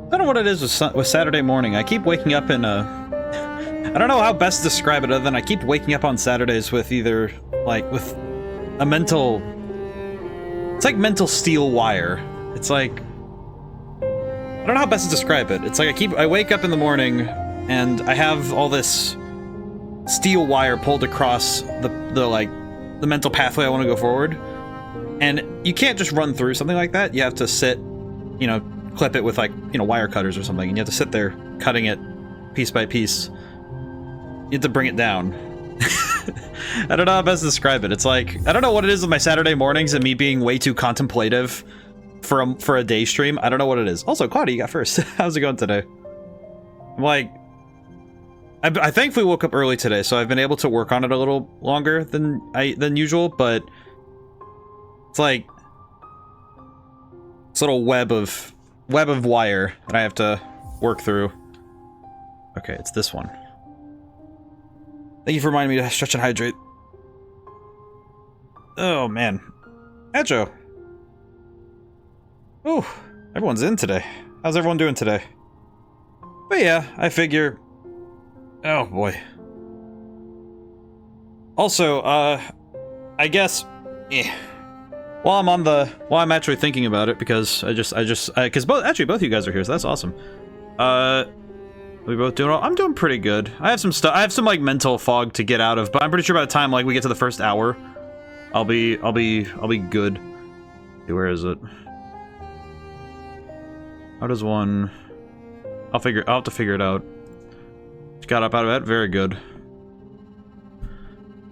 I don't know what it is with Saturday morning. I keep waking up in a... I don't know how best to describe it other than I keep waking up on Saturdays with either, like, with a mental... It's like mental steel wire. It's like... I don't know how best to describe it. It's like I wake up in the morning and I have all this steel wire pulled across the mental pathway I want to go forward. And you can't just run through something like that. You have to sit, you know, clip it with, like, you know, wire cutters or something, and you have to sit there cutting it piece by piece. You have to bring it down. I don't know how best to describe it. It's like, I don't know what it is with my Saturday mornings and me being way too contemplative for a day stream. I don't know what it is. Also, Claudia, you got first. How's it going today? I'm like, I thankfully woke up early today, so I've been able to work on it a little longer than usual, but it's like this little web of wire that I have to work through. Okay, it's this one. Thank you for reminding me to stretch and hydrate. Oh man. Edjo. Ooh, everyone's in today. How's everyone doing today? But yeah, I figure... Oh boy. Also, I guess... While I'm actually thinking about it, because because both of you guys are here, so that's awesome. We both doing well? I'm doing pretty good. I have some stuff. I have some like mental fog to get out of, but I'm pretty sure by the time like we get to the first hour, I'll be good. Where is it? How does one? I'll have to figure it out. Got up out of bed. Very good.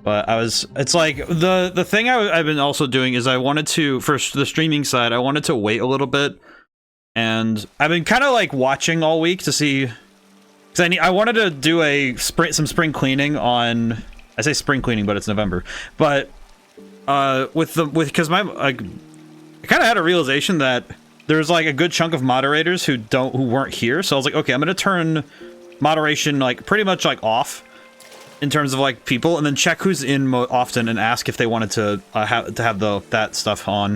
But it's like, the thing I've been also doing is I wanted to, for the streaming side, I wanted to wait a little bit. And I've been kind of like watching all week to see, because I wanted to do some spring cleaning on, I say spring cleaning, but it's November. But, because I kind of had a realization that there's like a good chunk of moderators who weren't here. So I was like, okay, I'm going to turn moderation like pretty much like off. In terms of like people, and then check who's in often and ask if they wanted to have that stuff on.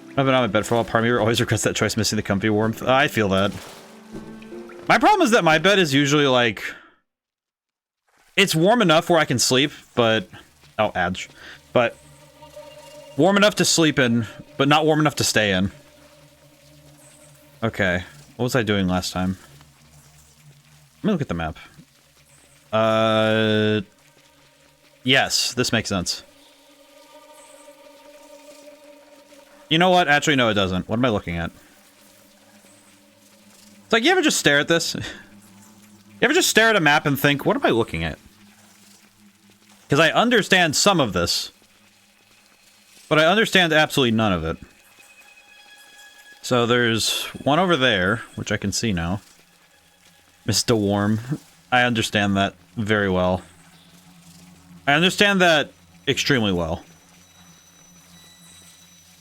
I've been on my bed for a while. Part of me always regrets that choice, missing the comfy warmth. I feel that. My problem is that my bed is usually like, it's warm enough where I can sleep, but but warm enough to sleep in, but not warm enough to stay in. Okay, what was I doing last time? Let me look at the map. Yes, this makes sense. You know what? Actually, no, it doesn't. What am I looking at? It's like, you ever just stare at this? You ever just stare at a map and think, what am I looking at? Because I understand some of this, but I understand absolutely none of it. So there's one over there, which I can see now. Mr. Warm. I understand that very well. I understand that extremely well.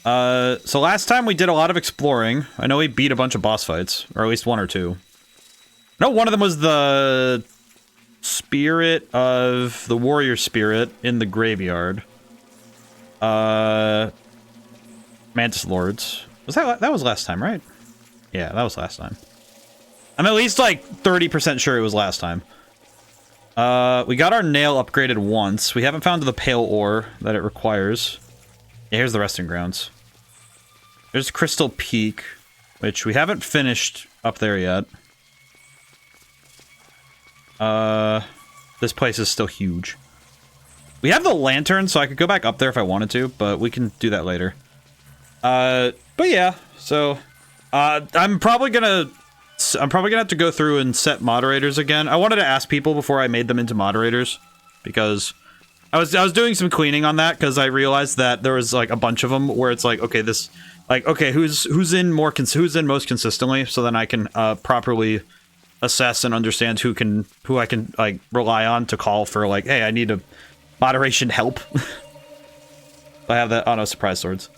So last time we did a lot of exploring. I know we beat a bunch of boss fights, or at least one or two. No, one of them was the spirit of the warrior spirit in the graveyard. Mantis Lords. That was last time, right? Yeah, that was last time. I'm at least like 30% sure it was last time. We got our nail upgraded once. We haven't found the pale ore that it requires. Yeah, here's the resting grounds. There's Crystal Peak, which we haven't finished up there yet. This place is still huge. We have the lantern, so I could go back up there if I wanted to, but we can do that later. But yeah, so I'm probably gonna have to go through and set moderators again. I wanted to ask people before I made them into moderators, because I was doing some cleaning on that, because I realized that there was like a bunch of them where it's like, okay, who's in most consistently, so then I can properly assess and understand who I can like rely on to call for like, hey, I need a moderation help. I have that. Oh no, surprise swords.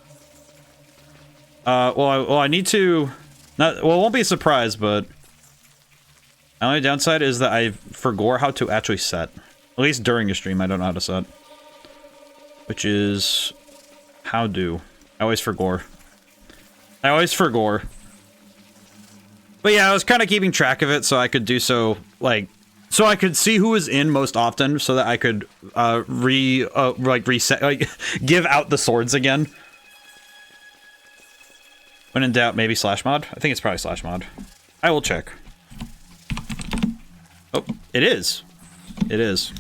I need to. Well, it won't be a surprise, but the only downside is that I forgot how to actually set. At least during a stream, I don't know how to set. Which is... how do? I always forgot. But yeah, I was kind of keeping track of it so I could do so, like, so I could see who was in most often so that I could reset, like, give out the swords again. When in doubt, maybe slash mod. I think it's probably slash mod. I will check. Oh, it is. It is.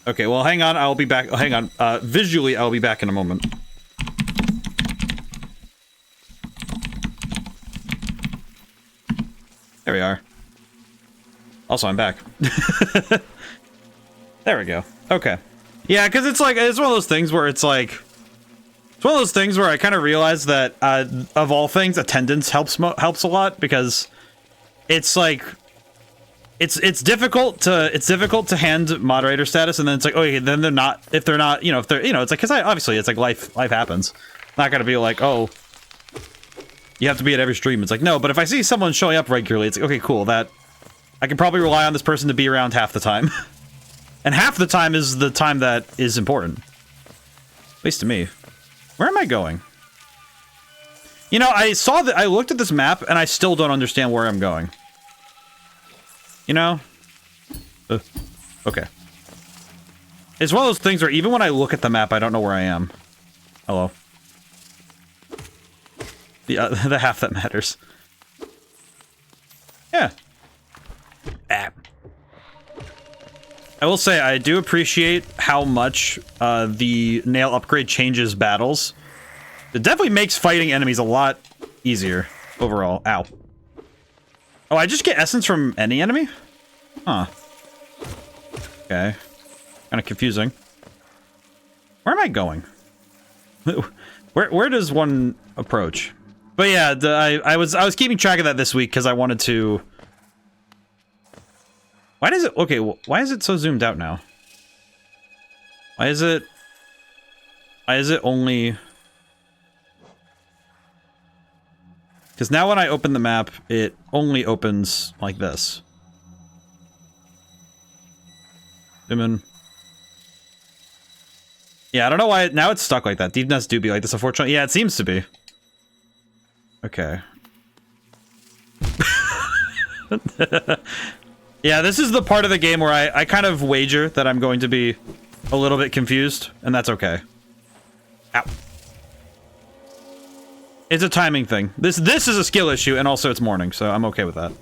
Okay, well, hang on. I'll be back. Oh, hang on. Visually, I'll be back in a moment. There we are. Also, I'm back. There we go. Okay. Yeah, because it's like, it's one of those things where it's like, it's one of those things where I kind of realized that, of all things, attendance helps a lot, because it's like, it's difficult to hand moderator status, and then it's like, oh, okay, then they're not, if they're not, you know, if they're, you know, it's like, because obviously it's like life happens. Not gonna be like, oh, you have to be at every stream. It's like, no, but if I see someone showing up regularly, it's like, okay, cool, that I can probably rely on this person to be around half the time. And half the time is the time that is important. At least to me. Where am I going? You know, I looked at this map and I still don't understand where I'm going. You know? Okay. It's one of those things where even when I look at the map, I don't know where I am. Hello. The half that matters. Yeah. Ah. I will say, I do appreciate how much the nail upgrade changes battles. It definitely makes fighting enemies a lot easier overall. Ow. Oh, I just get essence from any enemy? Huh. Okay. Kind of confusing. Where am I going? Where does one approach? But yeah, I was keeping track of that this week because I wanted to... Why does it... Okay, why is it so zoomed out now? Why is it only... Because now when I open the map, it only opens like this. Zoom in. Yeah, I don't know why... Now it's stuck like that. Deep Nest do be like this, unfortunately. Yeah, it seems to be. Okay. Yeah, this is the part of the game where I kind of wager that I'm going to be a little bit confused, and that's okay. Ow. It's a timing thing. This is a skill issue, and also it's morning, so I'm okay with that.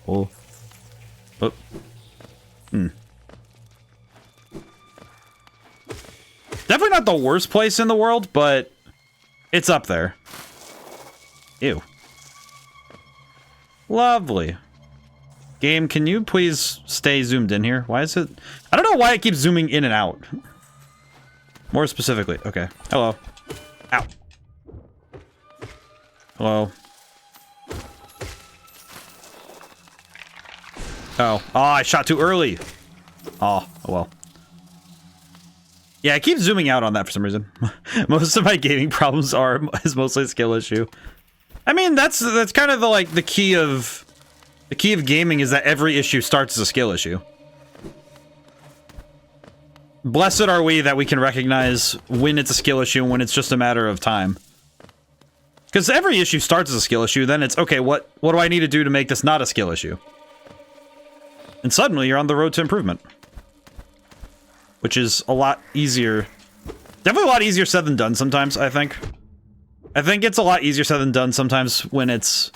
Oh. Oh. Hmm. Definitely not the worst place in the world, but it's up there. Ew. Lovely. Game, can you please stay zoomed in here? Why is it... I don't know why it keeps zooming in and out. More specifically. Okay. Hello. Ow. Hello. Oh. Oh, I shot too early. Oh, well. Yeah, I keep zooming out on that for some reason. Most of my gaming problems is mostly a skill issue. I mean, that's kind of the key of gaming is that every issue starts as a skill issue. Blessed are we that we can recognize when it's a skill issue and when it's just a matter of time. Because every issue starts as a skill issue, then it's, okay, what do I need to do to make this not a skill issue? And suddenly you're on the road to improvement. Which is a lot easier. Definitely a lot easier said than done sometimes, I think. I think it's a lot easier said than done sometimes when it's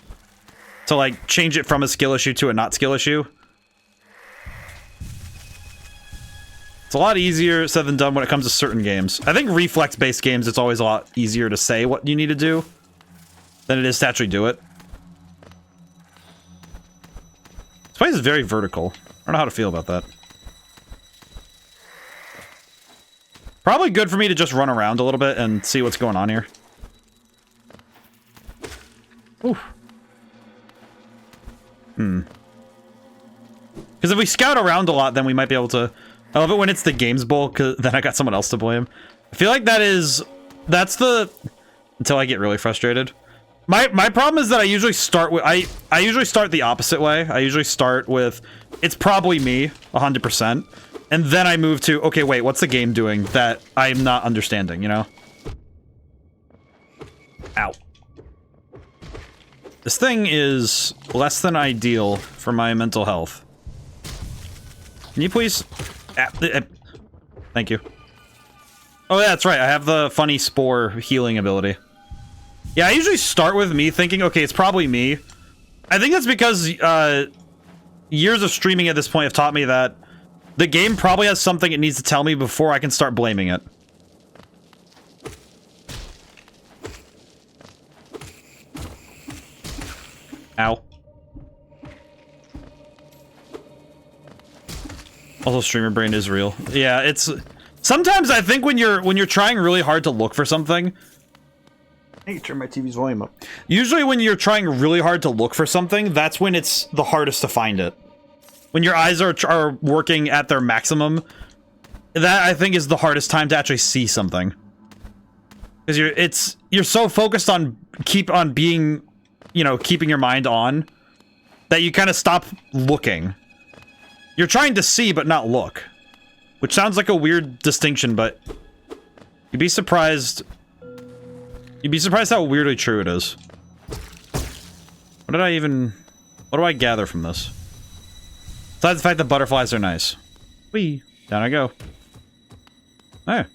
to, like, change it from a skill issue to a not skill issue. It's a lot easier said than done when it comes to certain games. I think reflex-based games, it's always a lot easier to say what you need to do than it is to actually do it. This place is very vertical. I don't know how to feel about that. Probably good for me to just run around a little bit and see what's going on here. Oof. Hmm. Because if we scout around a lot, then we might be able to... I love it when it's the games bowl, because then I got someone else to blame. I feel like that's the... Until I get really frustrated. My problem is that I usually start with... I usually start the opposite way. I usually start with, it's probably me, 100%. And then I move to, okay, wait, what's the game doing that I'm not understanding, you know? Ow. This thing is less than ideal for my mental health. Can you please... Thank you. Oh, yeah, that's right. I have the funny spore healing ability. Yeah, I usually start with me thinking, okay, it's probably me. I think that's because years of streaming at this point have taught me that the game probably has something it needs to tell me before I can start blaming it. Ow. Also, streamer brain is real. Yeah, it's... Sometimes I think when you're trying really hard to look for something... I need to turn my TV's volume up. Usually when you're trying really hard to look for something, that's when it's the hardest to find it. When your eyes are working at their maximum, that I think is the hardest time to actually see something. Because you're so focused on being, you know, keeping your mind on, that you kind of stop looking. You're trying to see but not look. Which sounds like a weird distinction, but you'd be surprised. You'd be surprised how weirdly true it is. What do I gather from this? Besides the fact that butterflies are nice. Whee! Down I go. Hey.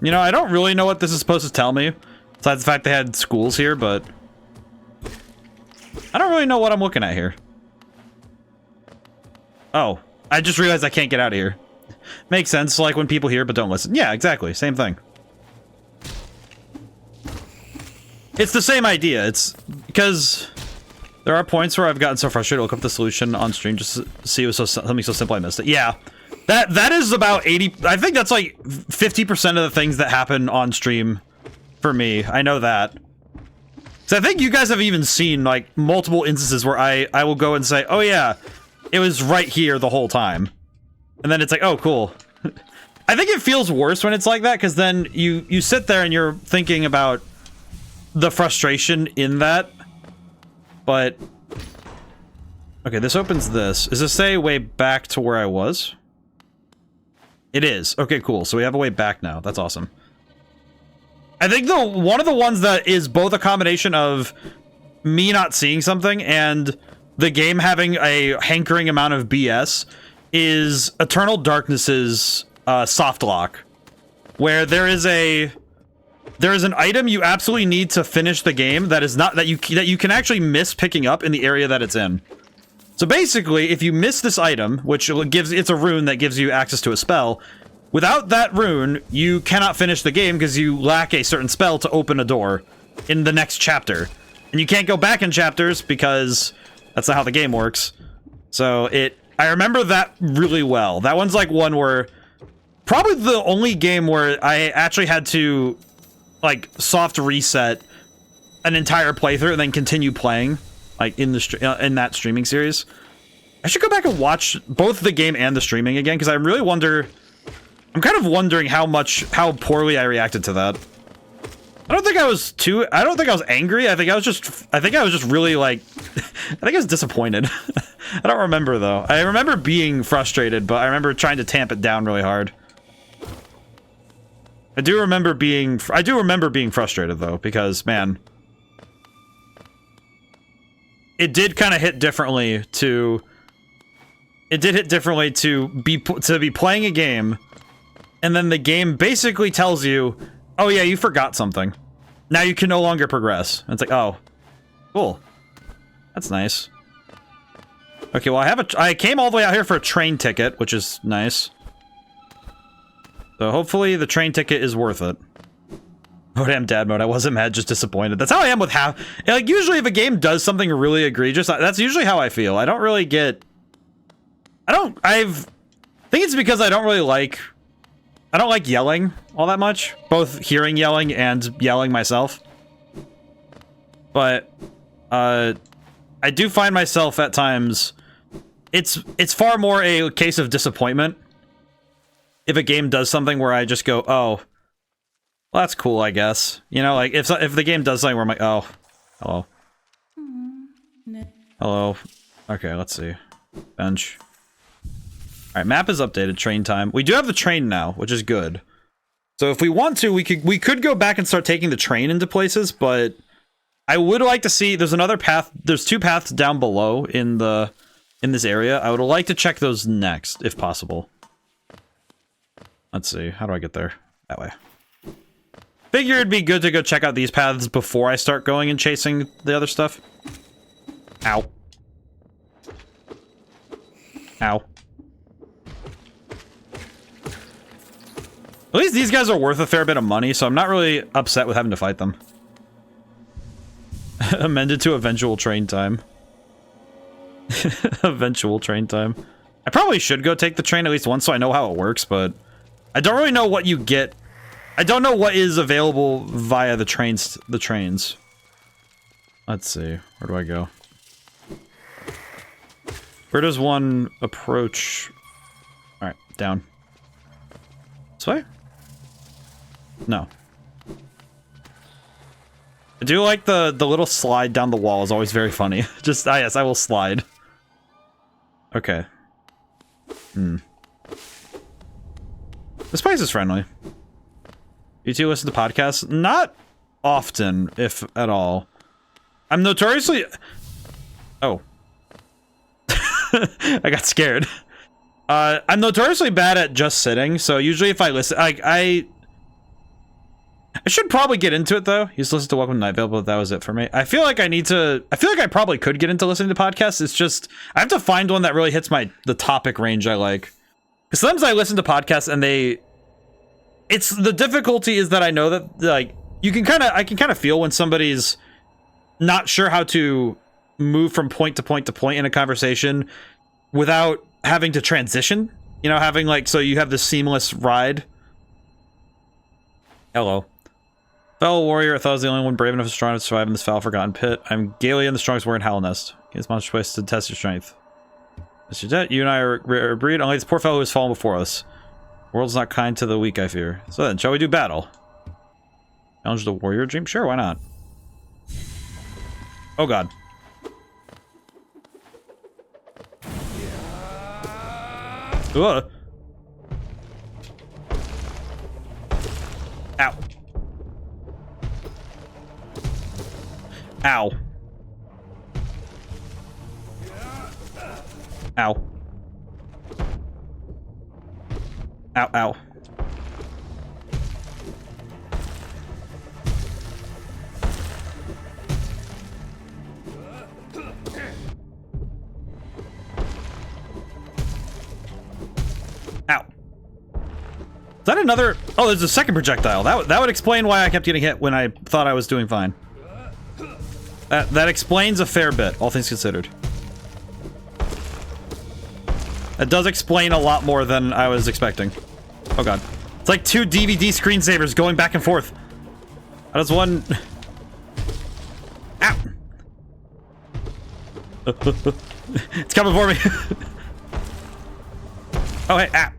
You know, I don't really know what this is supposed to tell me. Besides the fact they had schools here, but... I don't really know what I'm looking at here. Oh. I just realized I can't get out of here. Makes sense, like when people hear but don't listen. Yeah, exactly. Same thing. It's the same idea. It's because there are points where I've gotten so frustrated to look up the solution on stream just to see it was something so simple I missed it. Yeah. That is about 80... I think that's like 50% of the things that happen on stream for me. I know that. So I think you guys have even seen like multiple instances where I will go and say, oh yeah, it was right here the whole time. And then it's like, oh, cool. I think it feels worse when it's like that, because then you sit there and you're thinking about the frustration in that. But... okay, this opens this. Does this say way back to where I was? It is. Okay, cool. So we have a way back now. That's awesome. I think one of the ones that is both a combination of me not seeing something and the game having a hankering amount of BS is Eternal Darkness's soft lock, where there is an item you absolutely need to finish the game that is not that you can actually miss picking up in the area that it's in. So basically, if you miss this item, which it's a rune that gives you access to a spell, without that rune, you cannot finish the game because you lack a certain spell to open a door in the next chapter. And you can't go back in chapters because that's not how the game works. So I remember that really well. That one's like one where probably the only game where I actually had to like soft reset an entire playthrough and then continue playing like in that streaming series. I should go back and watch both the game and the streaming again because I really wonder. I'm kind of wondering how poorly I reacted to that. I don't think I was angry. I think I was just really like, I think I was disappointed. I don't remember though. I remember being frustrated, but I remember trying to tamp it down really hard. I do remember being frustrated though, because man, it did kind of hit differently to be playing a game, and then the game basically tells you, oh yeah, you forgot something. Now you can no longer progress. And it's like, oh, cool. That's nice. Okay, well I came all the way out here for a train ticket, which is nice. So hopefully the train ticket is worth it. ODaM dad mode. I wasn't mad, just disappointed. That's how I am with like usually if a game does something really egregious, that's usually how I feel. I don't really get... I think it's because I don't like yelling all that much. Both hearing yelling and yelling myself. But, I do find myself at times... It's far more a case of disappointment if a game does something where I just go, oh, well, that's cool, I guess. You know, like, if the game does something where I'm like, oh, hello. Hello. Okay, let's see. Bench. Alright, map is updated, train time. We do have the train now, which is good. So if we want to, we could go back and start taking the train into places, but I would like to see, there's another path, there's 2 paths down below in this area. I would like to check those next, if possible. Let's see, how do I get there? That way. Figure it'd be good to go check out these paths before I start going and chasing the other stuff. Ow. Ow. At least these guys are worth a fair bit of money, so I'm not really upset with having to fight them. Amended to eventual train time. Eventual train time. I probably should go take the train at least once so I know how it works, but I don't really know what you get. I don't know what is available via the trains. Let's see. Where do I go? Where does one approach? Alright, down. This way? No. I do like the little slide down the wall is always very funny. Just, yes, I will slide. Okay. This place is friendly. You two listen to podcasts? Not often, if at all. I'm notoriously... Oh. I got scared. I'm notoriously bad at just sitting, so usually if I listen... I should probably get into it, though. Used to listen to Welcome to Night Vale, but that was it for me. I feel like I need to... I feel like I probably could get into listening to podcasts. It's just... I have to find one that really hits the topic range I like. Because sometimes I listen to podcasts and they... It's... The difficulty is that I know that, like... I can kind of feel when somebody's not sure how to move from point to point to point in a conversation without having to transition. You know, having, like... So you have this seamless ride. Hello. Fellow warrior, I thought I was the only one brave enough and strong enough to survive in this foul forgotten pit. I'm Galen, the strongest warrior in Howlnest. It's monster place to test your strength. Mr. Det, you and I are a breed, only this poor fellow who has fallen before us. The world's not kind to the weak, I fear. So then, shall we do battle? Challenge the warrior dream? Sure, why not? Oh god. Ugh. Ow. Ow. Ow. Ow, ow. Ow. Is that another? Oh, there's a second projectile. That would explain why I kept getting hit when I thought I was doing fine. That explains a fair bit, all things considered. That does explain a lot more than I was expecting. Oh god. It's like 2 DVD screensavers going back and forth. How does one... Ow! It's coming for me. Oh, hey, ah.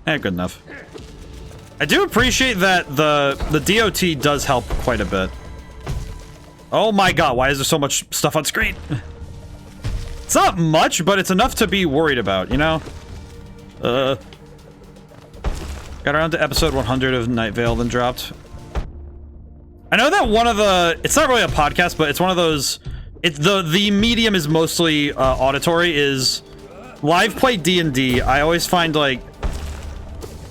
Eh, good enough. I do appreciate that the DOT does help quite a bit. Oh my god, why is there so much stuff on screen? It's not much, but it's enough to be worried about, you know? Got around to episode 100 of Night Vale, then dropped. I know that one of the... It's not really a podcast, but it's one of those... The medium is mostly auditory, is live play D&D. I always find, like...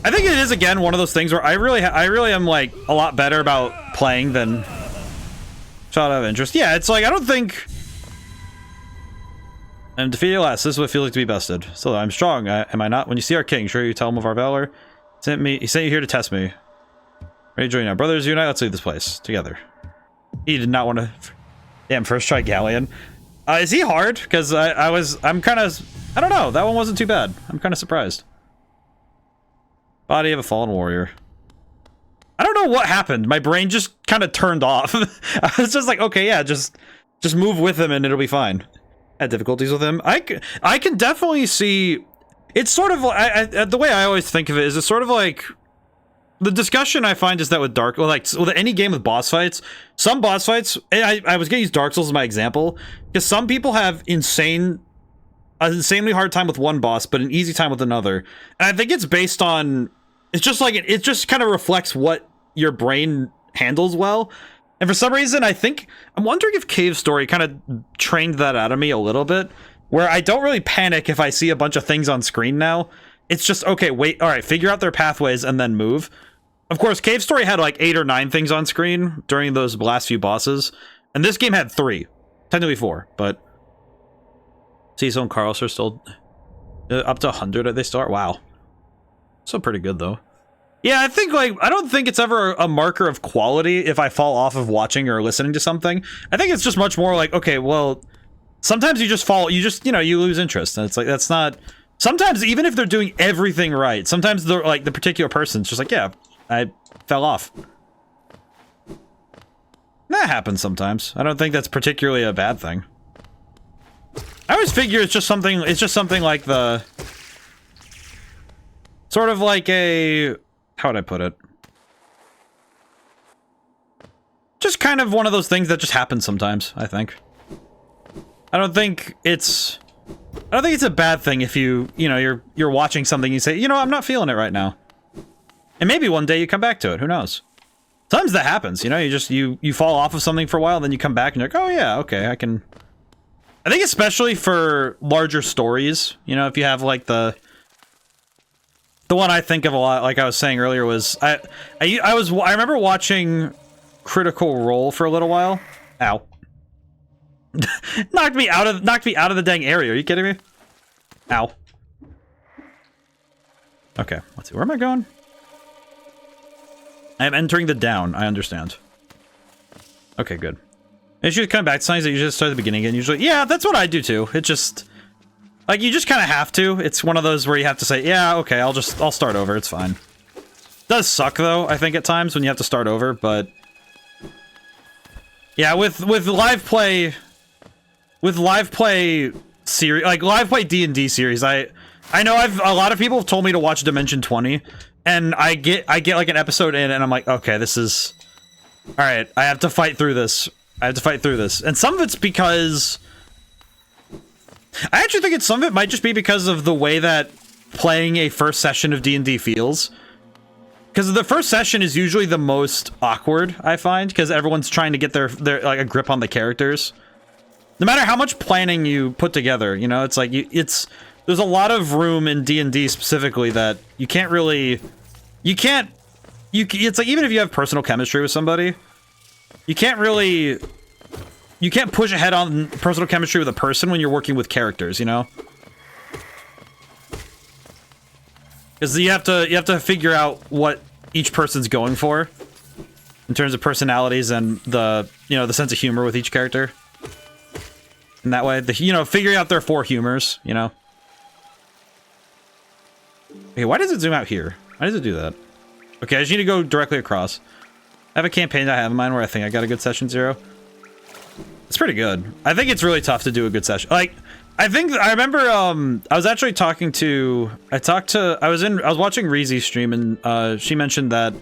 I think it is, again, one of those things where I really am, like, a lot better about playing than... Shout out of interest. Yeah, it's like, I don't think... I'm defeated at last. This is what it feels like to be bested. Still, I'm strong, am I not? When you see our king, sure you tell him of our valor. He sent you here to test me. Ready to join now. Brothers, you and I, let's leave this place. Together. He did not want to... Damn, first try Galleon. Is he hard? Because I'm kind of... I don't know. That one wasn't too bad. I'm kind of surprised. Body of a fallen warrior. I don't know what happened. My brain just kind of turned off. I was just like, okay, yeah, just move with him and it'll be fine. Had difficulties with him. I can definitely see... It's sort of... the way I always think of it is it's sort of like... The discussion I find is that with Dark... Well, like, with any game with boss fights, some boss fights... I was going to use Dark Souls as my example, because some people have an insanely hard time with one boss, but an easy time with another. And I think it's based on It's just like it just kind of reflects what your brain handles well. And for some reason, I'm wondering if Cave Story kind of trained that out of me a little bit, where I don't really panic if I see a bunch of things on screen now. It's just, okay, wait, all right, figure out their pathways and then move. Of course, Cave Story had like 8 or 9 things on screen during those last few bosses, and this game had 3. Technically 4, but... Cecil and Carlos are still up to 100 at they start. Wow. So pretty good, though. Yeah, I think, like, I don't think it's ever a marker of quality if I fall off of watching or listening to something. I think it's just much more like, okay, well, sometimes you just fall, you lose interest. And it's like, that's not... Sometimes, even if they're doing everything right, sometimes they're, like, the particular person's just like, yeah, I fell off. That happens sometimes. I don't think that's particularly a bad thing. I always figure it's just something like the... Sort of like a... How would I put it? Just kind of one of those things that just happens sometimes, I think. I don't think it's a bad thing if you're watching something, you say, I'm not feeling it right now. And maybe one day you come back to it, who knows? Sometimes that happens, you fall off of something for a while, then you come back and you're like, oh yeah, okay, I think especially for larger stories, if you have like the one I think of a lot, like I was saying earlier, was I remember watching Critical Role for a little while. Ow. knocked me out of the dang area. Are you kidding me? Ow. Okay, let's see. Where am I going? I am entering the down. I understand. Okay, good. It should come back to signs that you just start at the beginning again. Usually, yeah, that's what I do too. It just, like, you just kind of have to. It's one of those where you have to say, yeah, okay, I'll start over. It's fine. It does suck though, I think, at times when you have to start over, but yeah, with live play series, like live play D&D series, I know a lot of people have told me to watch Dimension 20, and I get like an episode in and I'm like, okay, this is all right, I have to fight through this. And some of it's because I actually think some of it might just be because of the way that playing a first session of D&D feels. Because the first session is usually the most awkward, I find, because everyone's trying to get their like a grip on the characters. No matter how much planning you put together, it's like there's a lot of room in D&D specifically that you can't really, it's like even if you have personal chemistry with somebody, you can't push ahead on personal chemistry with a person when you're working with characters, Because you have to figure out what each person's going for in terms of personalities and the sense of humor with each character. And that way, figuring out their 4 humors, Okay, why does it zoom out here? Why does it do that? Okay, I just need to go directly across. I have a campaign that I have in mind where I think I got a good session 0. It's pretty good. I think it's really tough to do a good session. Like, I remember, I was actually I was watching Reezy's stream, and she mentioned that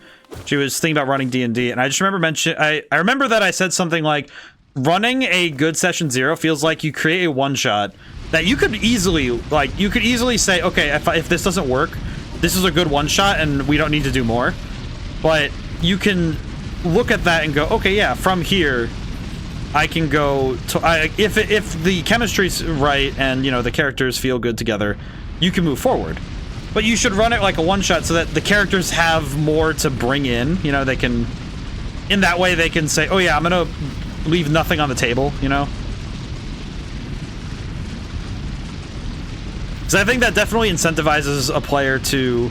she was thinking about running D&D, and I just remember I remember that I said something like, running a good session 0 feels like you create a one-shot that you could easily say, okay, if this doesn't work, this is a good one-shot and we don't need to do more. But you can look at that and go, okay, yeah, from here I can go to, if the chemistry's right and the characters feel good together, you can move forward. But you should run it like a one-shot so that the characters have more to bring in. They can, in that way, they can say, oh yeah, I'm gonna leave nothing on the table. So I think that definitely incentivizes a player to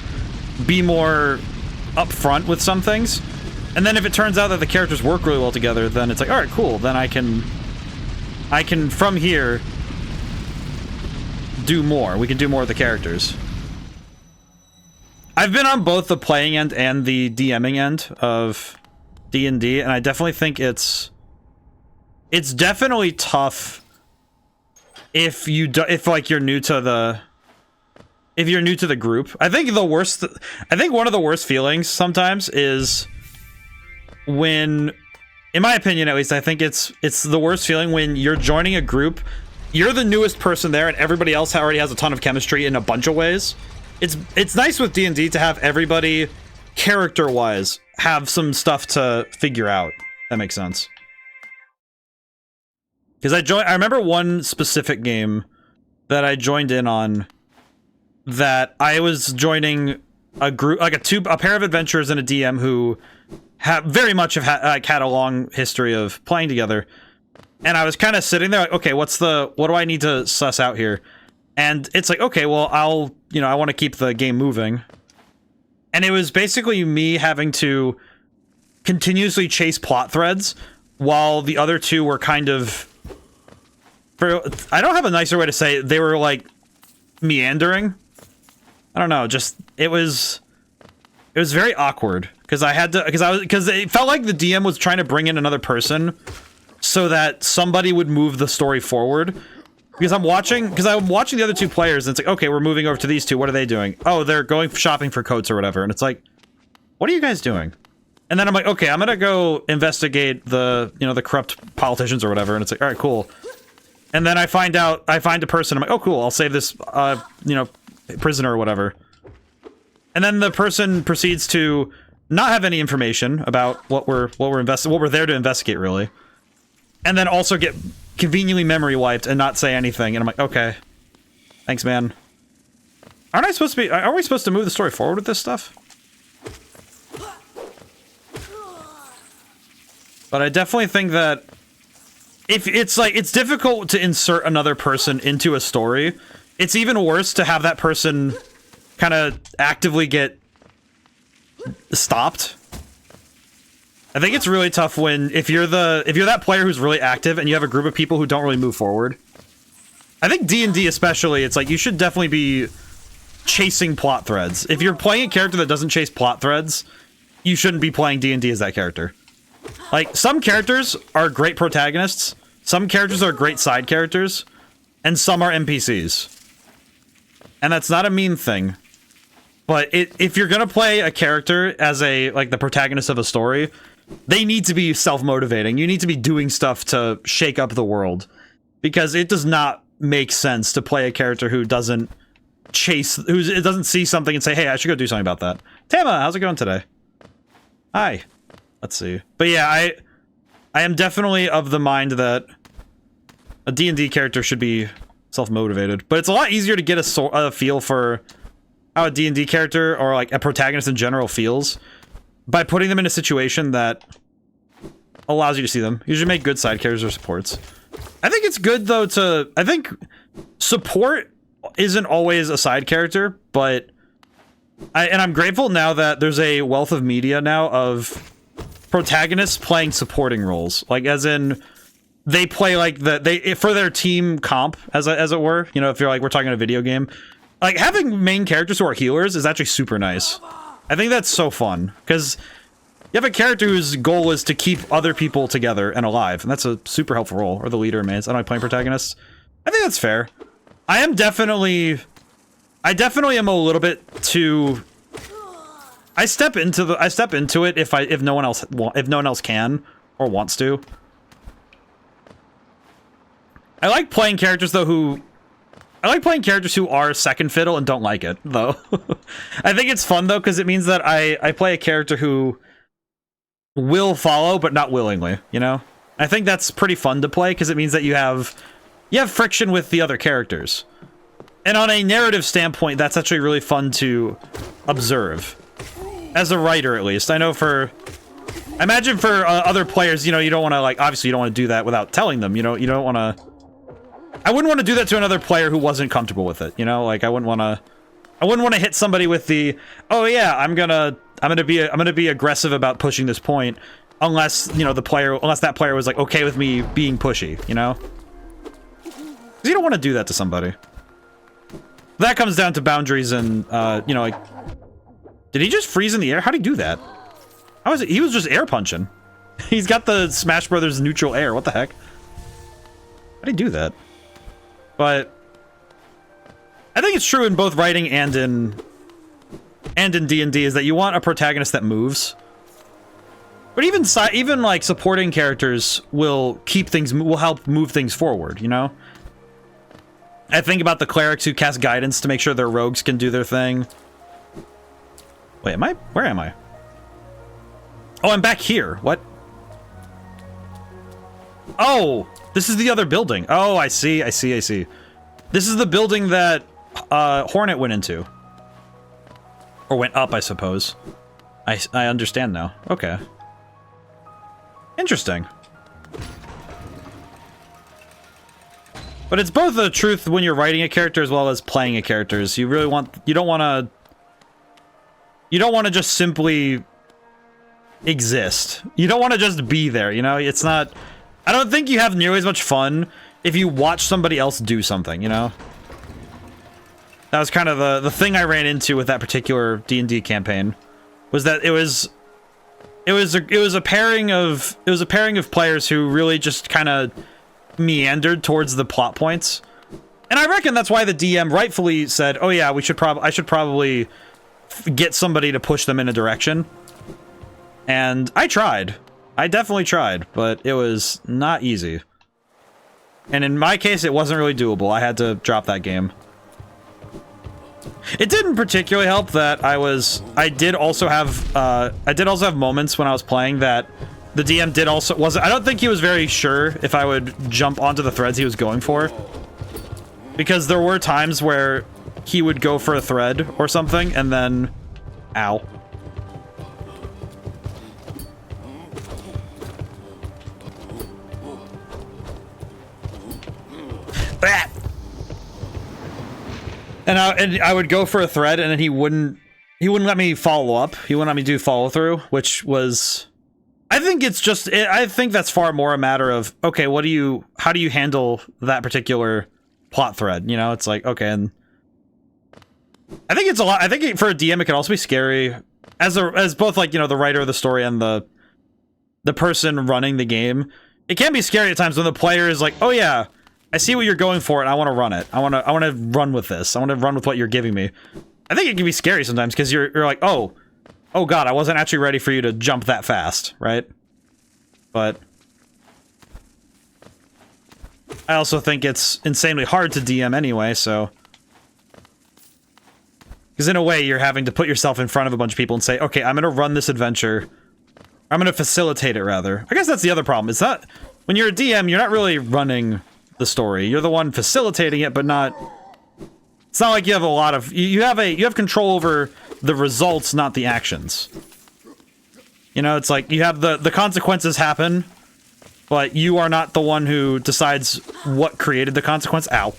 be more upfront with some things. And then if it turns out that the characters work really well together, then it's like, all right, cool. Then I can from here do more. We can do more of the characters. I've been on both the playing end and the DMing end of D&D, and I definitely think it's definitely tough if you're new to the group. I think one of the worst feelings sometimes is when, in my opinion at least, I think it's the worst feeling when you're joining a group, you're the newest person there, and everybody else already has a ton of chemistry in a bunch of ways, it's nice with D&D to have everybody character-wise have some stuff to figure out. That makes sense. Because I remember one specific game that I joined in on that I was joining a group, like a pair of adventurers and a DM who very much have had a long history of playing together. And I was kind of sitting there like, okay, what do I need to suss out here? And it's like, okay, well, I want to keep the game moving. And it was basically me having to continuously chase plot threads while the other two were kind of, I don't have a nicer way to say it, they were like meandering. I don't know, just it was very awkward because it felt like the DM was trying to bring in another person so that somebody would move the story forward. Because I'm watching the other two players, and it's like, okay, we're moving over to these two. What are they doing? Oh, they're going shopping for coats or whatever. And it's like, what are you guys doing? And then I'm like, okay, I'm gonna go investigate the corrupt politicians or whatever. And it's like, all right, cool. And then I find a person. I'm like, oh, cool. I'll save this, prisoner or whatever. And then the person proceeds to not have any information about what we're there to investigate, really. And then also get conveniently memory wiped and not say anything. And I'm like, okay, thanks, man. Aren't we supposed to move the story forward with this stuff? But I definitely think that if it's difficult to insert another person into a story, it's even worse to have that person kind of actively get stopped. I think it's really tough if you're that player who's really active and you have a group of people who don't really move forward. I think D&D especially, it's like you should definitely be chasing plot threads. If you're playing a character that doesn't chase plot threads, you shouldn't be playing D&D as that character. Like, some characters are great protagonists, some characters are great side characters, and some are NPCs. And that's not a mean thing. But if you're gonna play a character as the protagonist of a story, they need to be self-motivating. You need to be doing stuff to shake up the world. Because it does not make sense to play a character who doesn't see something and say, hey, I should go do something about that. Tama, how's it going today? Hi. Let's see. But yeah, I am definitely of the mind that a D&D character should be self-motivated. But it's a lot easier to get a feel for how a D&D character or like a protagonist in general feels by putting them in a situation that allows you to see them. You should make good side characters or supports. I think it's good though I think support isn't always a side character, but I'm grateful now that there's a wealth of media now of protagonists playing supporting roles. Like, as in, they play like for their team comp, as it were. You know, if you're like, we're talking a video game. Like, having main characters who are healers is actually super nice. I think that's so fun, because you have a character whose goal is to keep other people together and alive, and that's a super helpful role. Or the leader in Maze. I don't like playing protagonists. I think that's fair. I definitely am a little bit too... I step into it if no one else can or wants to. I like playing characters who are second fiddle and don't like it, though. I think it's fun though, because it means that I play a character who will follow but not willingly, you know? I think that's pretty fun to play because it means that you have friction with the other characters. And on a narrative standpoint, that's actually really fun to observe. As a writer, at least. I imagine for other players, you know, you don't want to, like, obviously you don't want to do that without telling them, you know, you don't want to... I wouldn't want to do that to another player who wasn't comfortable with it, you know? Like, I wouldn't want to hit somebody with the, oh yeah, I'm gonna be aggressive about pushing this point, unless, you know, unless that player was, like, okay with me being pushy, you know? Because you don't want to do that to somebody. That comes down to boundaries and, you know, like... Did he just freeze in the air? How'd he do that? How is it? He was just air punching. He's got the Smash Brothers neutral air. What the heck? How'd he do that? But I think it's true in both writing and in D&D is that you want a protagonist that moves. But even like supporting characters will help move things forward, you know? I think about the clerics who cast guidance to make sure their rogues can do their thing. Wait, am I? Where am I? Oh, I'm back here. What? Oh, this is the other building. Oh, I see. This is the building that Hornet went into. Or went up, I suppose. I understand now. Okay. Interesting. But it's both the truth when you're writing a character as well as playing a character. You really want... You don't want to just simply exist. You don't want to just be there, you know? It's not... I don't think you have nearly as much fun if you watch somebody else do something, you know? That was kind of the thing I ran into with that particular D&D campaign. Was that it was a pairing of players who really just kind of meandered towards the plot points. And I reckon that's why the DM rightfully said, "Oh yeah, I should probably get somebody to push them in a direction." And I tried. I definitely tried, but it was not easy. And in my case, it wasn't really doable. I had to drop that game. It didn't particularly help that I did also have moments when I was playing that the DM I don't think he was very sure if I would jump onto the threads he was going for. Because there were times where he would go for a thread or something and then... Ow. Ah! And I would go for a thread and then he wouldn't let me follow up. He wouldn't let me do follow through, which was... I think that's far more a matter of, okay, how do you handle that particular plot thread? You know, it's like, okay, and I think it's a lot. I think for a DM, it can also be scary as both, like, you know, the writer of the story and the person running the game. It can be scary at times when the player is like, oh yeah, I see what you're going for and I want to run it. I want to run with this. I want to run with what you're giving me. I think it can be scary sometimes because you're like, oh god, I wasn't actually ready for you to jump that fast, right? But I also think it's insanely hard to DM anyway, so... Because in a way, you're having to put yourself in front of a bunch of people and say, okay, I'm going to run this adventure. I'm going to facilitate it, rather. I guess that's the other problem. It's not... When you're a DM, you're not really running the story. You're the one facilitating it, but not... It's not like you have a lot of... You have control over the results, not the actions. You know, it's like you have the consequences happen, but you are not the one who decides what created the consequence. Ow.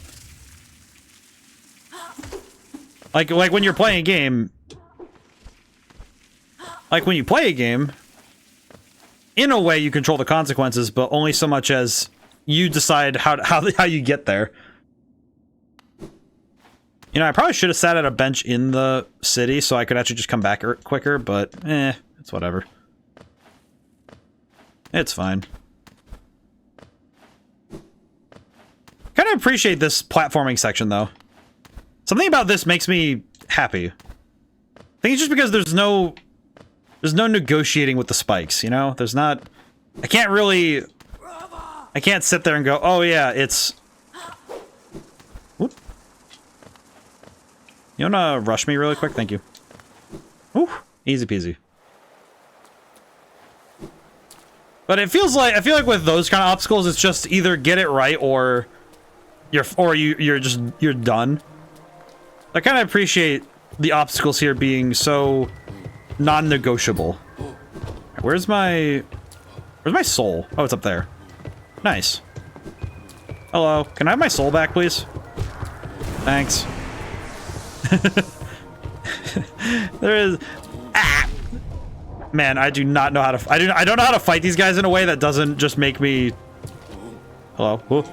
Like when you're playing a game... Like when you play a game, in a way you control the consequences, but only so much as you decide how you get there. You know, I probably should have sat at a bench in the city so I could actually just come back quicker, but it's whatever. It's fine. Kind of appreciate this platforming section, though. Something about this makes me happy. I think it's just because there's no negotiating with the spikes, you know? There's not... I can't sit there and go, oh yeah, it's... Whoop. You wanna rush me really quick? Thank you. Whew. Easy peasy. But I feel like with those kind of obstacles, it's just either get it right or you're done. I kind of appreciate the obstacles here being so non-negotiable. Where's my soul? Oh, it's up there. Nice. Hello. Can I have my soul back, please? Thanks. There is... Ah! Man, I do not know how to... I don't know how to fight these guys in a way that doesn't just make me... Hello? Whoa.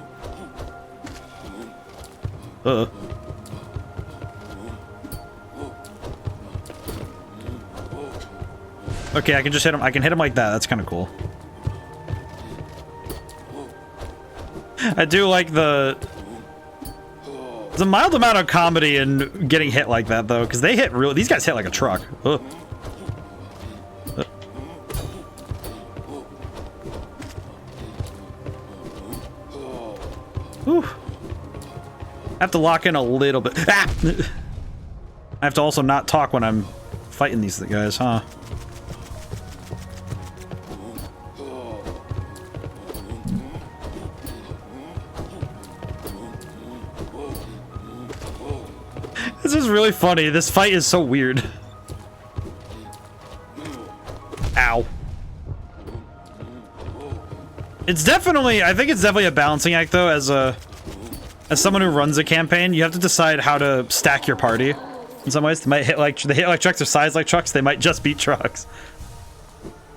Okay, I can just hit him. I can hit him like that. That's kind of cool. I do like the... There's a mild amount of comedy in getting hit like that, though, because they hit real... These guys hit like a truck. Ugh. Whew. I have to lock in a little bit. Ah! I have to also not talk when I'm fighting these guys, huh? This is really funny. This fight is so weird. Ow. It's definitely, I think it's definitely a balancing act though, as someone who runs a campaign. You have to decide how to stack your party. In some ways, they might hit like trucks or size like trucks. They might just beat trucks.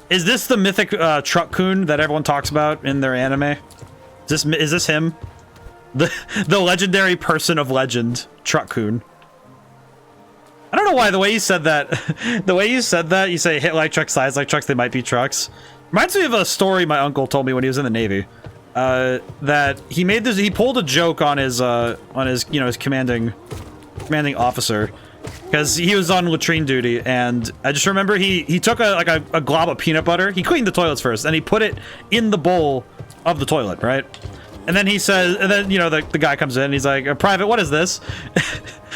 Is this the mythic truck coon that everyone talks about in their anime? Is this him? The legendary person of legend, truck coon. I don't know why the way you said that, you say hit like trucks, size like trucks, they might be trucks. Reminds me of a story my uncle told me when he was in the Navy. That he pulled a joke on his his commanding officer, because he was on latrine duty, and I just remember he took a glob of peanut butter. He cleaned the toilets first, and he put it in the bowl of the toilet, right? And then he says, and then, the guy comes in, and he's like, "Private, what is this?"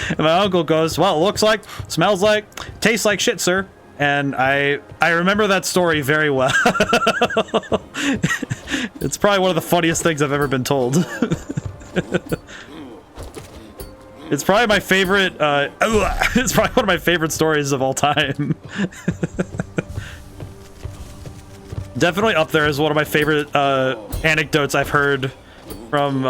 And my uncle goes, "Well, it looks like, smells like, tastes like shit, sir." And I remember that story very well. It's probably one of the funniest things I've ever been told. It's probably my favorite, it's probably one of my favorite stories of all time. Definitely up there as one of my favorite anecdotes I've heard from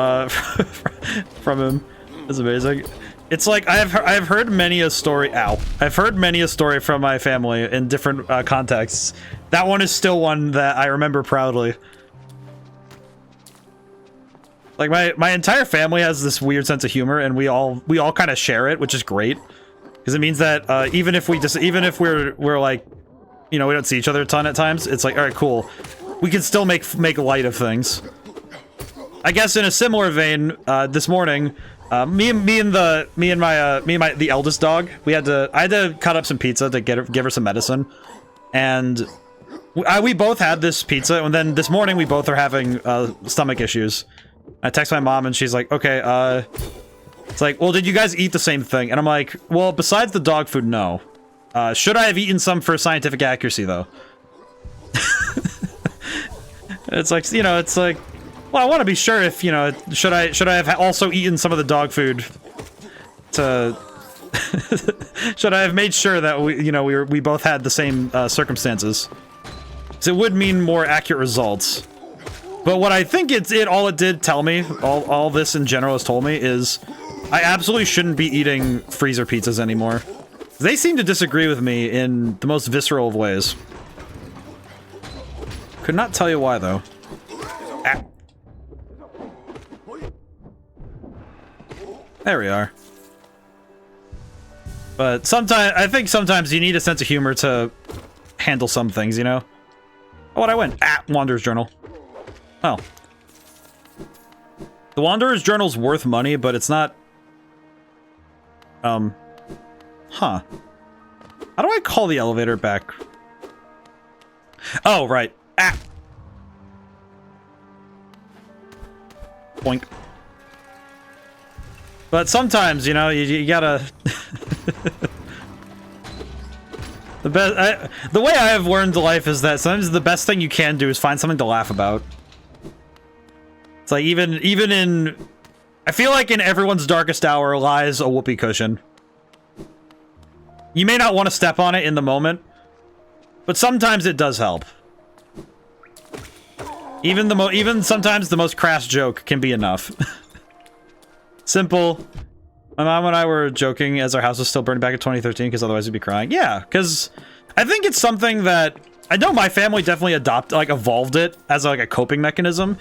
from him. It's amazing. It's like I've heard many a story. Ow! I've heard many a story from my family in different contexts. That one is still one that I remember proudly. Like my entire family has this weird sense of humor, and we all kind of share it, which is great, because it means that even if we're like, we don't see each other a ton at times, it's like, all right, cool, we can still make light of things. I guess in a similar vein, this morning, me and the eldest dog, I had to cut up some pizza to give her some medicine, and we both had this pizza, and then this morning we both are having stomach issues. I text my mom, and she's like, okay, it's like, well, did you guys eat the same thing? And I'm like, well, besides the dog food, no. Should I have eaten some for scientific accuracy, though? It's like, it's like, well, I want to be sure if, should I have also eaten some of the dog food to... Should I have made sure that we both had the same circumstances? Because it would mean more accurate results. But what I think all it did tell me, all this in general has told me, is I absolutely shouldn't be eating freezer pizzas anymore. They seem to disagree with me in the most visceral of ways. Could not tell you why, though. Ah. There we are. But I think sometimes you need a sense of humor to handle some things, Oh, what'd I win? Ah, Wanderer's Journal. Oh. The Wanderer's Journal's worth money, but it's not... Huh. How do I call the elevator back? Oh, right. Ah! Boink. But sometimes, you gotta... The way I have learned life is that sometimes the best thing you can do is find something to laugh about. It's like, even in... I feel like in everyone's darkest hour lies a whoopee cushion. You may not want to step on it in the moment, but sometimes it does help. Even sometimes the most crass joke can be enough. Simple. My mom and I were joking as our house was still burning back in 2013, because otherwise we'd be crying. Yeah, because I think it's something that... I know my family definitely evolved it as a coping mechanism.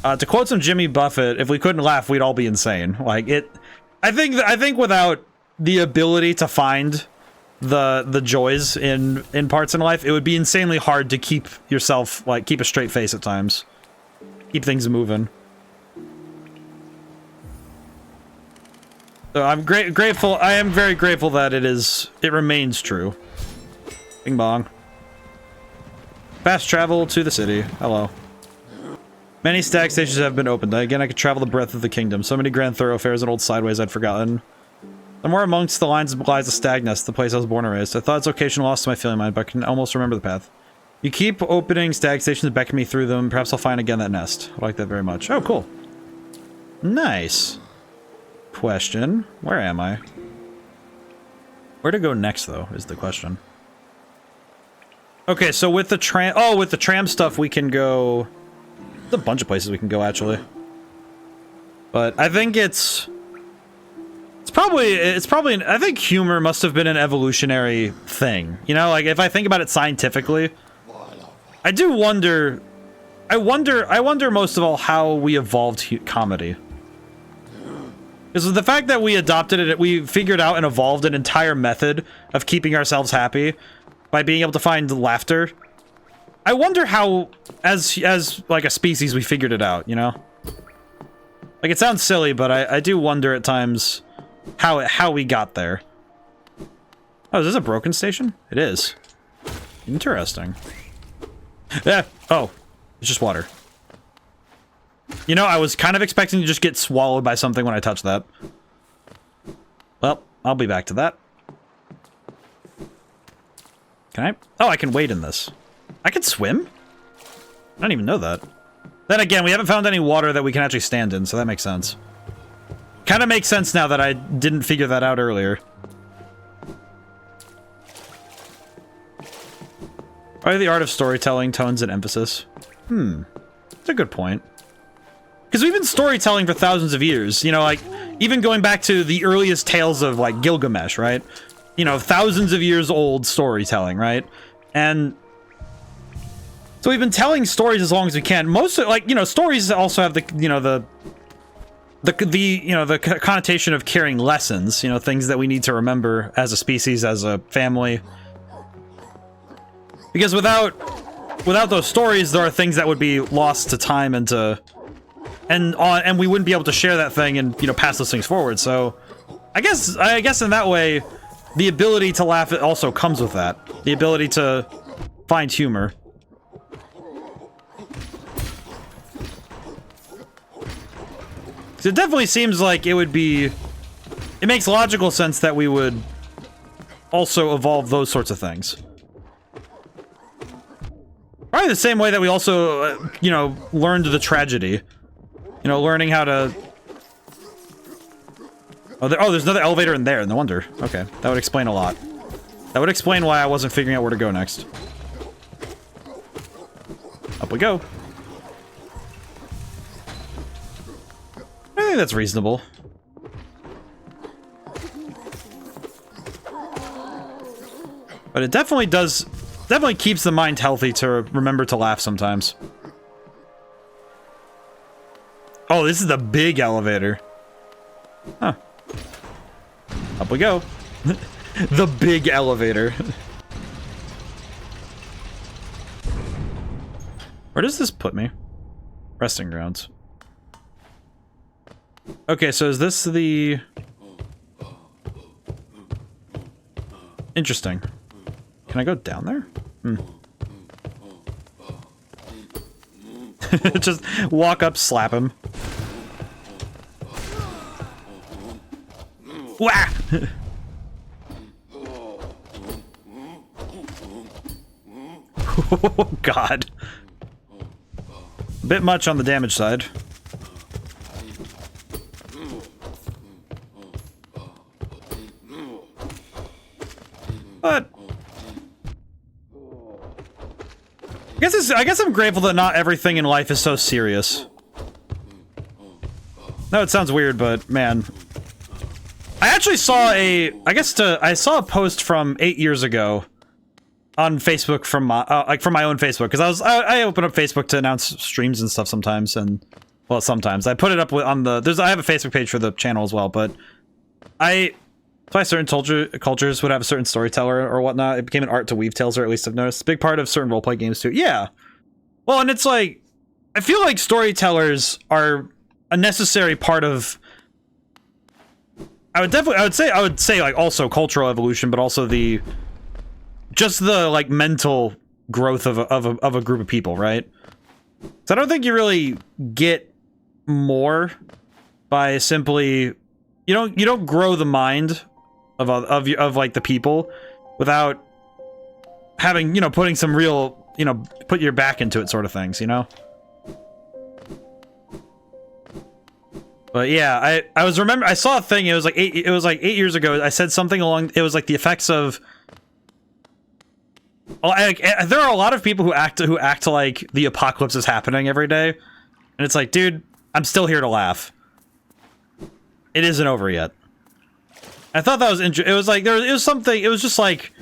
To quote some Jimmy Buffett, if we couldn't laugh, we'd all be insane. I think without the ability to find the joys in parts in life, it would be insanely hard to keep yourself, keep a straight face at times. Keep things moving. So I'm grateful. I am very grateful that it remains true. Bing bong. Fast travel to the city. Hello. Many stag stations have been opened. Again, I could travel the breadth of the kingdom. So many grand thoroughfares and old sideways I'd forgotten. Somewhere amongst the lines lies a stag nest, the place I was born and raised. I thought its location lost to my feeling mind, but I can almost remember the path. You keep opening stag stations and beckon me through them. Perhaps I'll find again that nest. I like that very much. Oh, cool. Nice. Question. Where am I? Where to go next, though, is the question. Okay, so with the tram... Oh, with the tram stuff, we can go... There's a bunch of places we can go, actually. But I think it's probably... I think humor must have been an evolutionary thing. You know, like, if I think about it scientifically... I do wonder... I wonder most of all how we evolved comedy. Because the fact that we adopted it, we figured out and evolved an entire method of keeping ourselves happy by being able to find laughter. I wonder how, as like a species, we figured it out, you know? Like, it sounds silly, but I do wonder at times how we got there. Oh, is this a broken station? It is. Interesting. Yeah. Oh, it's just water. You know, I was kind of expecting to just get swallowed by something when I touched that. Well, I'll be back to that. Can I? Oh, I can wade in this. I can swim? I didn't even know that. Then again, we haven't found any water that we can actually stand in, so that makes sense. Kind of makes sense now that I didn't figure that out earlier. Probably the art of storytelling, tones, and emphasis. That's a good point. Because we've been storytelling for thousands of years, you know, like, even going back to the earliest tales of, like, Gilgamesh, right? You know, thousands of years old storytelling, right? And so we've been telling stories as long as we can. Most, like, you know, stories also have the, you know, the connotation of carrying lessons, you know, things that we need to remember as a species, as a family. Because without those stories, there are things that would be lost to time and to... And we wouldn't be able to share that thing and, you know, pass those things forward. So, I guess in that way, the ability to laugh also comes with that. The ability to find humor. So it definitely seems like it would be... It makes logical sense that we would also evolve those sorts of things. Probably the same way that we also, you know, learned the tragedy. You know, learning how to... Oh, there's another elevator in there. No wonder. Okay, that would explain a lot. That would explain why I wasn't figuring out where to go next. Up we go. I think that's reasonable. But it definitely does... Definitely keeps the mind healthy to remember to laugh sometimes. Oh, this is the big elevator. Huh. Up we go. The big elevator. Where does this put me? Resting grounds. Okay, so is this the... Interesting. Can I go down there? Just walk up, slap him. Wah! Oh, God. A bit much on the damage side. But... I guess I'm grateful that not everything in life is so serious. No, it sounds weird, but man. I actually saw I saw a post from 8 years ago on Facebook from my, from my own Facebook, because I open up Facebook to announce streams and stuff sometimes, and, well, sometimes. I put it up on the, I have a Facebook page for the channel as well, but why certain cultures would have a certain storyteller or whatnot. It became an art to weave tales, or at least I've noticed. It's a big part of certain roleplay games too. Yeah. Well, and it's like, I feel like storytellers are a necessary part of... I would say like also cultural evolution, but also just the like mental growth of a group of people, right? So I don't think you really get more by simply you don't grow the mind of like the people without having, you know, putting some real, you know, put your back into it sort of things, you know? But yeah, I saw a thing, it was like 8 years ago. I said something along, it was like the effects of, there are a lot of people who act like the apocalypse is happening every day. And it's like, dude, I'm still here to laugh. It isn't over yet. I thought that was interesting. It was like, it was something, it was just like,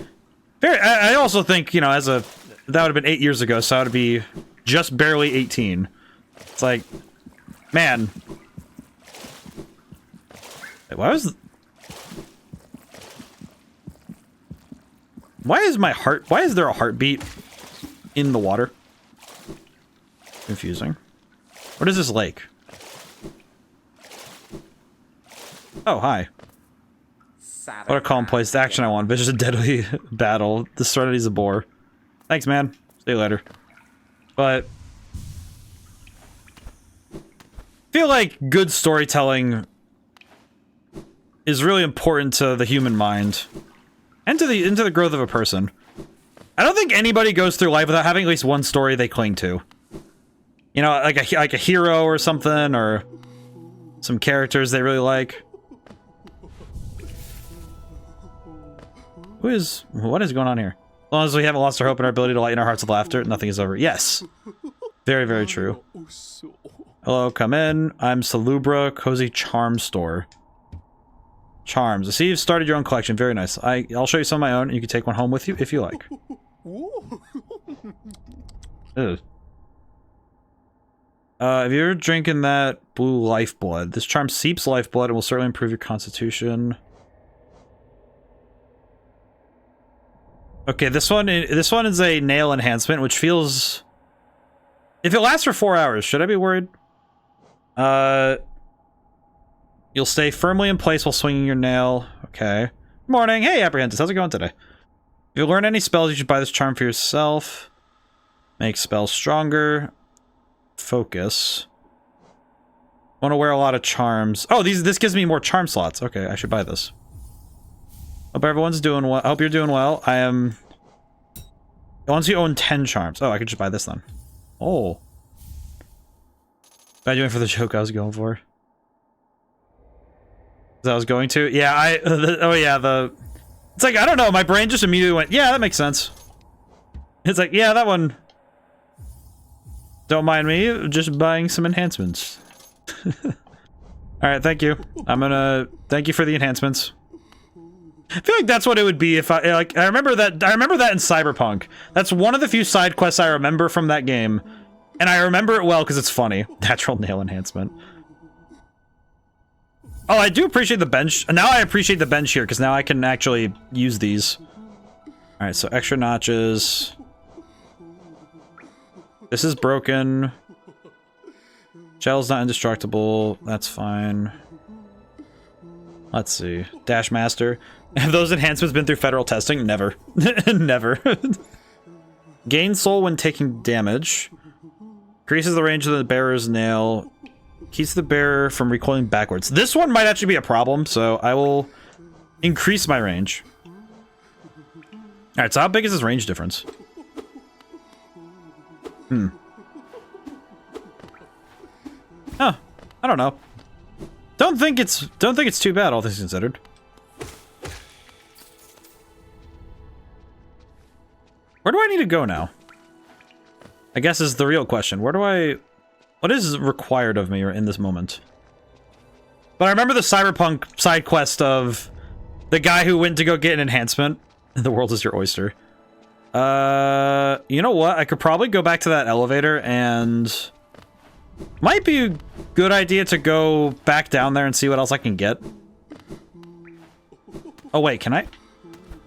very, I also think, you know, that would have been 8 years ago, so I would be just barely 18. It's like, man. Wait, why is there a heartbeat in the water? Confusing. What is this lake? Oh, hi. What a calm place. The action I want. Vicious and deadly battle. The serenity's a bore. Thanks, man. See you later. But I feel like good storytelling is really important to the human mind and to the growth of a person. I don't think anybody goes through life without having at least one story they cling to. You know, like a hero or something, or some characters they really like. What is going on here? As long as we haven't lost our hope and our ability to lighten our hearts with laughter, nothing is over. Yes. Very, very true. Hello, come in. I'm Salubra Cozy Charm Store. Charms. I see you've started your own collection. Very nice. I'll show you some of my own, and you can take one home with you if you like. Ugh. Have you ever drinking that blue lifeblood? This charm seeps lifeblood and will certainly improve your constitution. Okay, this one is a nail enhancement, which feels... If it lasts for 4 hours, should I be worried? You'll stay firmly in place while swinging your nail. Okay. Morning. Hey, Apprehensive. How's it going today? If you learn any spells, you should buy this charm for yourself. Make spells stronger. Focus. Want to wear a lot of charms. Oh, this gives me more charm slots. Okay, I should buy this. Hope everyone's doing well. I hope you're doing well. I am... Once you own 10 charms. Oh, I could just buy this then. Oh. Bad doing for the joke I was going for. I was going to. Yeah, oh yeah, it's like, I don't know, my brain just immediately went, yeah, that makes sense. It's like, yeah, that one. Don't mind me, just buying some enhancements. Alright, thank you. Thank you for the enhancements. I feel like that's what it would be if I remember that in Cyberpunk. That's one of the few side quests I remember from that game. And I remember it well because it's funny. Natural nail enhancement. Oh, I do appreciate the bench. Now I appreciate the bench here, because now I can actually use these. Alright, so extra notches. This is broken. Shell's not indestructible. That's fine. Let's see. Dash Master. Have those enhancements been through federal testing? Never. Never. Gain soul when taking damage. Increases the range of the bearer's nail. Keeps the bearer from recoiling backwards. This one might actually be a problem, so I will increase my range. Alright, so how big is this range difference? Huh. I don't know. Don't think it's too bad, all things considered. Where do I need to go now? I guess is the real question. What is required of me in this moment? But I remember the Cyberpunk side quest of the guy who went to go get an enhancement. The world is your oyster. You know what? I could probably go back to that elevator and... Might be a good idea to go back down there and see what else I can get. Oh wait, can I?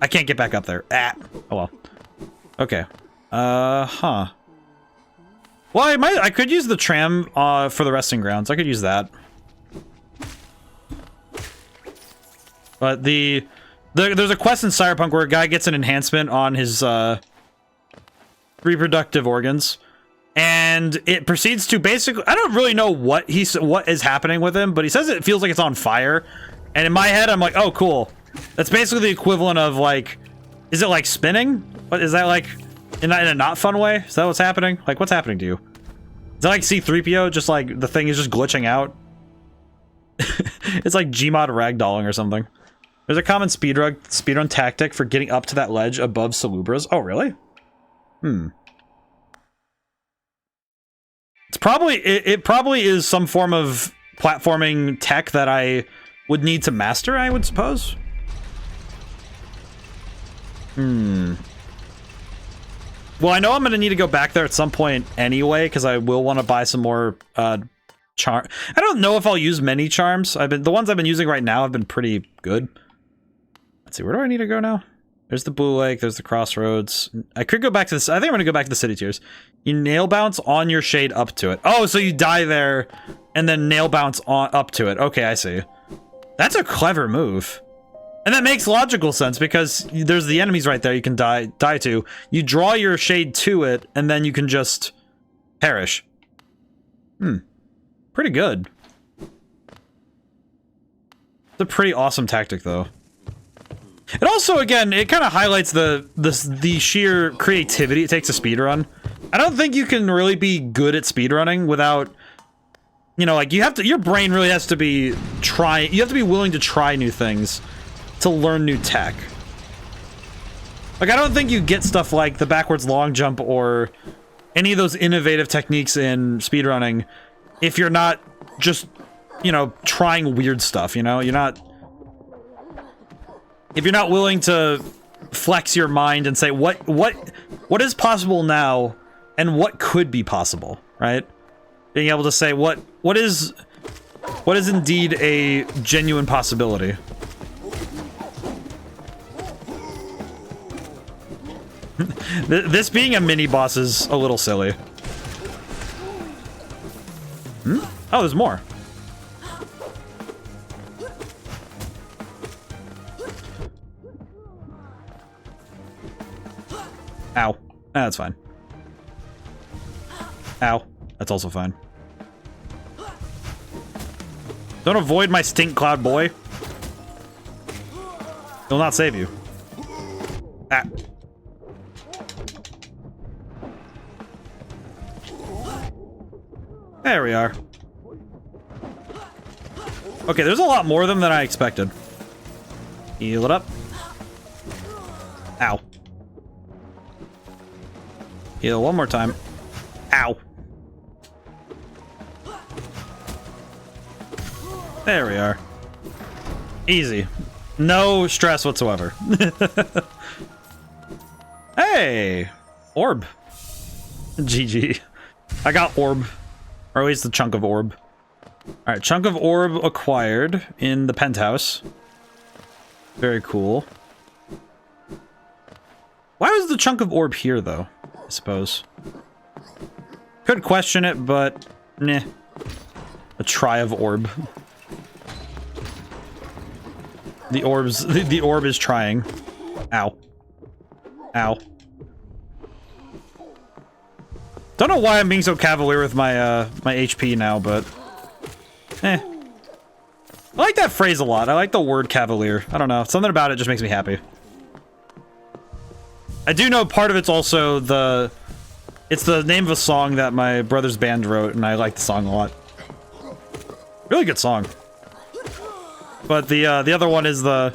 I can't get back up there. Ah. Oh well. Okay. Huh. Well, I could use the tram for the resting grounds. I could use that. But there's a quest in Cyberpunk where a guy gets an enhancement on his reproductive organs. and it proceeds to basically, I don't really know what is happening with him, but he says it feels like it's on fire. And in my head, I'm like, oh, cool. That's basically the equivalent of like, is it like spinning? What is that like in a not fun way? Is that what's happening? Like, what's happening to you? Is that like C-3PO? Just like the thing is just glitching out? It's like Gmod ragdolling or something. There's a common speedrun tactic for getting up to that ledge above Salubras. Oh, really? It's probably, it probably is some form of platforming tech that I would need to master, I would suppose. Well, I know I'm going to need to go back there at some point anyway, because I will want to buy some more charm. I don't know if I'll use many charms. The ones I've been using right now have been pretty good. Let's see, where do I need to go now? There's the Blue Lake, there's the Crossroads. I could go back to this. I think I'm going to go back to the City Tiers. You nail bounce on your shade up to it. Oh, so you die there and then nail bounce on up to it. Okay, I see. That's a clever move. And that makes logical sense because there's the enemies right there you can die to. You draw your shade to it, and then you can just perish. Pretty good. It's a pretty awesome tactic, though. It also, again, it kind of highlights the sheer creativity it takes to speedrun. I don't think you can really be good at speedrunning without, you know, like, you have to, your brain really has to be you have to be willing to try new things to learn new tech. Like, I don't think you get stuff like the backwards long jump or any of those innovative techniques in speedrunning if you're not just, you know, trying weird stuff, you know? If you're not willing to flex your mind and say, what is possible now and what could be possible, right? Being able to say, what is indeed a genuine possibility. This being a mini-boss is a little silly. Oh, there's more. Ow. That's fine. Ow. That's also fine. Don't avoid my stink cloud, boy. He'll not save you. Ah. There we are. Okay, there's a lot more of them than I expected. Heal it up. Ow. Heal one more time. Ow. There we are. Easy. No stress whatsoever. Hey! Orb. GG. I got orb. Or at least the chunk of orb. Alright, chunk of orb acquired in the penthouse. Very cool. Why was the chunk of orb here, though? I suppose. Could question it, but... Nah. A try of orb. The orb is trying. Ow. Ow. Don't know why I'm being so cavalier with my my HP now, but I like that phrase a lot. I like the word cavalier. I don't know. Something about it just makes me happy. I do know part of it's also it's the name of a song that my brother's band wrote, and I like the song a lot. Really good song. But the other one is it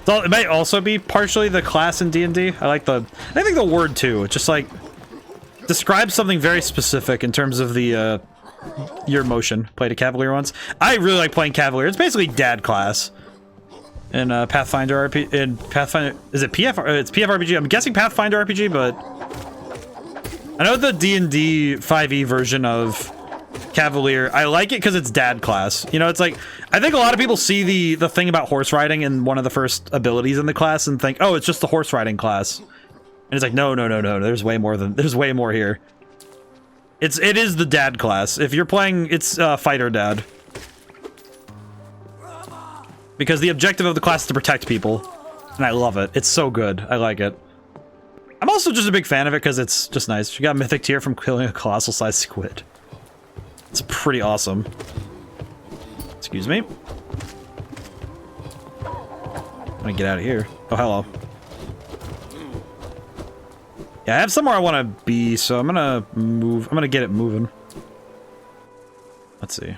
might also be partially the class in D&D. I think the word too. It just like describes something very specific in terms of the your motion. Played a Cavalier once. I really like playing Cavalier. It's basically dad class in Pathfinder RPG. In Pathfinder, is it PF? It's PFRPG. I'm guessing Pathfinder RPG, but I know the D&D 5e version of Cavalier. I like it because it's dad class. You know, it's like I think a lot of people see the thing about horse riding in one of the first abilities in the class and think, oh, it's just the horse riding class. And it's like, no. There's way more here. It is the dad class. If you're playing, it's fighter dad. Because the objective of the class is to protect people. And I love it. It's so good. I like it. I'm also just a big fan of it because it's just nice. You got mythic tier from killing a colossal sized squid. It's pretty awesome. Excuse me. I'm gonna get out of here. Oh, hello. Yeah, I have somewhere I want to be, so I'm gonna move. I'm gonna get it moving. Let's see.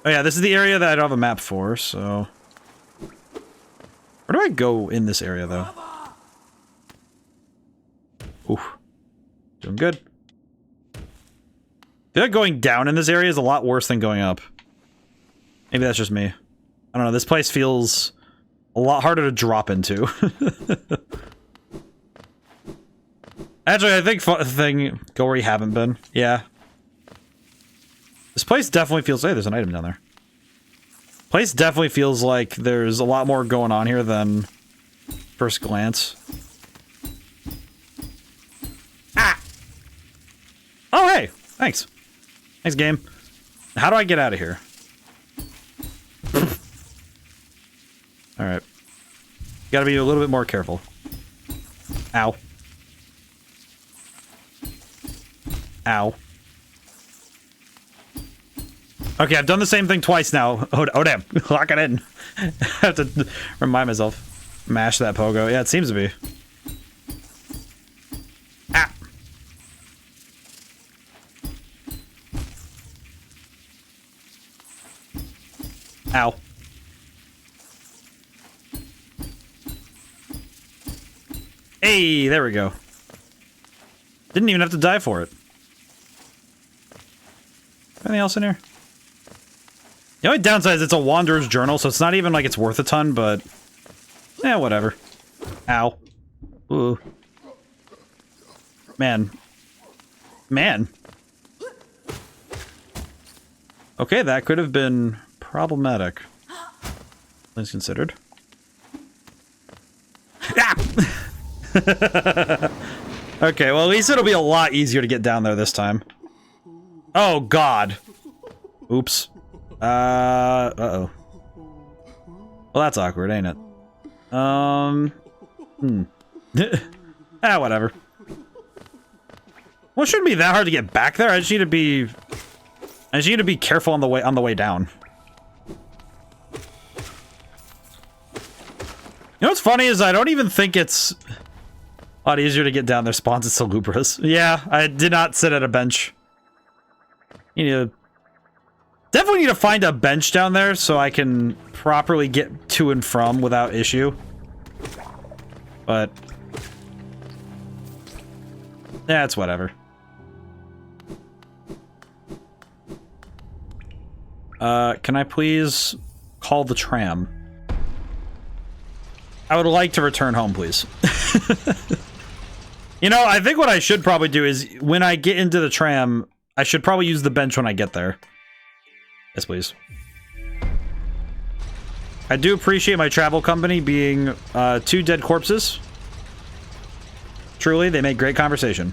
Oh yeah, this is the area that I don't have a map for, so... Where do I go in this area, though? Ooh. Doing good. I feel like going down in this area is a lot worse than going up. Maybe that's just me. I don't know, this place feels a lot harder to drop into. Actually, I think go where you haven't been. Yeah. This place definitely feels... Hey, there's an item down there. Place definitely feels like there's a lot more going on here than first glance. Ah! Oh, hey! Thanks. Thanks, game. How do I get out of here? Alright. Gotta be a little bit more careful. Ow. Ow. Okay, I've done the same thing twice now. Oh damn. Lock it in. I have to remind myself. Mash that pogo. Yeah, it seems to be. Ah. Ow. Hey, there we go. Didn't even have to die for it. Anything else in here? The only downside is it's a Wanderer's Journal, so it's not even like it's worth a ton, but... eh, whatever. Ow. Ooh. Man. Man. Okay, that could have been problematic. Things considered. Ah! Okay, well at least it'll be a lot easier to get down there this time. Oh god. Oops. Uh-oh. Well, that's awkward, ain't it? Ah, whatever. Well, it shouldn't be that hard to get back there. I just need to be careful on the way down. You know what's funny is I don't even think it's a lot easier to get down there spawns at Salubras. Yeah, I did not sit at a bench. You need to... Definitely need to find a bench down there so I can properly get to and from without issue. But... yeah, it's whatever. Can I please call the tram? I would like to return home, please. You know, I think what I should probably do is, when I get into the tram, I should probably use the bench when I get there. Yes, please. I do appreciate my travel company being 2 dead corpses. Truly, they make great conversation.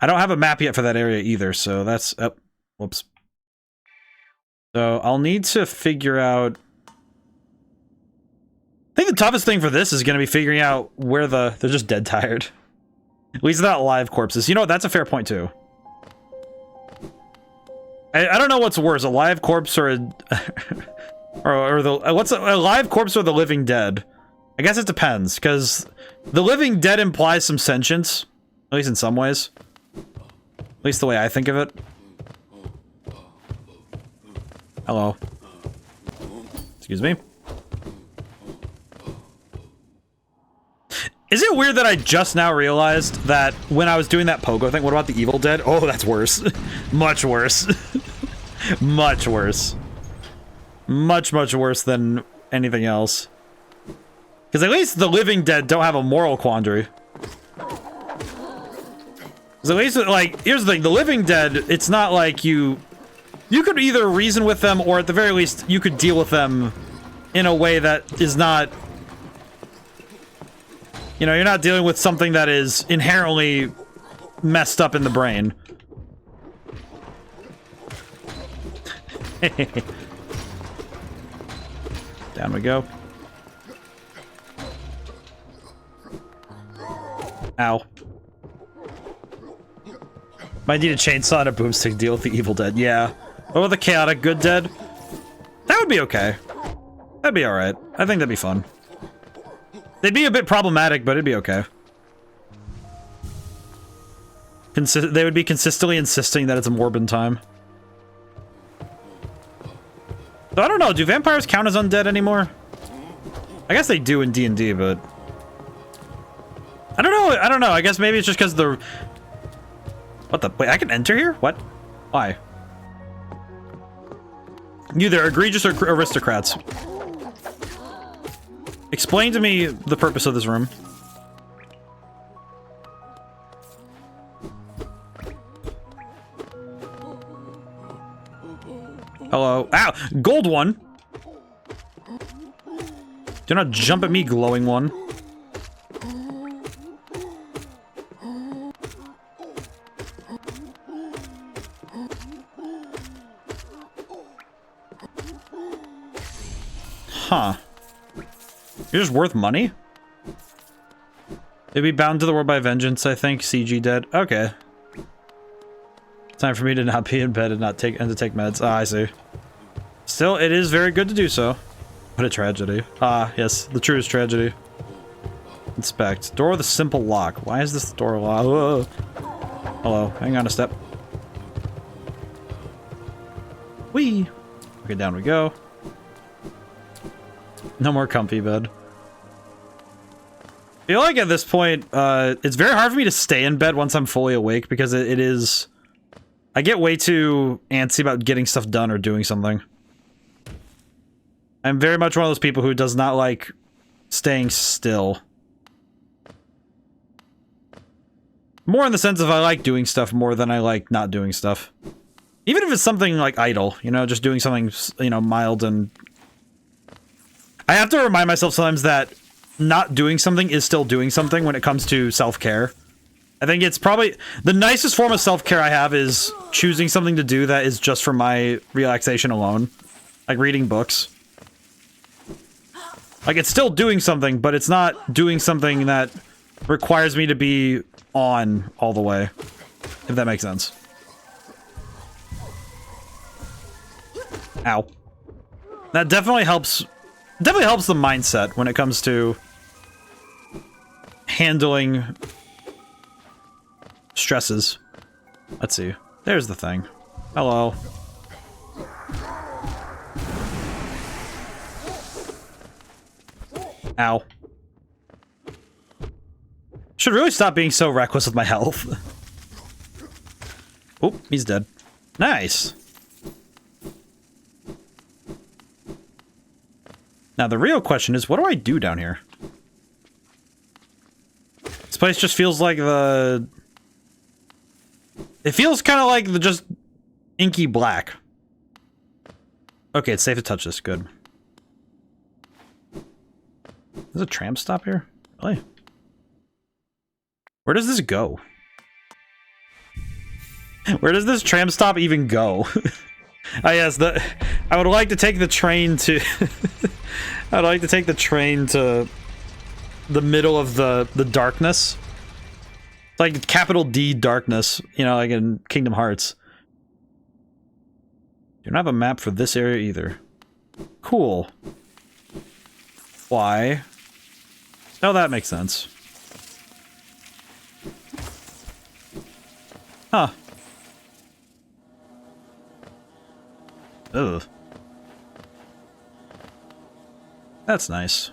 I don't have a map yet for that area either, so that's... oh, whoops. So, I'll need to figure out... I think the toughest thing for this is going to be figuring out where the... they're just dead tired. At least not live corpses. You know what? That's a fair point, too. I don't know what's worse, a live corpse or a... or the... what's a live corpse or the living dead? I guess it depends, because the living dead implies some sentience. At least in some ways. At least the way I think of it. Hello. Excuse me. Is it weird that I just now realized that when I was doing that pogo thing, what about the Evil Dead? Oh, that's worse. Much worse. Much worse. Much, much worse than anything else. Because at least the living dead don't have a moral quandary. Because at least, like, here's the thing. The living dead, it's not like you could either reason with them, or at the very least, you could deal with them in a way that is not... you know, you're not dealing with something that is inherently messed up in the brain. Down we go. Ow. Might need a chainsaw and a boomstick to deal with the evil dead. Yeah. Or the chaotic good dead. That would be okay. That'd be alright. I think that'd be fun. They'd be a bit problematic, but it'd be okay. They would be consistently insisting that it's a Morbin time. So I don't know, do vampires count as undead anymore? I guess they do in D&D, but... I don't know, I guess maybe it's just because the... What the... Wait, I can enter here? What? Why? You, they're egregious or aristocrats. Explain to me the purpose of this room. Hello. Ow! Gold one! Do not jump at me, glowing one. Huh. You're just worth money? They'd be bound to the world by vengeance, I think. CG dead. Okay. Time for me to not be in bed and to take meds. Ah, I see. Still, it is very good to do so. What a tragedy. Ah, yes, the truest tragedy. Inspect. Door with a simple lock. Why is this door locked? Whoa. Hello. Hang on a step. Whee! Okay, down we go. No more comfy bed. I feel like at this point, it's very hard for me to stay in bed once I'm fully awake because it is... I get way too antsy about getting stuff done or doing something. I'm very much one of those people who does not like staying still. More in the sense of I like doing stuff more than I like not doing stuff. Even if it's something like idle, you know, just doing something, you know, mild and... I have to remind myself sometimes that not doing something is still doing something when it comes to self-care. I think it's probably... The nicest form of self-care I have is choosing something to do that is just for my relaxation alone. Like reading books. Like, it's still doing something, but it's not doing something that requires me to be on all the way. If that makes sense. Ow. That definitely helps... Definitely helps the mindset when it comes to handling stresses. Let's see. There's the thing. Hello. Ow. Should really stop being so reckless with my health. Oh, he's dead. Nice. Now, the real question is, what do I do down here? This place just feels like the... It feels kind of like the just inky black. Okay, it's safe to touch this. Good. There's a tram stop here? Really? Where does this go? Where does this tram stop even go? Oh yes, I would like to take the train to... I'd like to take the train to the middle of the darkness. Like capital D darkness, you know, like in Kingdom Hearts. You don't have a map for this area either. Cool. Why? Oh, that makes sense. Huh. Ugh. That's nice.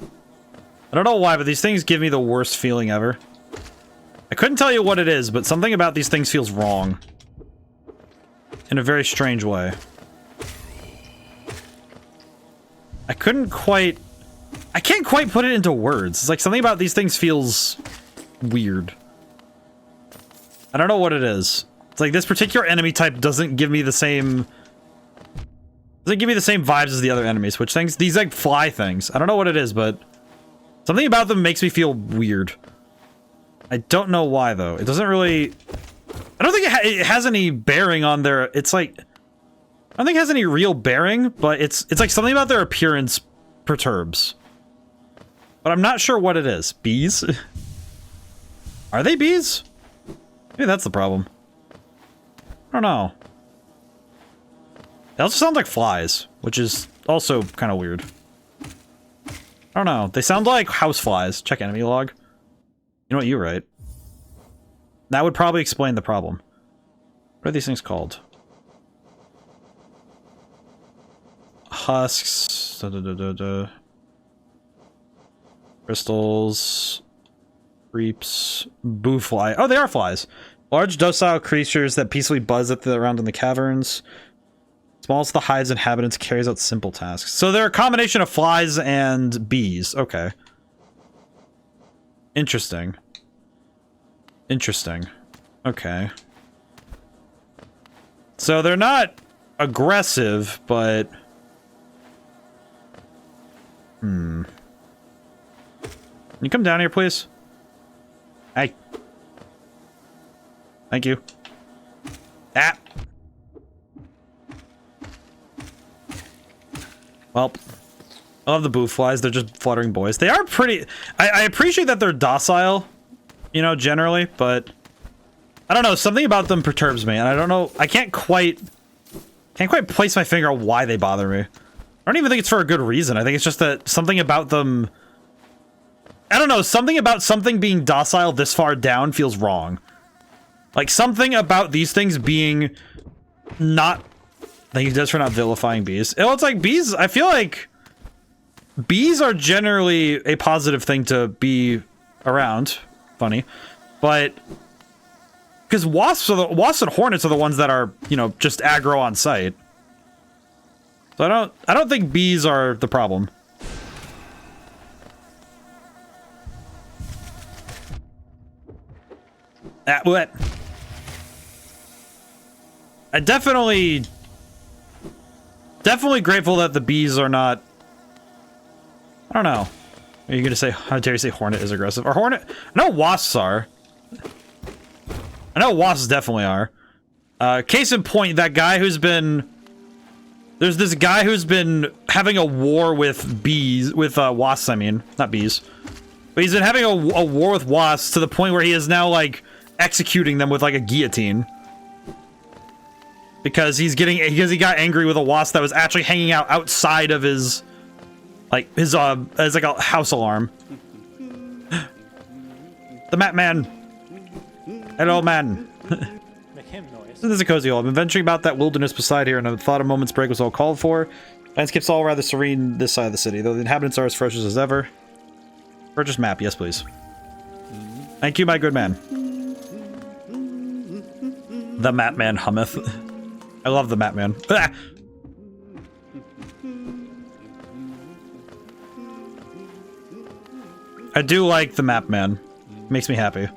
I don't know why, but these things give me the worst feeling ever. I couldn't tell you what it is, but something about these things feels wrong. In a very strange way. I can't quite put it into words. It's like something about these things feels weird. I don't know what it is. It's like this particular enemy type doesn't give me the same... Doesn't give me the same vibes as the other enemies, which things... These, like, fly things. I don't know what it is, but... Something about them makes me feel weird. I don't know why, though. It doesn't really... I don't think it has any bearing on their... It's like... I don't think it has any real bearing, but it's like something about their appearance perturbs. but I'm not sure what it is. Bees? Are they bees? Maybe that's the problem. I don't know. They also sound like flies, which is also kind of weird. I don't know. They sound like house flies. Check enemy log. You know what? You're right. That would probably explain the problem. What are these things called? Husks. Crystals. Creeps. Boo fly. Oh, they are flies. Large docile creatures that peacefully buzz around in the caverns. Smallest of the hive's inhabitants, carries out simple tasks. So they're a combination of flies and bees. Okay. Interesting. Interesting. Okay. So they're not aggressive, but... Can you come down here, please? Hey. Thank you. Ah! Well, I love the boo flies. They're just fluttering boys. They are pretty... I appreciate that they're docile, you know, generally, but... I don't know, something about them perturbs me, and I don't know... I can't quite place my finger on why they bother me. I don't even think it's for a good reason. I think it's just that something about them... I don't know, something about something being docile this far down feels wrong. Like, something about these things being not... Thank you, Des, for not vilifying bees. Well, it's like bees, I feel like bees are generally a positive thing to be around. Funny. But because wasps and hornets are the ones that are, you know, just aggro on sight. So I don't think bees are the problem. What? I definitely grateful that the bees are not... I don't know. Are you gonna say... How dare you say hornet is aggressive? Or hornet... I know wasps are. I know wasps definitely are. Case in point, that guy who's been... There's this guy who's been having a war with bees... With, wasps, I mean. Not bees. But he's been having a war with wasps to the point where he is now, like, executing them with, like, a guillotine. Because he got angry with a wasp that was actually hanging out outside of his, like, as like a house alarm. The map man. Hello, man. Make him noise. This is a cozy hole. I've been venturing about that wilderness beside here, and I thought a moment's break was all called for. Landscape's all rather serene this side of the city, though the inhabitants are as fresh as ever. Purchase map, yes, please. Thank you, my good man. The map man hummeth. I love the map man. Ah! I do like the map man. Makes me happy.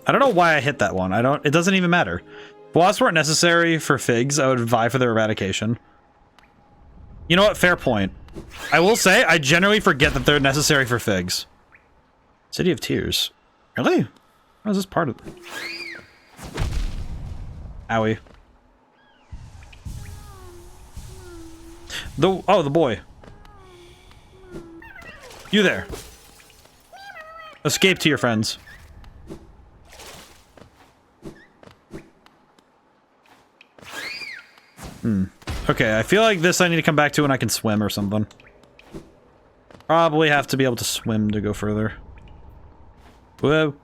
I don't know why I hit that one. It doesn't even matter. If wasps weren't necessary for figs, I would vie for their eradication. You know what? Fair point. I will say, I generally forget that they're necessary for figs. City of Tears. Really? How is this part of... Owie. Oh, the boy. You there. Escape to your friends. Okay, I feel like this I need to come back to when I can swim or something. Probably have to be able to swim to go further. Whoa.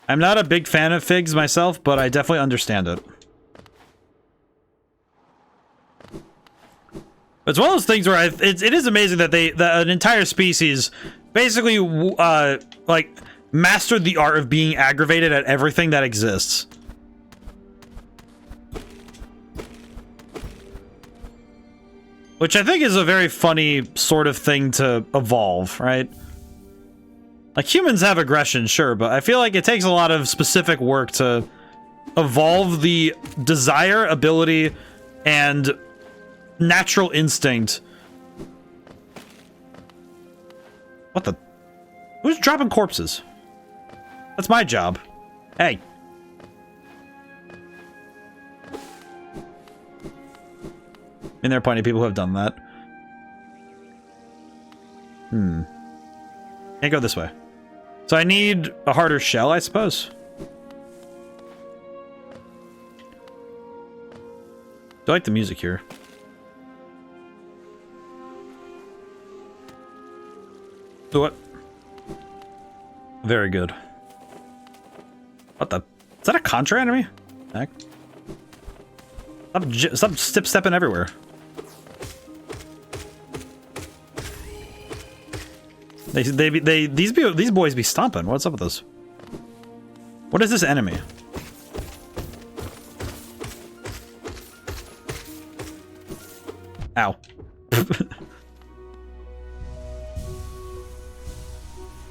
I'm not a big fan of figs myself, but I definitely understand it. It's one of those things where it is amazing that that an entire species basically like mastered the art of being aggravated at everything that exists. Which I think is a very funny sort of thing to evolve, right? Like, humans have aggression, sure, but I feel like it takes a lot of specific work to evolve the desire, ability, and natural instinct. What the? Who's dropping corpses? That's my job. Hey. And there are plenty of people who have done that. Can't go this way. So I need a harder shell, I suppose. I like the music here. So what? Very good. What the? Is that a Contra enemy? Heck. Stop stepping everywhere. These boys be stomping. What's up with this? What is this enemy? Ow.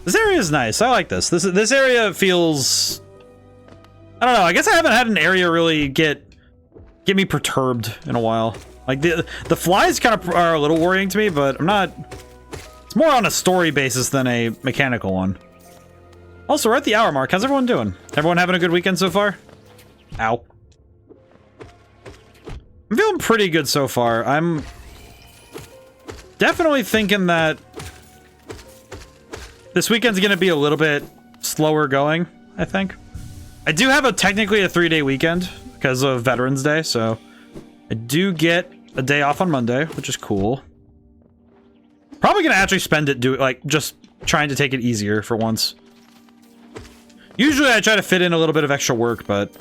This area is nice. I like this. This area feels... I don't know. I guess I haven't had an area really get me perturbed in a while. Like the flies kind of are a little worrying to me, but I'm not... It's more on a story basis than a mechanical one. Also, we're at the hour mark. How's everyone doing? Everyone having a good weekend so far? Ow. I'm feeling pretty good so far. I'm definitely thinking that this weekend's gonna be a little bit slower going, I think. I do have technically a 3-day weekend because of Veterans Day, so I do get a day off on Monday, which is cool. Probably gonna actually spend it just trying to take it easier for once. Usually I try to fit in a little bit of extra work, but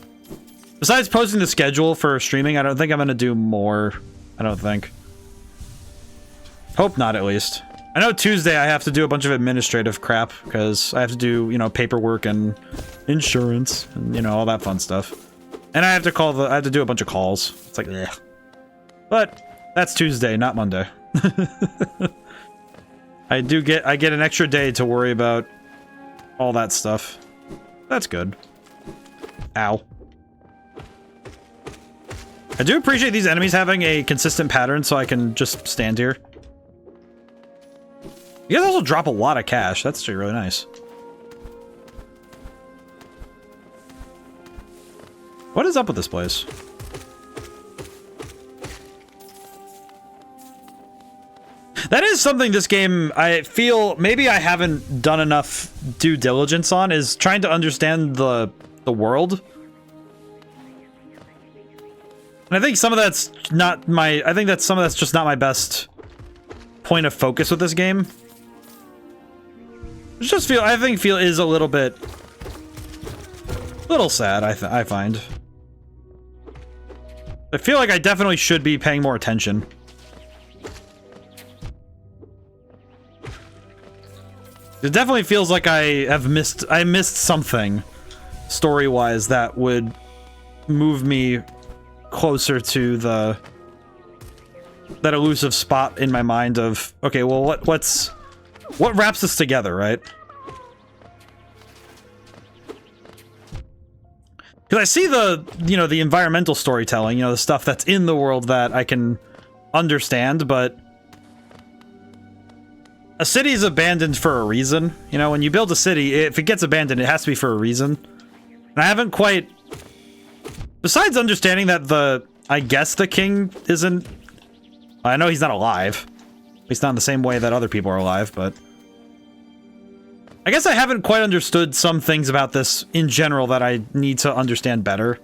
besides posting the schedule for streaming, I don't think I'm gonna do more. I don't think. Hope not, at least. I know Tuesday I have to do a bunch of administrative crap because I have to do, paperwork and insurance and, all that fun stuff. And I have to do a bunch of calls. It's like, ugh. But that's Tuesday, not Monday. I get an extra day to worry about all that stuff. That's good. Ow. I do appreciate these enemies having a consistent pattern so I can just stand here. You guys also drop a lot of cash. That's actually really nice. What is up with this place? That is something this game, I feel, maybe I haven't done enough due diligence on, is trying to understand the world. And I think some of that's not my, I think that some of that's just not my best point of focus with this game. It's just I think is a little sad, I find. I feel like I definitely should be paying more attention. It definitely feels like I missed something story-wise that would move me closer to that elusive spot in my mind of, okay, well, what wraps this together, right? Because I see the environmental storytelling, the stuff that's in the world that I can understand, but a city is abandoned for a reason. When you build a city, if it gets abandoned, it has to be for a reason. And I haven't quite... Besides understanding that I guess the king isn't... I know he's not alive. At least not in the same way that other people are alive, but... I guess I haven't quite understood some things about this in general that I need to understand better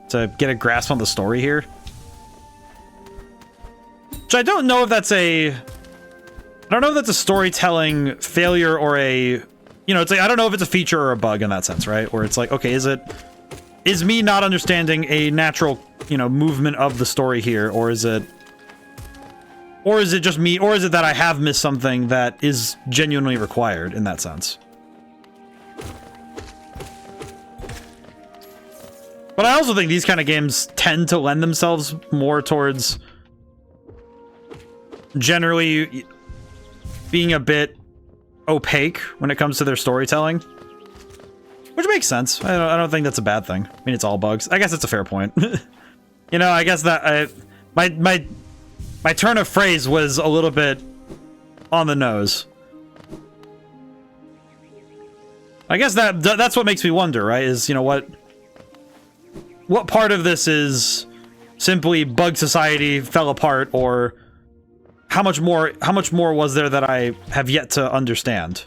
to get a grasp on the story here. Which I don't know if that's I don't know if that's a storytelling failure or it's like, I don't know if it's a feature or a bug in that sense, right? Where it's like, okay, is me not understanding a natural, movement of the story here, or is it just me, or is it that I have missed something that is genuinely required in that sense? But I also think these kind of games tend to lend themselves more towards generally being a bit opaque when it comes to their storytelling. Which makes sense. I don't think that's a bad thing. I mean, it's all bugs. I guess it's a fair point. I guess that my turn of phrase was a little bit on the nose. I guess that's what makes me wonder, right? Is, you know, what part of this is simply bug society fell apart, or how much more was there that I have yet to understand?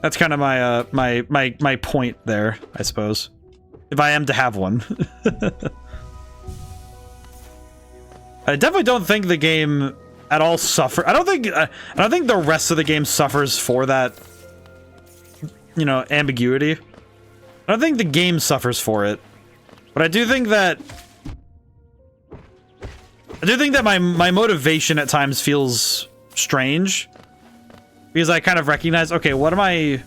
That's kind of my my point there, I suppose, if I am to have one. I definitely don't think the game at all I don't think the rest of the game suffers for that, you know, ambiguity. I don't think the game suffers for it, but I do think that my motivation at times feels strange, because I kind of recognize, okay, what am I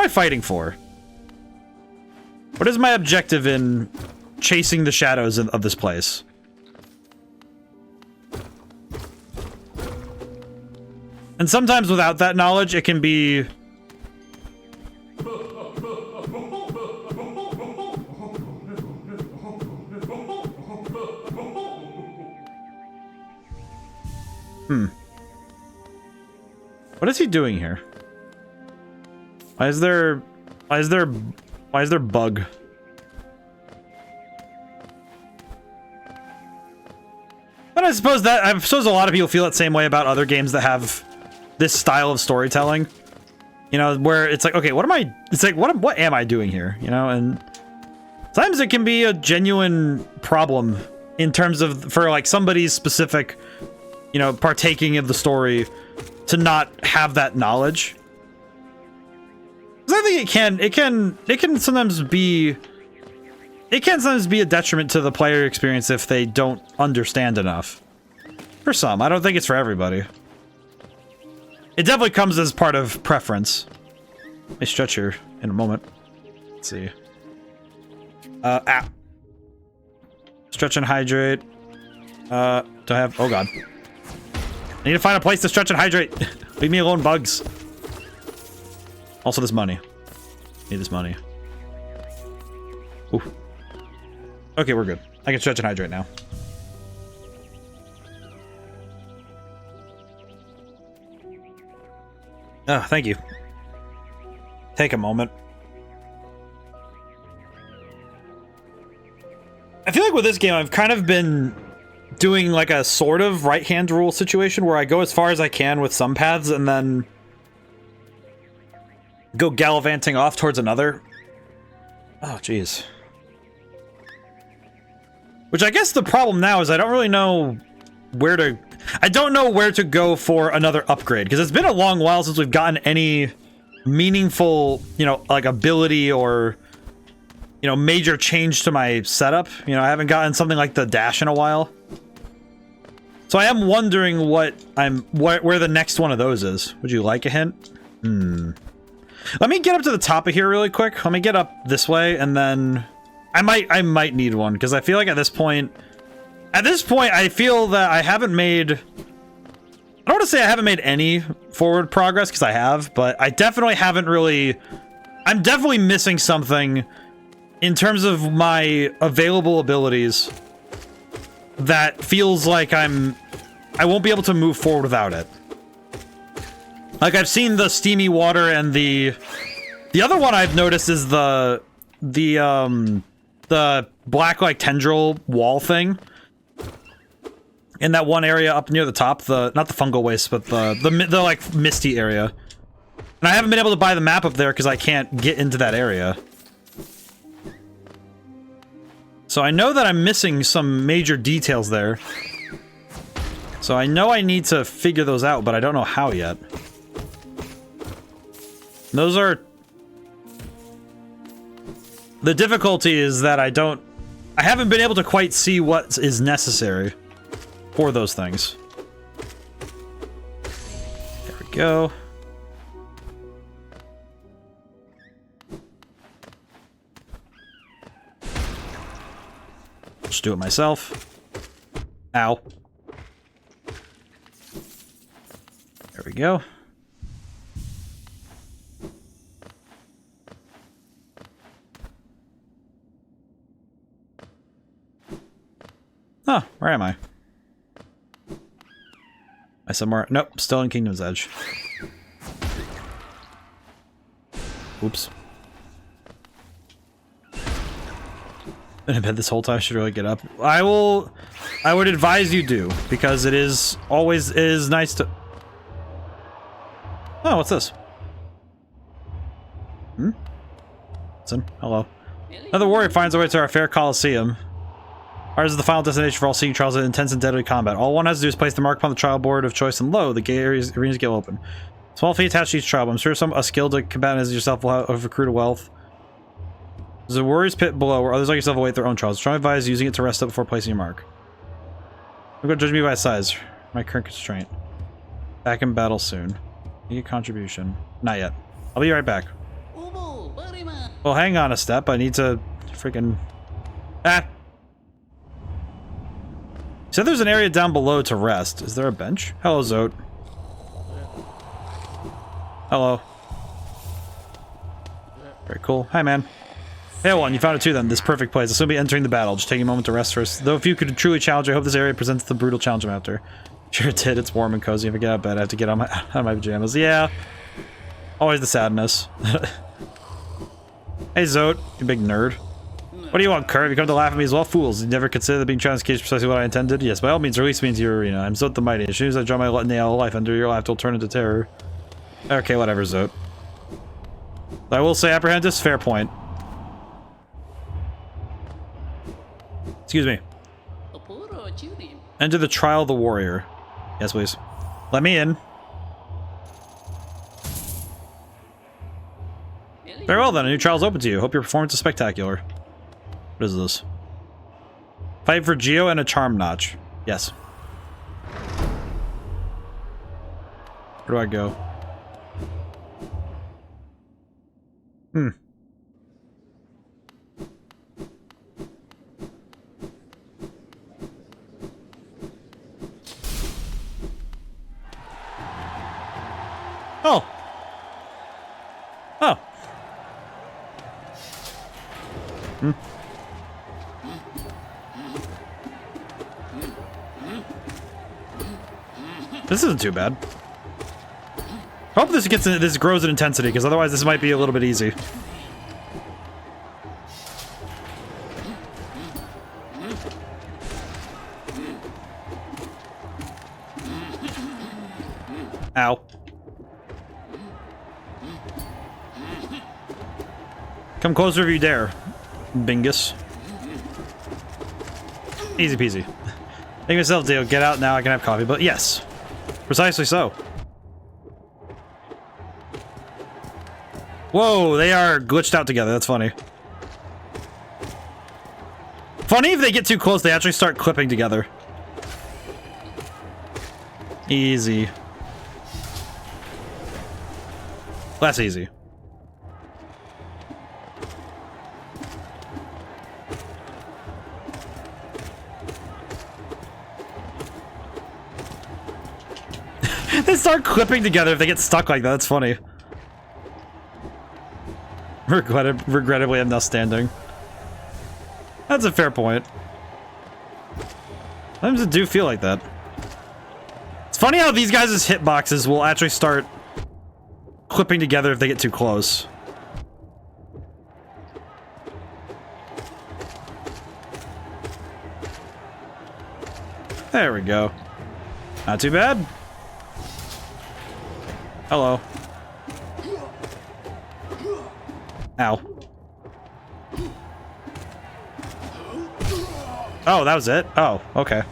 fighting for? What is my objective in chasing the shadows of this place? And sometimes without that knowledge, it can be... What is he doing here? Why is there bug? But I suppose a lot of people feel that same way about other games that have this style of storytelling. You know, where it's like, okay, what am I doing here? You know, and sometimes it can be a genuine problem in terms of, for like somebody's specific, you know, partaking of the story, to not have that knowledge. 'Cause I think it can sometimes be a detriment to the player experience if they don't understand enough. For some, I don't think it's for everybody. It definitely comes as part of preference. I stretch here in a moment. Let's see. Stretch and hydrate. Do I have... Oh god. I need to find a place to stretch and hydrate. Leave me alone, bugs. Also, this money. Need this money. Ooh. Okay, we're good. I can stretch and hydrate now. Oh, thank you. Take a moment. I feel like with this game, I've kind of been doing like a sort of right-hand rule situation where I go as far as I can with some paths and then go gallivanting off towards another. Oh, jeez. Which I guess the problem now is I don't really know where to... I don't know where to go for another upgrade, because it's been a long while since we've gotten any meaningful, you know, like ability or, you know, major change to my setup. You know, I haven't gotten something like the dash in a while. So I am wondering where the next one of those is. Would you like a hint? Let me get up to the top of here really quick. Let me get up this way, and then I might need one, because I feel like at this point I feel that I haven't made... I don't want to say I haven't made any forward progress, because I have, but I definitely haven't really... I'm definitely missing something in terms of my available abilities that feels like I won't be able to move forward without it. Like, I've seen the steamy water, and the other one I've noticed is the black, like, tendril wall thing in that one area up near the top, not the fungal waste, but the like misty area. And I haven't been able to buy the map up there because I can't get into that area. So I know that I'm missing some major details there. So I know I need to figure those out, but I don't know how yet. Those are... The difficulty is that I haven't been able to quite see what is necessary for those things. There we go. Just do it myself. Ow. There we go. Oh, where am I? I somewhere? Nope, still in Kingdom's Edge. Oops. Been in bed this whole time. I should really get up. I would advise you do, because it is nice to... Oh, what's this? Listen, hello. Another warrior finds their way to our fair Colosseum. Ours is the final destination for all seeking trials of intense and deadly combat. All one has to do is place the mark upon the trial board of choice, and lo, the arenas get open. Small fee attached to each trial, but I'm sure a skilled combatant as yourself will have accrued a wealth. There's a warrior's pit below where others like yourself await their own trials. Strongly advise using it to rest up before placing your mark. I'm going to judge me by size. My current constraint. Back in battle soon. Need a contribution. Not yet. I'll be right back. Well, hang on a step. I need to freaking... Ah! You said there's an area down below to rest. Is there a bench? Hello, Zote. Hello. Very cool. Hi, man. Hey, well, and you found it too then. This perfect place. This will be entering the battle. Just taking a moment to rest first. Though if you could truly challenge, I hope this area presents the brutal challenge I'm after. Sure it did. It's warm and cozy. If I get out of bed, I have to get out of my pajamas. Yeah. Always the sadness. Hey, Zote. You big nerd. What do you want, Kurt? Have you come to laugh at me as well? Fools. You never considered that being transcaged precisely what I intended? Yes, by all means, release me into your arena. I'm Zote the Mighty. As soon as I draw my nail of life under your laughter, will turn into terror. Okay, whatever, Zote. I will say, apprehentus, fair point. Excuse me. Enter the trial of the warrior. Yes, please. Let me in. Very well then, a new trial is open to you. Hope your performance is spectacular. What is this? Fight for Geo and a charm notch. Yes. Where do I go? Oh. Oh. This isn't too bad. I hope this grows in intensity, because otherwise this might be a little bit easy. Ow. Come closer if you dare, Bingus. Easy peasy. Make yourself a deal. Get out now. I can have coffee. But yes, precisely so. Whoa, they are glitched out together. That's funny. Funny if they get too close, they actually start clipping together. Easy. That's easy. They start clipping together if they get stuck like that. That's funny. Regrettably, I'm now standing. That's a fair point. Sometimes it do feel like that. It's funny how these guys' hitboxes will actually start clipping together if they get too close. There we go. Not too bad. Hello. Ow. Oh, that was it? Oh, okay.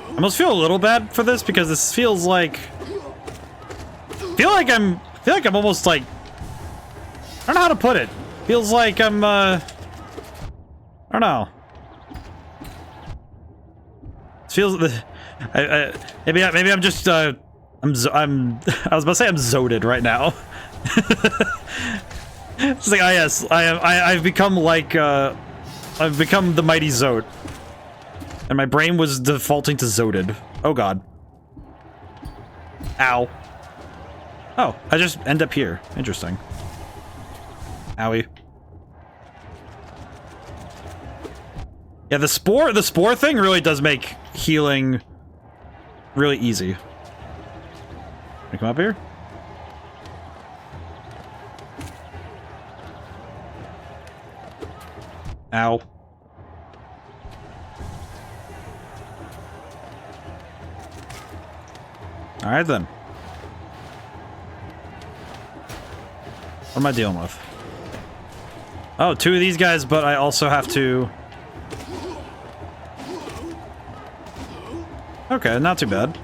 I almost feel a little bad for this because this feels like... I feel like I'm almost like... I don't know how to put it. Feels like I'm, I don't know. It feels... maybe I'm just, I was about to say I'm zoted right now. It's like, oh yes, I've become like, I've become the mighty Zote. And my brain was defaulting to zoted. Oh god. Ow. Oh, I just end up here. Interesting. Owie. Yeah, the spore thing really does make healing really easy. Can I come up here? Ow. Alright then. What am I dealing with? Oh, 2 of these guys, but I also have to... Okay, not too bad.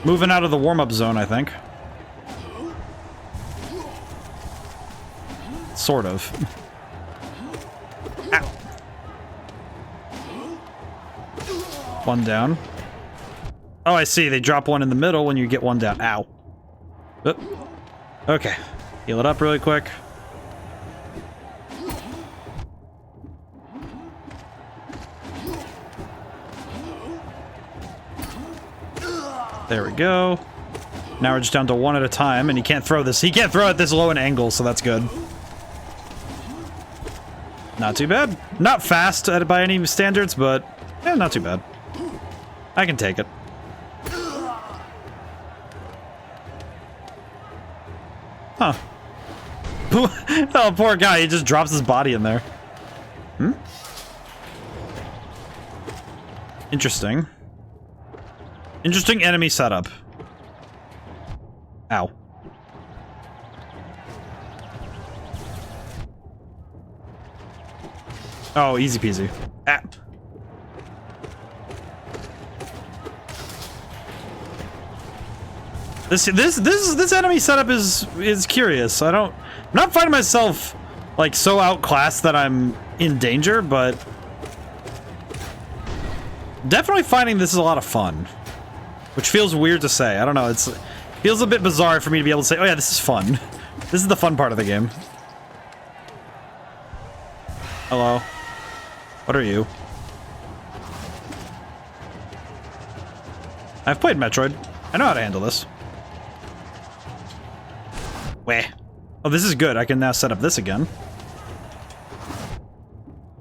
Moving out of the warm-up zone, I think. Sort of. Ow. 1 down. Oh, I see. They drop 1 in the middle when you get 1 down. Ow. Oop. Okay. Heal it up really quick. There we go. Now we're just down to 1 at a time, and he can't throw this. He can't throw at this low an angle, so that's good. Not too bad. Not fast by any standards, but yeah, not too bad. I can take it. Huh. Oh, poor guy. He just drops his body in there. Hmm? Interesting. Interesting enemy setup. Ow. Oh, easy peasy. Ah. This enemy setup is curious. I'm not finding myself like so outclassed that I'm in danger, but definitely finding this is a lot of fun, which feels weird to say. I don't know. It feels a bit bizarre for me to be able to say, "Oh yeah, this is fun." This is the fun part of the game. Hello. What are you? I've played Metroid. I know how to handle this. Weh. Oh, this is good. I can now set up this again.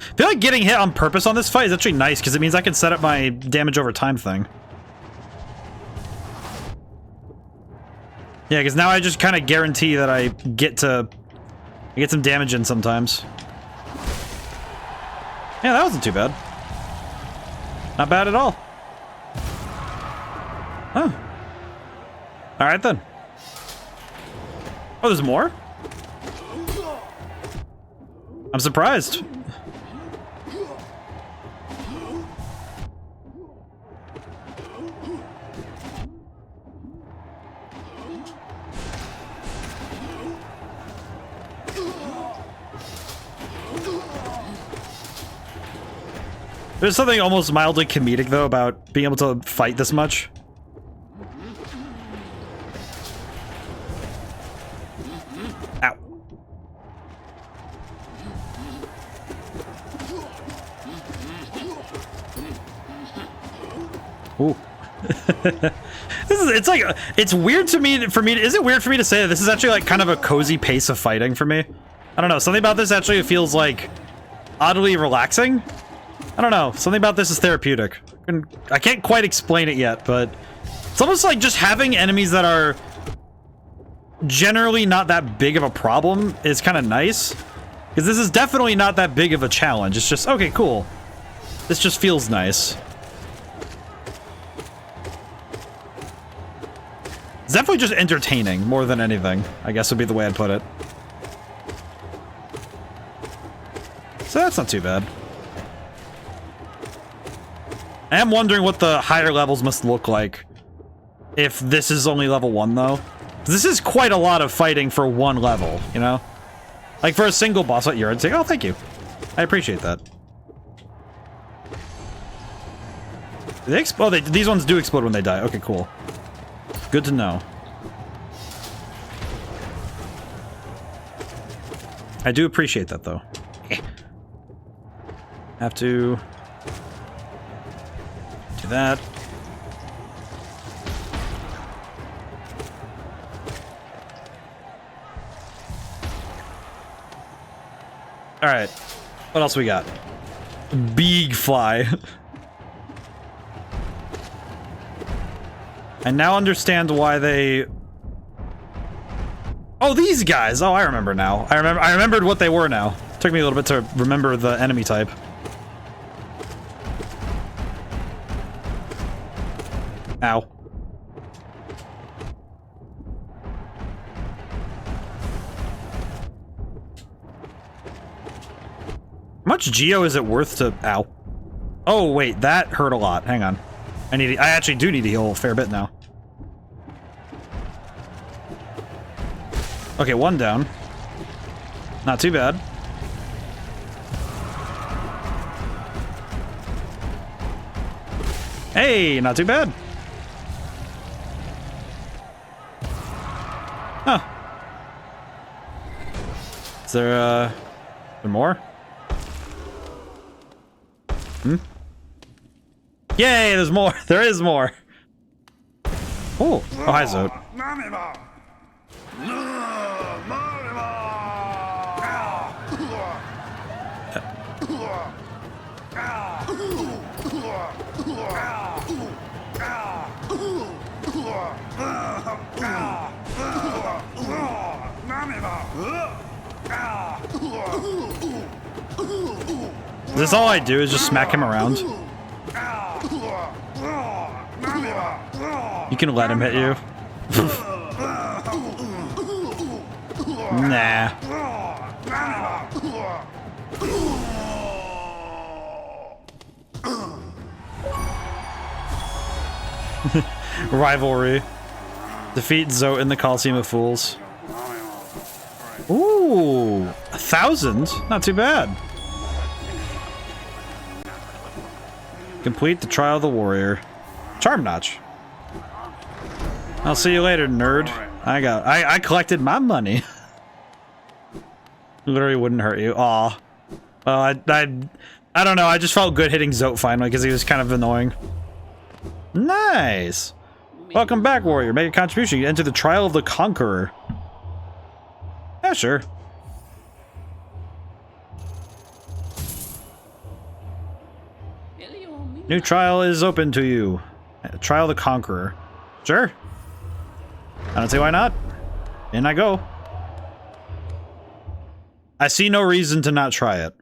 I feel like getting hit on purpose on this fight is actually nice, because it means I can set up my damage over time thing. Yeah, because now I just kind of guarantee that I get some damage in sometimes. Yeah, that wasn't too bad. Not bad at all. Huh. Alright then. Oh, there's more? I'm surprised. There's something almost mildly comedic, though, about being able to fight this much. Ow. Ooh. It's weird to me, is it weird for me to say that this is actually like kind of a cozy pace of fighting for me? I don't know, something about this actually feels like oddly relaxing. I don't know, something about this is therapeutic. I can't quite explain it yet, but it's almost like just having enemies that are generally not that big of a problem is kind of nice. Because this is definitely not that big of a challenge. It's just, okay, cool. This just feels nice. It's definitely just entertaining more than anything, I guess would be the way I'd put it. So that's not too bad. I am wondering what the higher levels must look like if this is only level 1, though. This is quite a lot of fighting for 1 level, you know? Like, for a single boss fight, you'd say, oh, thank you. I appreciate that. Do they explode? Oh, these ones do explode when they die. Okay, cool. Good to know. I do appreciate that, though. Have to... do that. Alright. What else we got? Big fly. I now understand why they... Oh, these guys! Oh, I remember now. I remembered what they were now. Took me a little bit to remember the enemy type. Ow. How much geo is it worth to... Ow. Oh, wait, that hurt a lot. Hang on. I actually do need to heal a fair bit now. Okay, one down. Not too bad. Hey, not too bad. Huh. Is there more? Hmm? Yay, there's more. There is more. Oh, hi, Zote. Is this all I do is just smack him around? You can let him hit you. Nah. Rivalry. Defeat Zote in the Coliseum of Fools. Ooh, 1,000? Not too bad. Complete the Trial of the Warrior. Charm Notch. I'll see you later, nerd. I collected my money. Literally wouldn't hurt you. Aw. Well, I don't know. I just felt good hitting Zote finally because he was kind of annoying. Nice. Welcome back, warrior. Make a contribution. You enter the Trial of the Conqueror. Yeah, sure. New trial is open to you. Trial of the Conqueror. Sure. I don't see why not. In I go. I see no reason to not try it.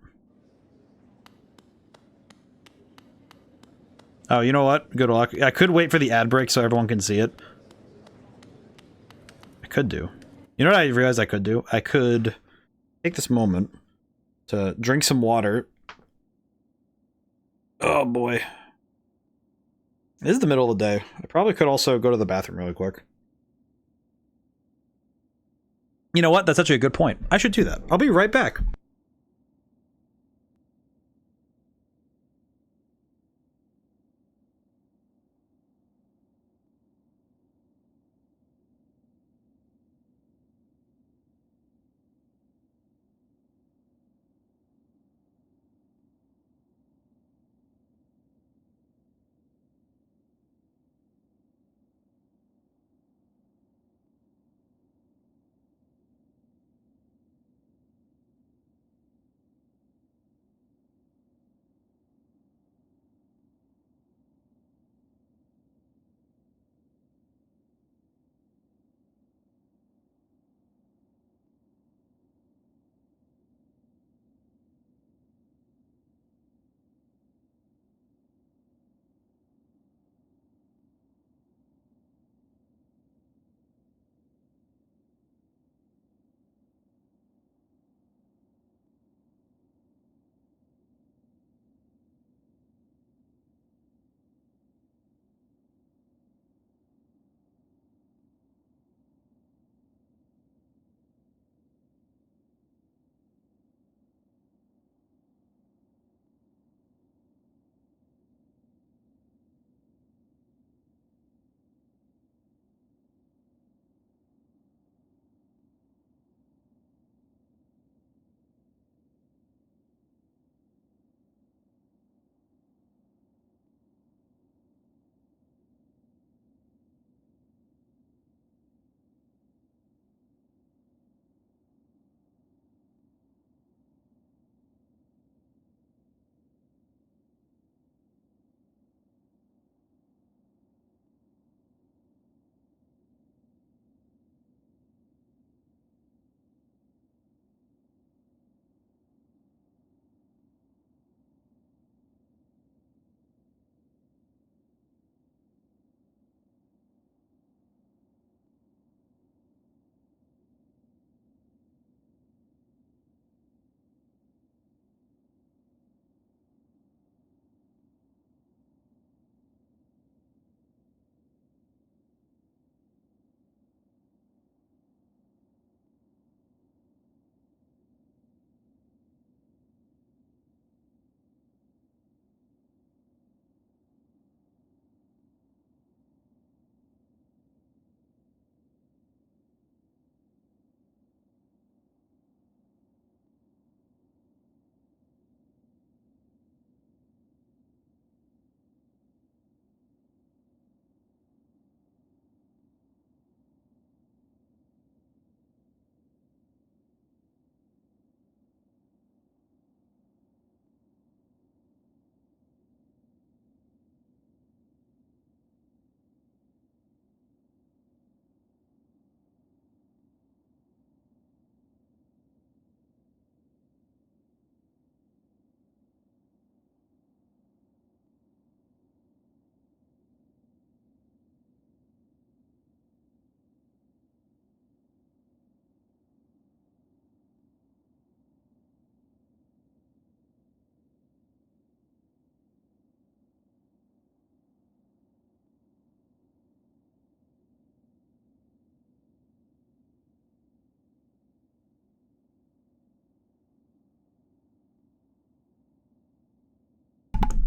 Oh, you know what? Good luck. I could wait for the ad break so everyone can see it. I could do. You know what I realized I could do? I could take this moment to drink some water. Oh boy. It is the middle of the day. I probably could also go to the bathroom really quick. You know what? That's actually a good point. I should do that. I'll be right back.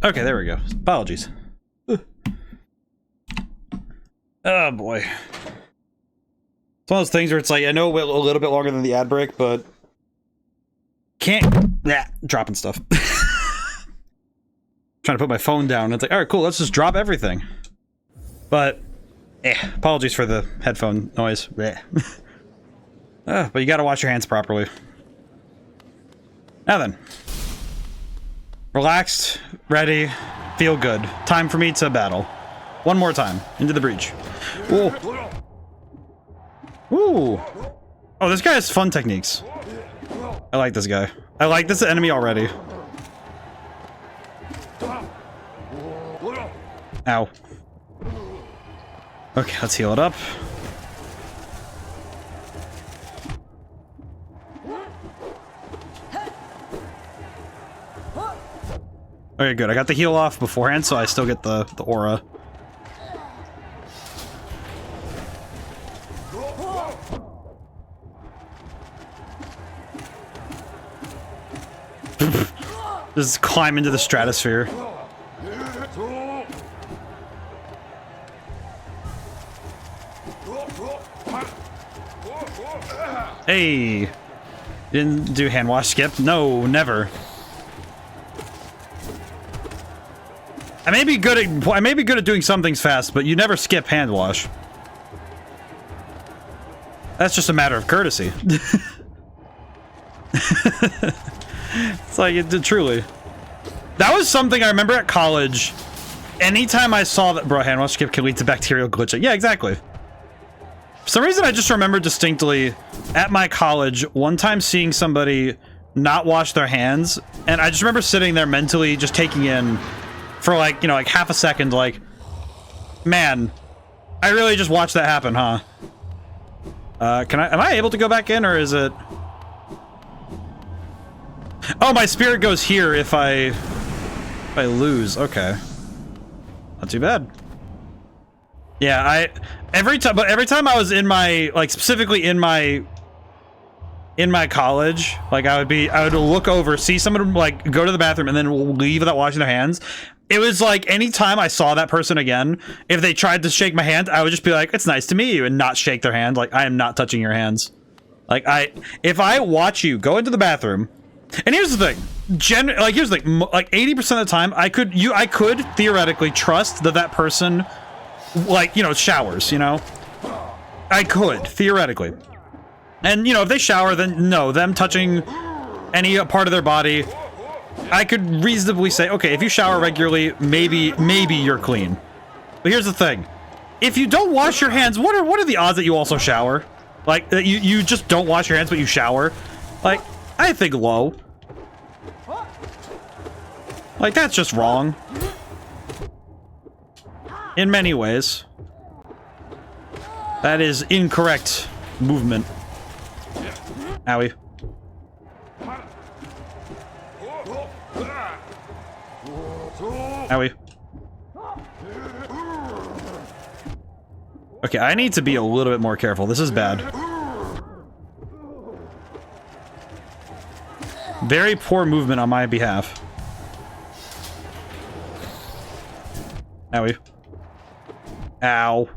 Okay, there we go. Apologies. Oh boy. It's one of those things where it's like, I know a little bit longer than the ad break, but can't, dropping stuff. Trying to put my phone down. It's like, all right, cool, let's just drop everything. But, apologies for the headphone noise. But you gotta wash your hands properly. Now then. Relaxed, ready, feel good. Time for me to battle. One more time. Into the breach. Ooh. Ooh. Oh, this guy has fun techniques. I like this guy. I like this enemy already. Ow. Okay, let's heal it up. Okay, good. I got the heal off beforehand, so I still get the aura. Just climb into the stratosphere. Hey! Didn't do hand wash skip? No, never. I may be good at doing some things fast, but you never skip hand wash. That's just a matter of courtesy. It's like, truly. That was something I remember at college. Anytime I saw that, bro, hand wash skip can lead to bacterial glitching. Yeah, exactly. For some reason, I just remember distinctly at my college, one time seeing somebody not wash their hands, and I just remember sitting there mentally just taking in for like, you know, like half a second, like, man, I really just watched that happen, huh? Am I able to go back in, or is it? Oh, my spirit goes here if I lose. Okay. Not too bad. Yeah, every time I was in my, like, specifically in my college, like, I would look over, see someone, like, go to the bathroom and then leave without washing their hands. It was like, anytime I saw that person again, if they tried to shake my hand, I would just be like, it's nice to meet you, and not shake their hand. Like, I am not touching your hands. Like, if I watch you go into the bathroom, and here's the thing, here's the thing, like 80% of the time, I could theoretically trust that person, like, you know, showers, you know? I could, theoretically. And, you know, if they shower, then no, them touching any part of theare body, I could reasonably say, okay, if you shower regularly, maybe you're clean. But here's the thing. If you don't wash your hands, what are the odds that you also shower? Like, that you just don't wash your hands, but you shower? Like, I think low. Like, that's just wrong. In many ways. That is incorrect movement. Owie. Owie. Okay, I need to be a little bit more careful. This is bad. Very poor movement on my behalf. Owie. Ow.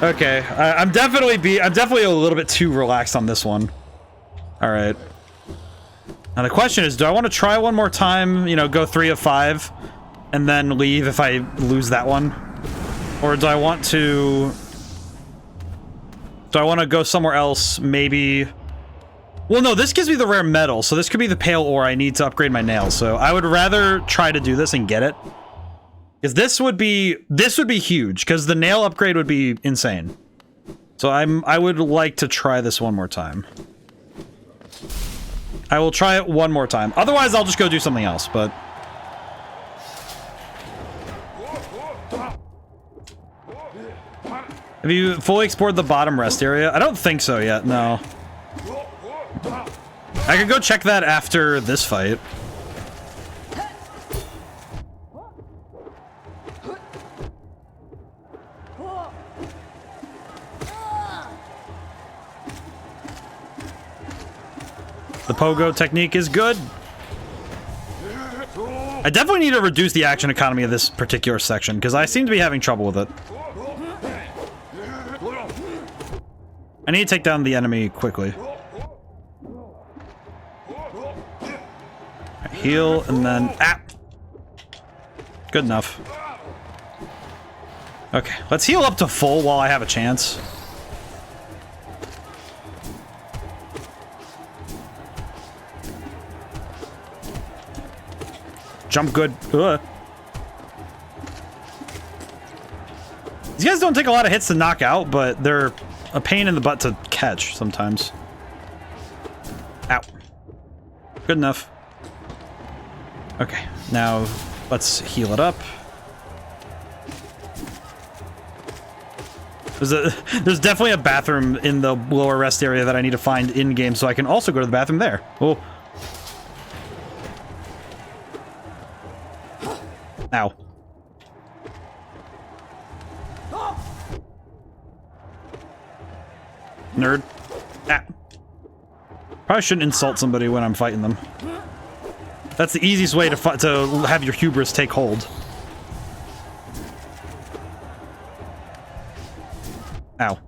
Okay, I'm definitely a little bit too relaxed on this one. All right. Now the question is, do I want to try one more time, you know, go 3 of 5, and then leave if I lose that one? Or do I want to go somewhere else, maybe? Well, no, this gives me the rare metal, so this could be the pale ore I need to upgrade my nails, so I would rather try to do this and get it. Because this would be huge, because the nail upgrade would be insane. So I would like to try this one more time. I will try it one more time. Otherwise, I'll just go do something else, but... Have you fully explored the bottom rest area? I don't think so yet, no. I could go check that after this fight. The pogo technique is good. I definitely need to reduce the action economy of this particular section, because I seem to be having trouble with it. I need to take down the enemy quickly. Heal, and then... Ah! Good enough. Okay, let's heal up to full while I have a chance. Jump good. Ugh. These guys don't take a lot of hits to knock out, but they're a pain in the butt to catch sometimes. Ow. Good enough. Okay, now let's heal it up. There's definitely a bathroom in the lower rest area that I need to find in-game, so I can also go to the bathroom there. Oh. Ow. Nerd. Ah. Probably shouldn't insult somebody when I'm fighting them. That's the easiest way to have your hubris take hold. Ow.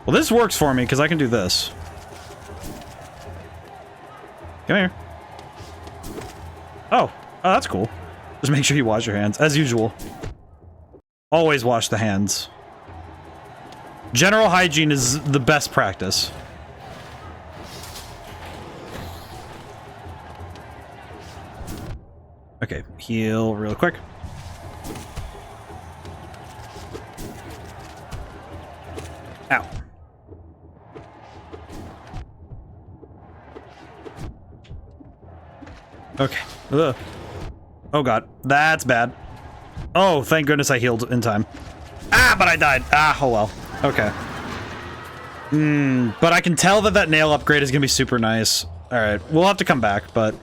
Well, this works for me because I can do this. Come here. Oh, that's cool. Just make sure you wash your hands, as usual. Always wash the hands. General hygiene is the best practice. Okay, heal real quick. Ow. Okay. Ugh. Oh god, that's bad. Oh, thank goodness I healed in time. Ah, but I died. Ah, oh well. Okay. But I can tell that that nail upgrade is gonna be super nice. Alright, we'll have to come back, but...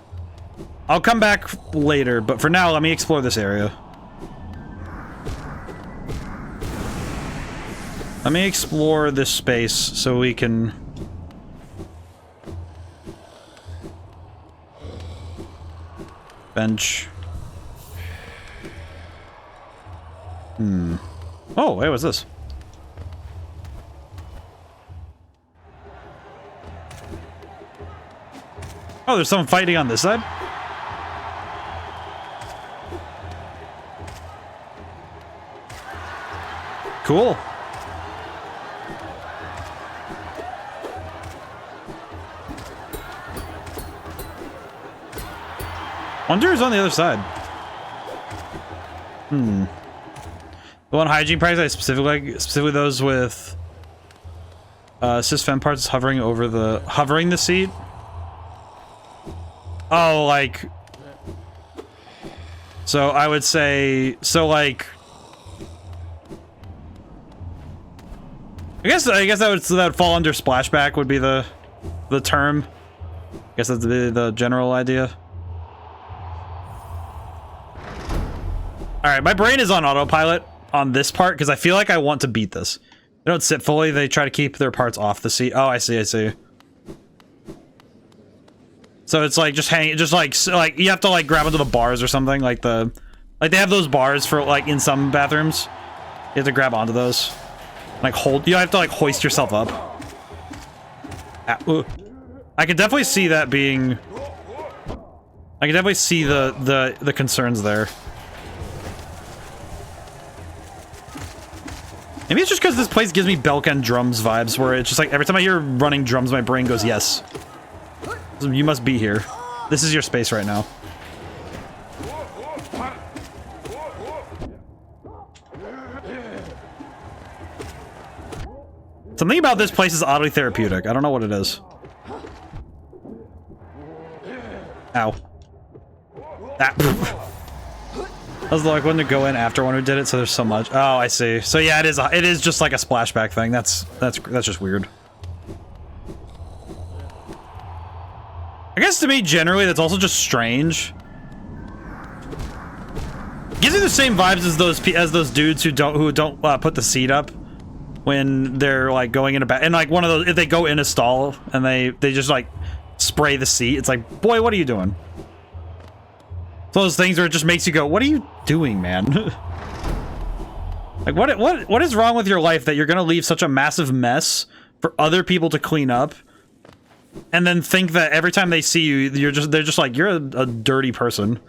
I'll come back later, but for now, let me explore this area. Let me explore this space so we can... Bench. Oh, hey, what's this? Oh, there's someone fighting on this side? Cool. Wonder who's on the other side. The one hygiene practice I specifically those with assist fem parts hovering the seat. Oh, like, so I would say, so like, I guess that would fall under splashback would be the term. I guess that's the general idea. All right, my brain is on autopilot on this part because I feel like I want to beat this. They don't sit fully. They try to keep their parts off the seat. Oh, I see. I see. So it's like just hang, just like you have to like grab onto the bars or something like they have those bars for like in some bathrooms. You have to grab onto those, like hold. You have to like hoist yourself up. I can definitely see that being. I can definitely see the concerns there. Maybe it's just because this place gives me Belk and drums vibes, where it's just like every time I hear running drums, my brain goes yes. You must be here. This is your space right now. Something about this place is oddly therapeutic. I don't know what it is. Ow. Ah. I was like, when to go in after one who did it, so there's so much. Oh, I see. So yeah, it is just like a splashback thing. That's just weird. I guess to me, generally, that's also just strange. Gives me the same vibes as those dudes who don't put the seat up when they're like going in a and like one of those, if they go in a stall and they just like spray the seat. It's like, boy, what are you doing? It's one of those things where it just makes you go, what are you doing, man? Like, what is wrong with your life that you're gonna leave such a massive mess for other people to clean up, and then think that every time they see you, they're just like, you're a dirty person,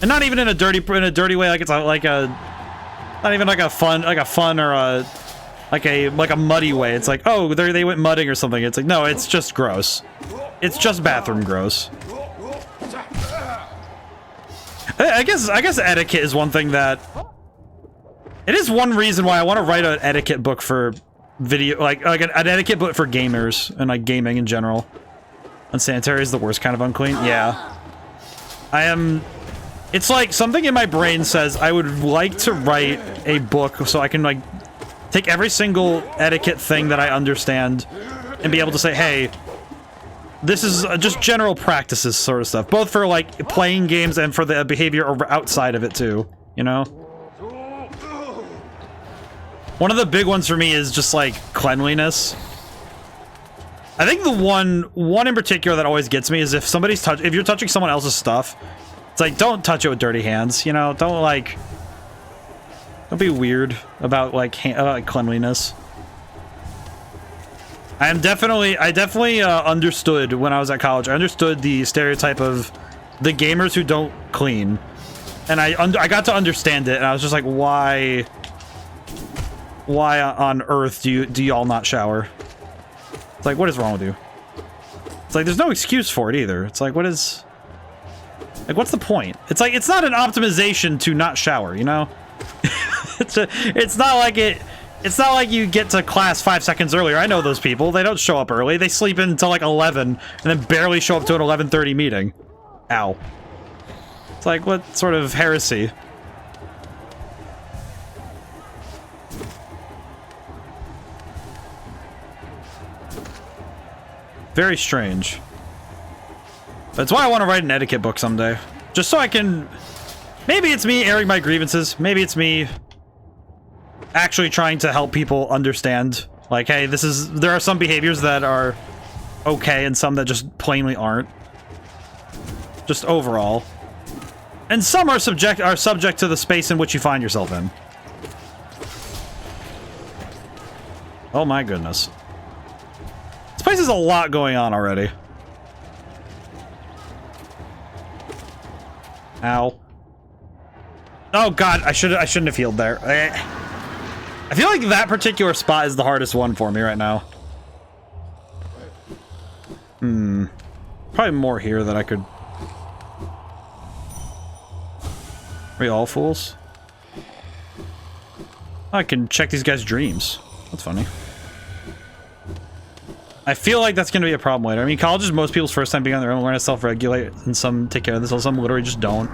and not even in a dirty way, like it's not even like a fun or a muddy way. It's like, oh, they went mudding or something. It's like, no, it's just gross. It's just bathroom gross. I guess etiquette is one thing that... It is one reason why I want to write an etiquette book for video... Like an etiquette book for gamers and, like, gaming in general. Unsanitary is the worst kind of unclean. Yeah. It's like something in my brain says I would like to write a book so I can, like, take every single etiquette thing that I understand and be able to say, hey... This is just general practices sort of stuff, both for like playing games and for the behavior outside of it too, you know? One of the big ones for me is just like cleanliness. I think the one in particular that always gets me is if you're touching someone else's stuff, it's like, don't touch it with dirty hands, you know? Don't be weird about like cleanliness. I definitely understood when I was at college. I understood the stereotype of the gamers who don't clean, and I got to understand it, and I was just like, why on earth do y'all not shower? It's like, what is wrong with you? It's like, there's no excuse for it either. It's like, what's the point? It's like, it's not an optimization to not shower, you know? It's not like you get to class 5 seconds earlier. I know those people. They don't show up early. They sleep until like 11 and then barely show up to an 11:30 meeting. Ow. It's like, what sort of heresy? Very strange. That's why I want to write an etiquette book someday. Just so I can... Maybe it's me airing my grievances. Maybe it's me... actually trying to help people understand, like, hey, there are some behaviors that are okay and some that just plainly aren't. Just overall. And some are subject to the space in which you find yourself in. Oh my goodness. This place has a lot going on already. Ow. Oh god, I shouldn't have healed there. I feel like that particular spot is the hardest one for me right now. Probably more here that I could... Are we all fools? I can check these guys' dreams. That's funny. I feel like that's going to be a problem later. I mean, college is most people's first time being on their own, learn to self-regulate, and some take care of this, while some literally just don't.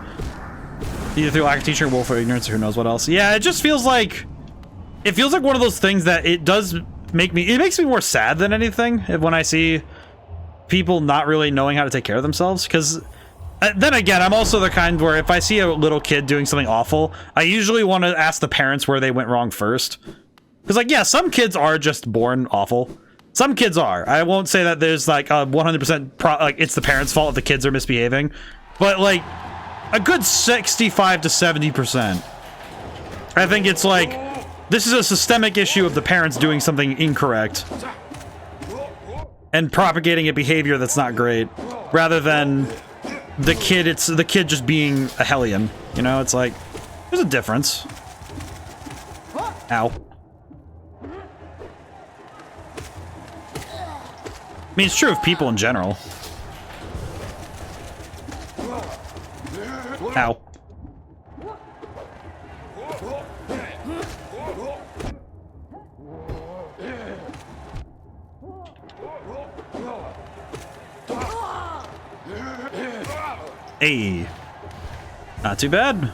Either through lack of teacher, willful ignorance, or who knows what else. Yeah, it just feels like... It feels like one of those things that it makes me more sad than anything when I see people not really knowing how to take care of themselves. Because then again, I'm also the kind where if I see a little kid doing something awful, I usually want to ask the parents where they went wrong first. Because, like, yeah, some kids are just born awful. Some kids are. I won't say that there's like a 100% like it's the parents' fault if the kids are misbehaving, but like a good 65 to 70%. I think it's like, this is a systemic issue of the parents doing something incorrect and propagating a behavior that's not great, rather than the kid, it's the kid just being a hellion. You know, it's like, there's a difference. Ow. I mean, it's true of people in general. Ow. Hey, not too bad.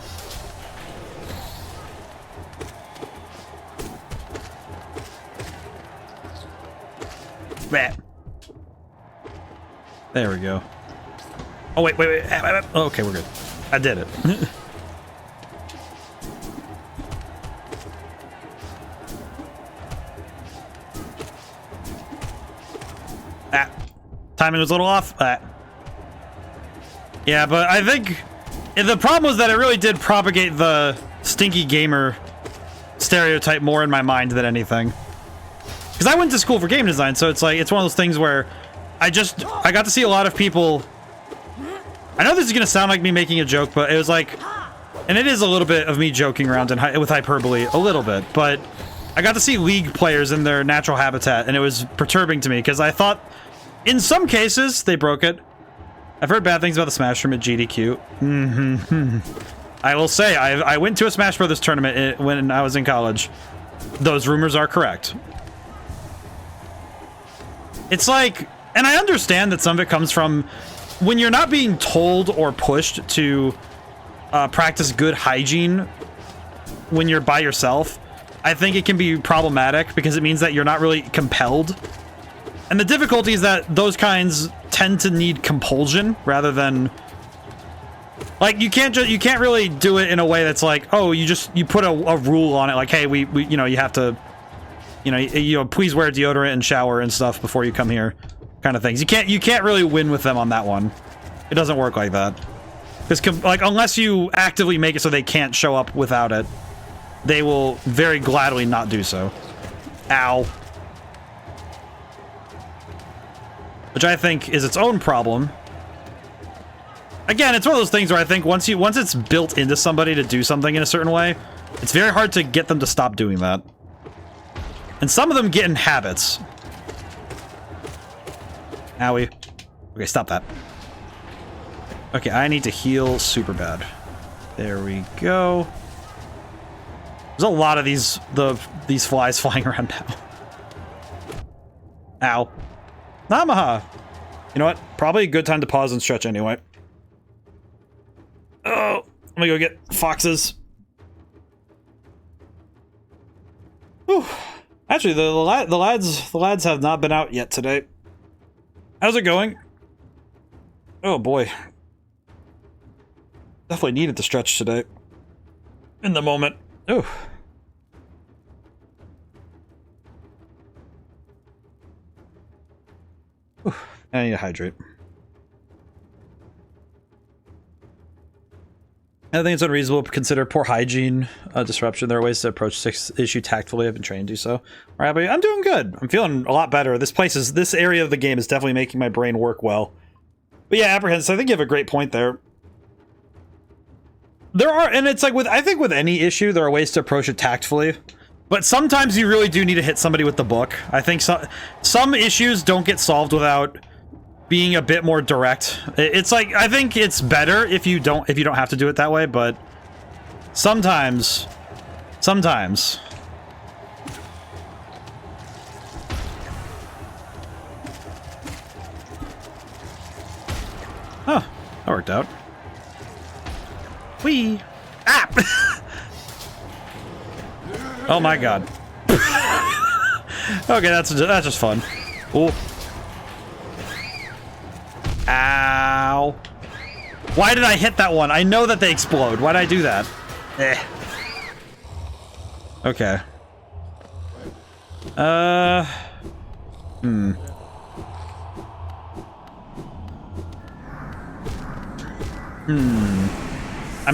There we go. Oh, wait. Oh, okay, we're good. I did it. Timing was a little off. Yeah, but I think The problem was that it really did propagate the stinky gamer stereotype more in my mind than anything. Because I went to school for game design, so it's like, it's one of those things where I got to see a lot of people. I know this is going to sound like me making a joke, but it was like, and it is a little bit of me joking around and with hyperbole, a little bit, but I got to see League players in their natural habitat, and it was perturbing to me, because I thought, in some cases, they broke it. I've heard bad things about the Smash room at GDQ. I will say, I went to a Smash Brothers tournament when I was in college. Those rumors are correct. It's like, and I understand that some of it comes from when you're not being told or pushed to practice good hygiene when you're by yourself. I think it can be problematic because it means that you're not really compelled. And the difficulty is that those kinds tend to need compulsion rather than, like, you can't really do it in a way that's like, oh, you put a rule on it, like, hey, we you know, you have to, you know, please wear deodorant and shower and stuff before you come here, kind of things. You can't really win with them on that one. It doesn't work like that. Because, like, unless you actively make it so they can't show up without it, they will very gladly not do so. Ow. Which I think is its own problem. Again, it's one of those things where I think once it's built into somebody to do something in a certain way, it's very hard to get them to stop doing that. And some of them get in habits. Owie. Okay, stop that. Okay, I need to heal super bad. There we go. There's a lot of these flies flying around now. Ow. Namaha! You know what? Probably a good time to pause and stretch anyway. Oh, let me go get foxes. Whew. Actually, the lads have not been out yet today. How's it going? Oh boy. Definitely needed to stretch today. In the moment. Oh. I need to hydrate. I think it's unreasonable to consider poor hygiene disruption. There are ways to approach this issue tactfully. I've been trained to do so. All right, but I'm doing good. I'm feeling a lot better. This area of the game is definitely making my brain work well. But yeah, apprehensive. I think you have a great point there. There are, and it's like I think with any issue, there are ways to approach it tactfully. But sometimes you really do need to hit somebody with the book. I think some issues don't get solved without being a bit more direct. It's like, I think it's better if you don't have to do it that way, but sometimes. Oh, that worked out. Whee! Ah! Oh my god. Okay, that's just fun. Ooh. Ow. Why did I hit that one? I know that they explode. Why did I do that? Eh. Okay. I'm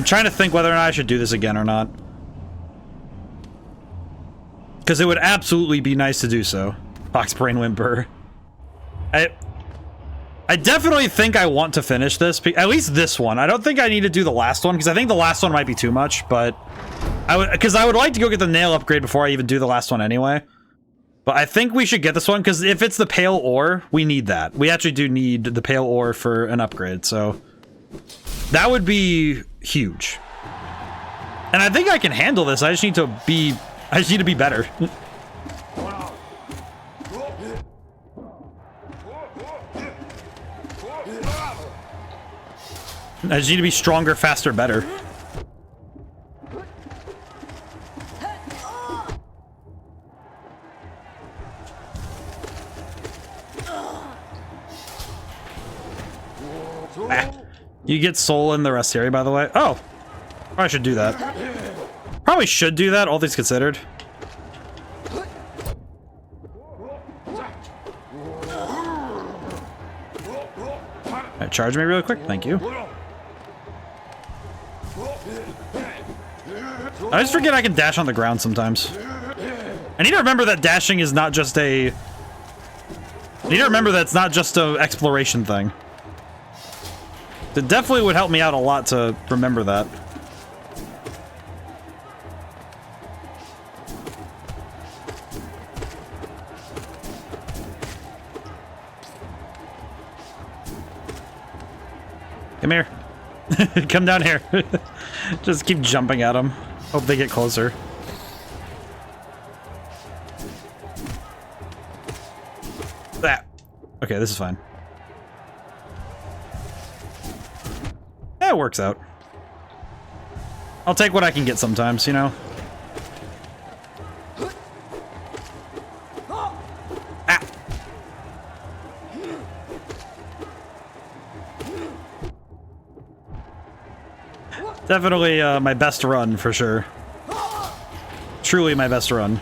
trying to think whether or not I should do this again or not. Because it would absolutely be nice to do so. Fox Brain Whimper. I definitely think I want to finish this, at least this one. I don't think I need to do the last one, because I think the last one might be too much, but I would like to go get the nail upgrade before I even do the last one anyway. But I think we should get this one, because if it's the pale ore, we need that. We actually do need the pale ore for an upgrade, so that would be huge. And I think I can handle this. I just need to be better. I just need to be stronger, faster, better. Ah. You get soul in the rest area, by the way. Oh, I should do that. Probably should do that, all things considered. Alright, charge me really quick. Thank you. I just forget I can dash on the ground sometimes. I need to remember that dashing is not just a... I need to remember that it's not just a exploration thing. It definitely would help me out a lot to remember that. Come here. Come down here. Just keep jumping at them. Hope they get closer. That. Okay, this is fine. Yeah, it works out. I'll take what I can get sometimes, you know? Ah! Definitely my best run, for sure. Truly my best run.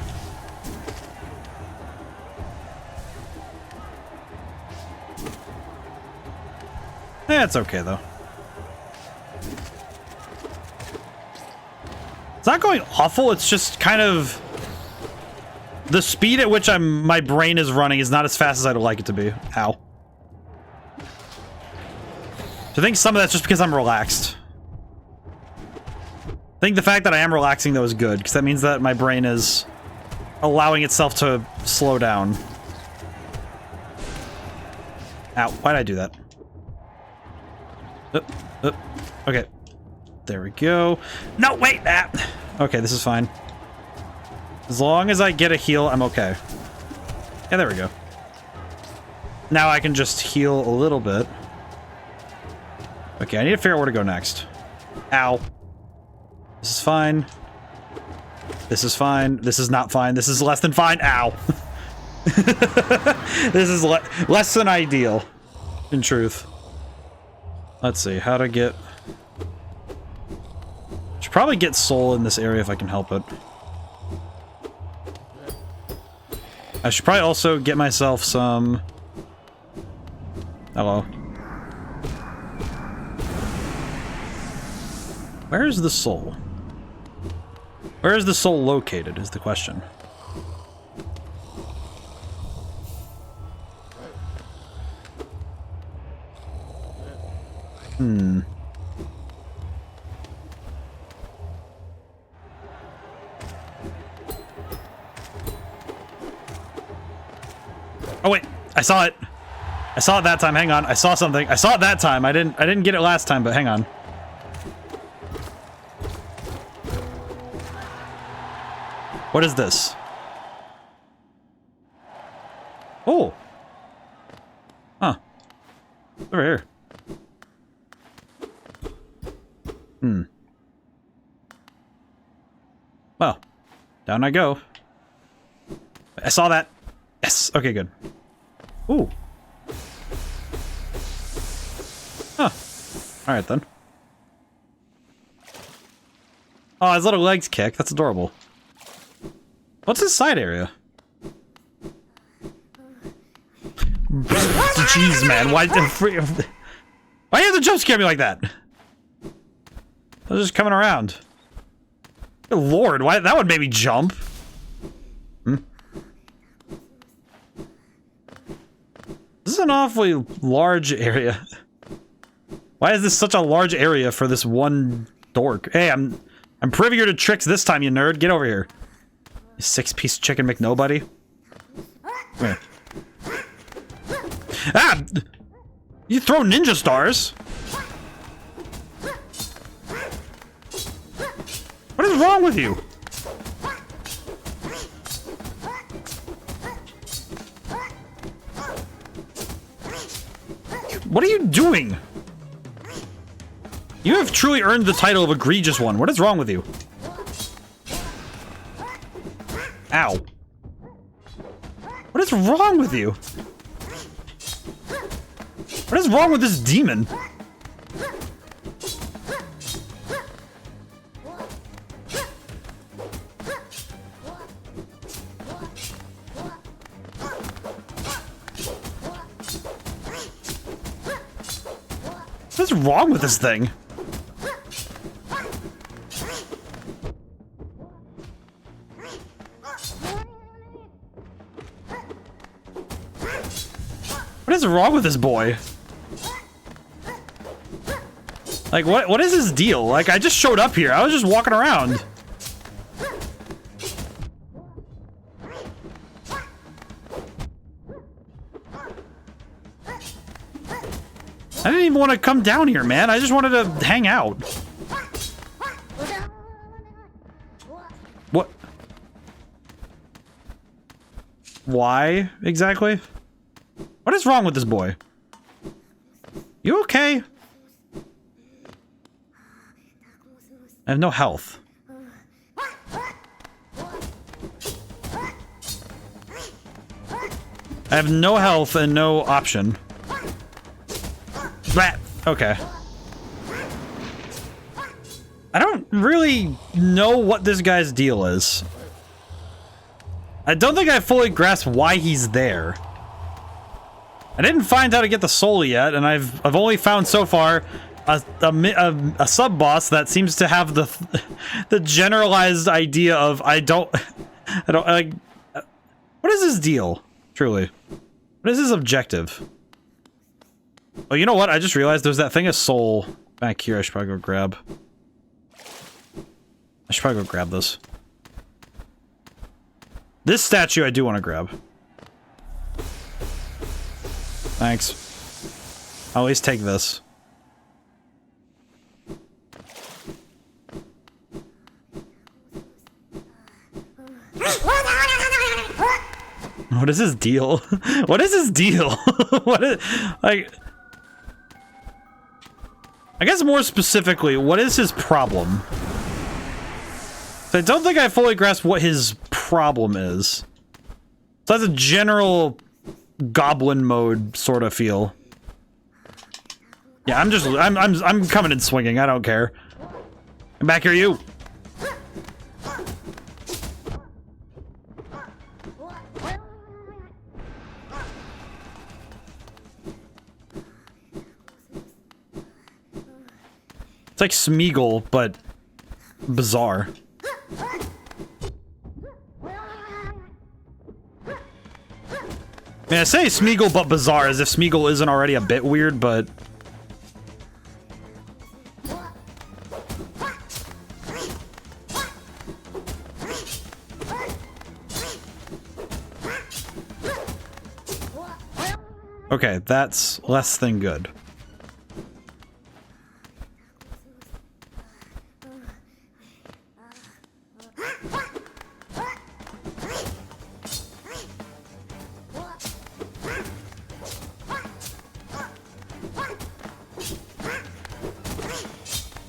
Eh, it's okay, though. It's not going awful, it's just kind of... The speed at which my brain is running is not as fast as I'd like it to be. Ow. So I think some of that's just because I'm relaxed. I think the fact that I am relaxing, though, is good, because that means that my brain is allowing itself to slow down. Ow, why'd I do that? Okay. There we go. No, wait! Ah. Okay, this is fine. As long as I get a heal, I'm okay. Yeah, there we go. Now I can just heal a little bit. Okay, I need to figure out where to go next. Ow. This is fine. This is fine. This is not fine. This is less than fine. Ow. This is less than ideal, in truth. Let's see, how to get... Should probably get soul in this area if I can help it. I should probably also get myself some... Hello. Where is the soul? Where is the soul located, is the question. Oh wait, I saw it. I saw it that time. Hang on. I saw something. I saw it that time. I didn't get it last time, but hang on. What is this? Oh. Huh. Over here. Well, down I go. I saw that. Yes. Okay, good. Ooh. Huh. All right then. Oh, his little legs kick. That's adorable. What's his side area? Jeez, man. Why you have to jump scare me like that? I was just coming around. Good Lord, why that would make me jump? This is an awfully large area. Why is this such a large area for this one dork? Hey, I'm privier to tricks this time, you nerd. Get over here. You six-piece chicken McNobody. Come here. Ah! You throw ninja stars? What is wrong with you? What are you doing? You have truly earned the title of egregious one. What is wrong with you? Ow. What is wrong with you? What is wrong with this demon? What's wrong with this thing? wrong with this boy? Like, what is his deal? Like, I just showed up here. I was just walking around. I didn't even want to come down here, man. I just wanted to hang out. What? Why, exactly? What is wrong with this boy? You okay? I have no health. I have no health and no option. Blah. Okay. I don't really know what this guy's deal is. I don't think I fully grasp why he's there. I didn't find how to get the soul yet, and I've only found so far a sub boss that seems to have the generalized idea of I don't like. What is his deal? Truly, what is his objective? Oh, you know what? I just realized there's that thing of soul back here. I should probably go grab. I should probably go grab this. This statue I do want to grab. Thanks. I'll at least take this. What is his deal? What is his deal? What is, like, I guess more specifically, what is his problem? So I don't think I fully grasp what his problem is. So that's a general goblin mode sort of feel. Yeah, I'm coming and swinging. I don't care. I'm back here, you. It's like Smeagol, but bizarre. I mean, I say Smeagol, but bizarre, as if Smeagol isn't already a bit weird, but... Okay, that's less than good.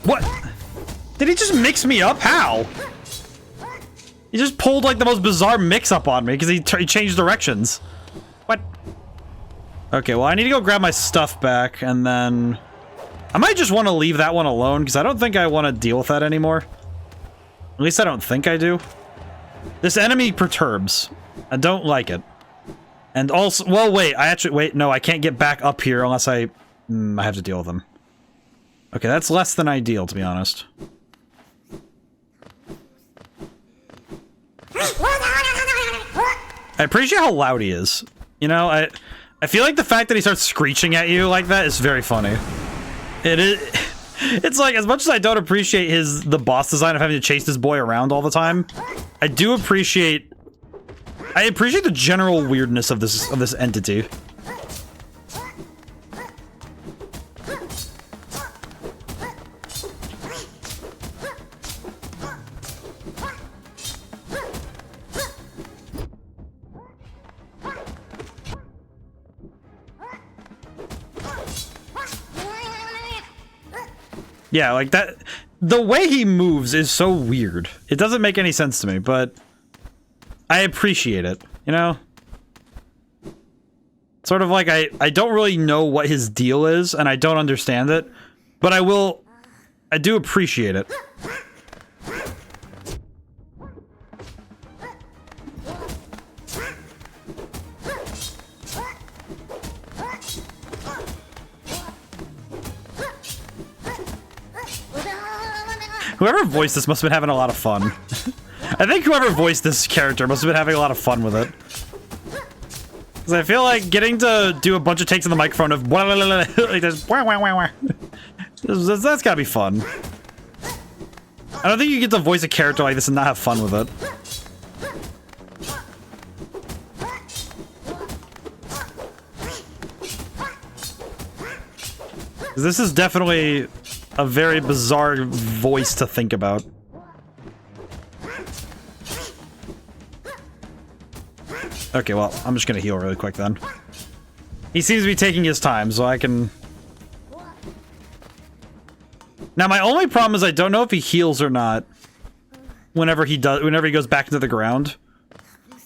What? Did he just mix me up? How? He just pulled like the most bizarre mix-up on me because he changed directions. What? Okay, well I need to go grab my stuff back and then... I might just want to leave that one alone because I don't think I want to deal with that anymore. At least I don't think I do. This enemy perturbs. I don't like it. And also... Well, wait. Wait, no, I can't get back up here unless I have to deal with him. Okay, that's less than ideal, to be honest. I appreciate how loud he is. You know, I feel like the fact that he starts screeching at you like that is very funny. It is... It's like, as much as I don't appreciate the boss design of having to chase this boy around all the time, I do appreciate... I appreciate the general weirdness of this entity. Yeah, like that. The way he moves is so weird. It doesn't make any sense to me, but I appreciate it, you know? Sort of like I don't really know what his deal is, and I don't understand it, but I do appreciate it. Whoever voiced this must have been having a lot of fun. I think whoever voiced this character must have been having a lot of fun with it. Because I feel like getting to do a bunch of takes on the microphone of like this, that's gotta be fun. I don't think you get to voice a character like this and not have fun with it. This is definitely a very bizarre voice to think about. Okay, well, I'm just gonna heal really quick then. He seems to be taking his time, so I can... Now, my only problem is I don't know if he heals or not whenever he goes back into the ground.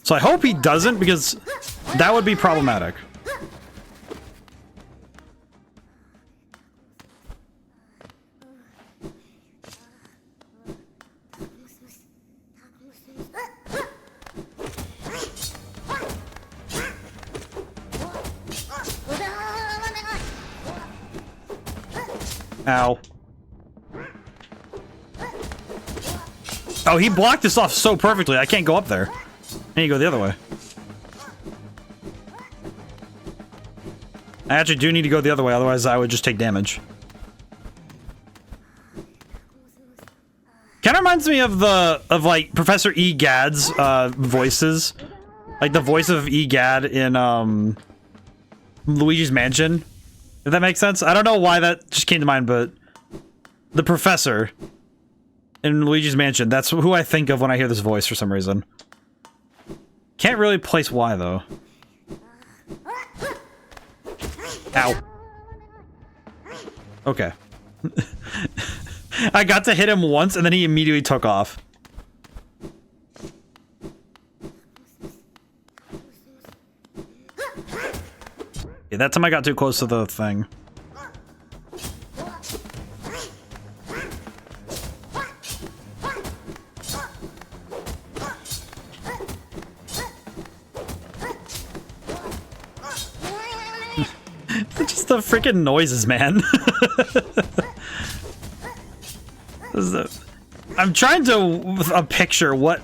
So I hope he doesn't, because that would be problematic. Ow. Oh, he blocked this off so perfectly. I can't go up there. I need to go the other way. I actually do need to go the other way, otherwise I would just take damage. Kind of reminds me of like Professor E. Gadd's voices. Like the voice of E. Gadd in Luigi's Mansion. If that makes sense? I don't know why that just came to mind, but the professor in Luigi's Mansion, that's who I think of when I hear this voice for some reason. Can't really place why, though. Ow. Okay. I got to hit him once, and then he immediately took off. Yeah, that time I got too close to the thing. Just the freaking noises, man. I'm trying to picture what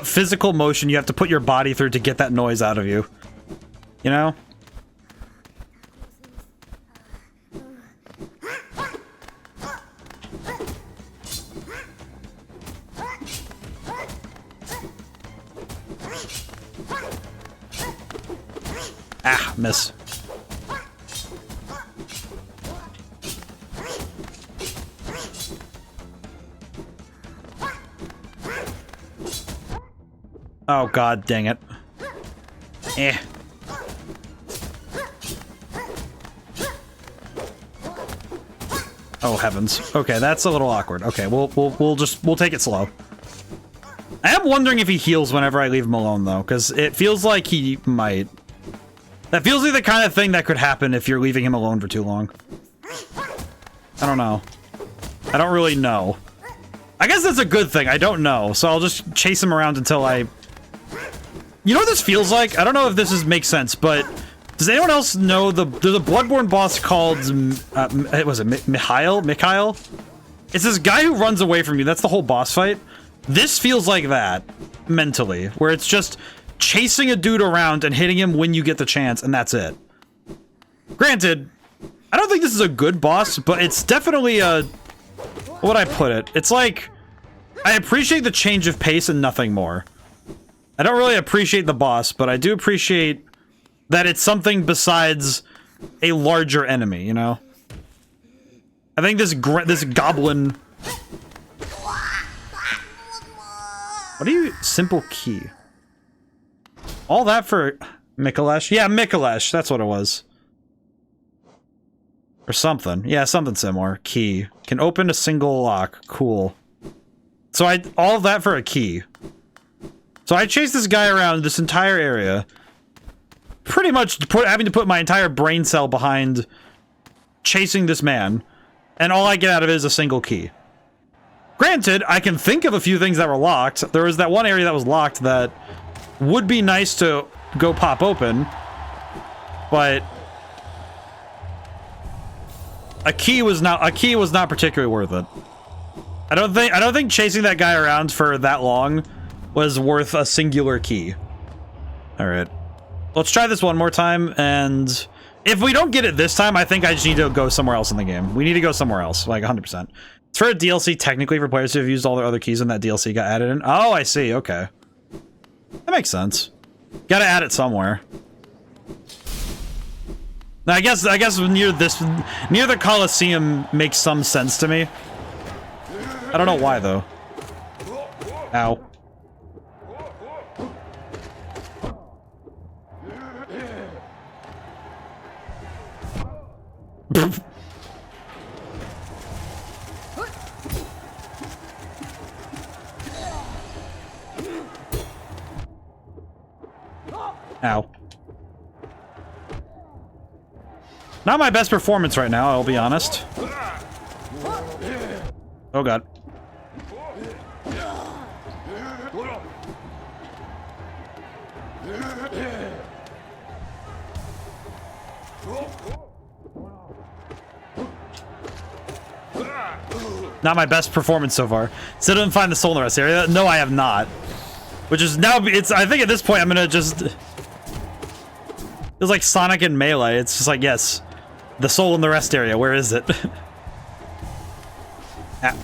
physical motion you have to put your body through to get that noise out of you. You know? Ah, miss. Oh god, dang it. Eh. Oh heavens. Okay, that's a little awkward. Okay, we'll take it slow. I am wondering if he heals whenever I leave him alone though, because it feels like he might. That feels like the kind of thing that could happen if you're leaving him alone for too long. I don't know. I don't really know. I guess that's a good thing. I don't know, so I'll just chase him around until I... You know what this feels like? I don't know if this makes sense, but does anyone else know there's a Bloodborne boss called was it Mikhail? It's this guy who runs away from you. That's the whole boss fight. This feels like that mentally, where it's just chasing a dude around and hitting him when you get the chance, and that's it. Granted, I don't think this is a good boss, but it's definitely a... What would I put it? It's like, I appreciate the change of pace and nothing more. I don't really appreciate the boss, but I do appreciate that it's something besides a larger enemy, you know? I think this goblin... What are you... Simple key. All that for... Mikalesh? Yeah, Mikalesh. That's what it was. Or something. Yeah, something similar. Key. Can open a single lock. Cool. So all of that for a key. So I chased this guy around this entire area. Pretty much having to put my entire brain cell behind chasing this man. And all I get out of it is a single key. Granted, I can think of a few things that were locked. There was that one area that was locked that would be nice to go pop open. But a key was not particularly worth it. I don't think chasing that guy around for that long was worth a singular key. All right. Let's try this one more time, and if we don't get it this time, I think I just need to go somewhere else in the game. We need to go somewhere else, like 100%. It's for a DLC, technically, for players who have used all their other keys when that DLC got added in. Oh, I see, okay. That makes sense. Gotta add it somewhere. Now, I guess near the Coliseum makes some sense to me. I don't know why, though. Ow. Ow. Not my best performance right now, I'll be honest. Oh god. Not my best performance so far. Still didn't find the soul in the rest area. No, I have not. Which is now, I think at this point I'm gonna just... It's like Sonic and Melee. It's just like, yes. The soul in the rest area, where is it? Ah.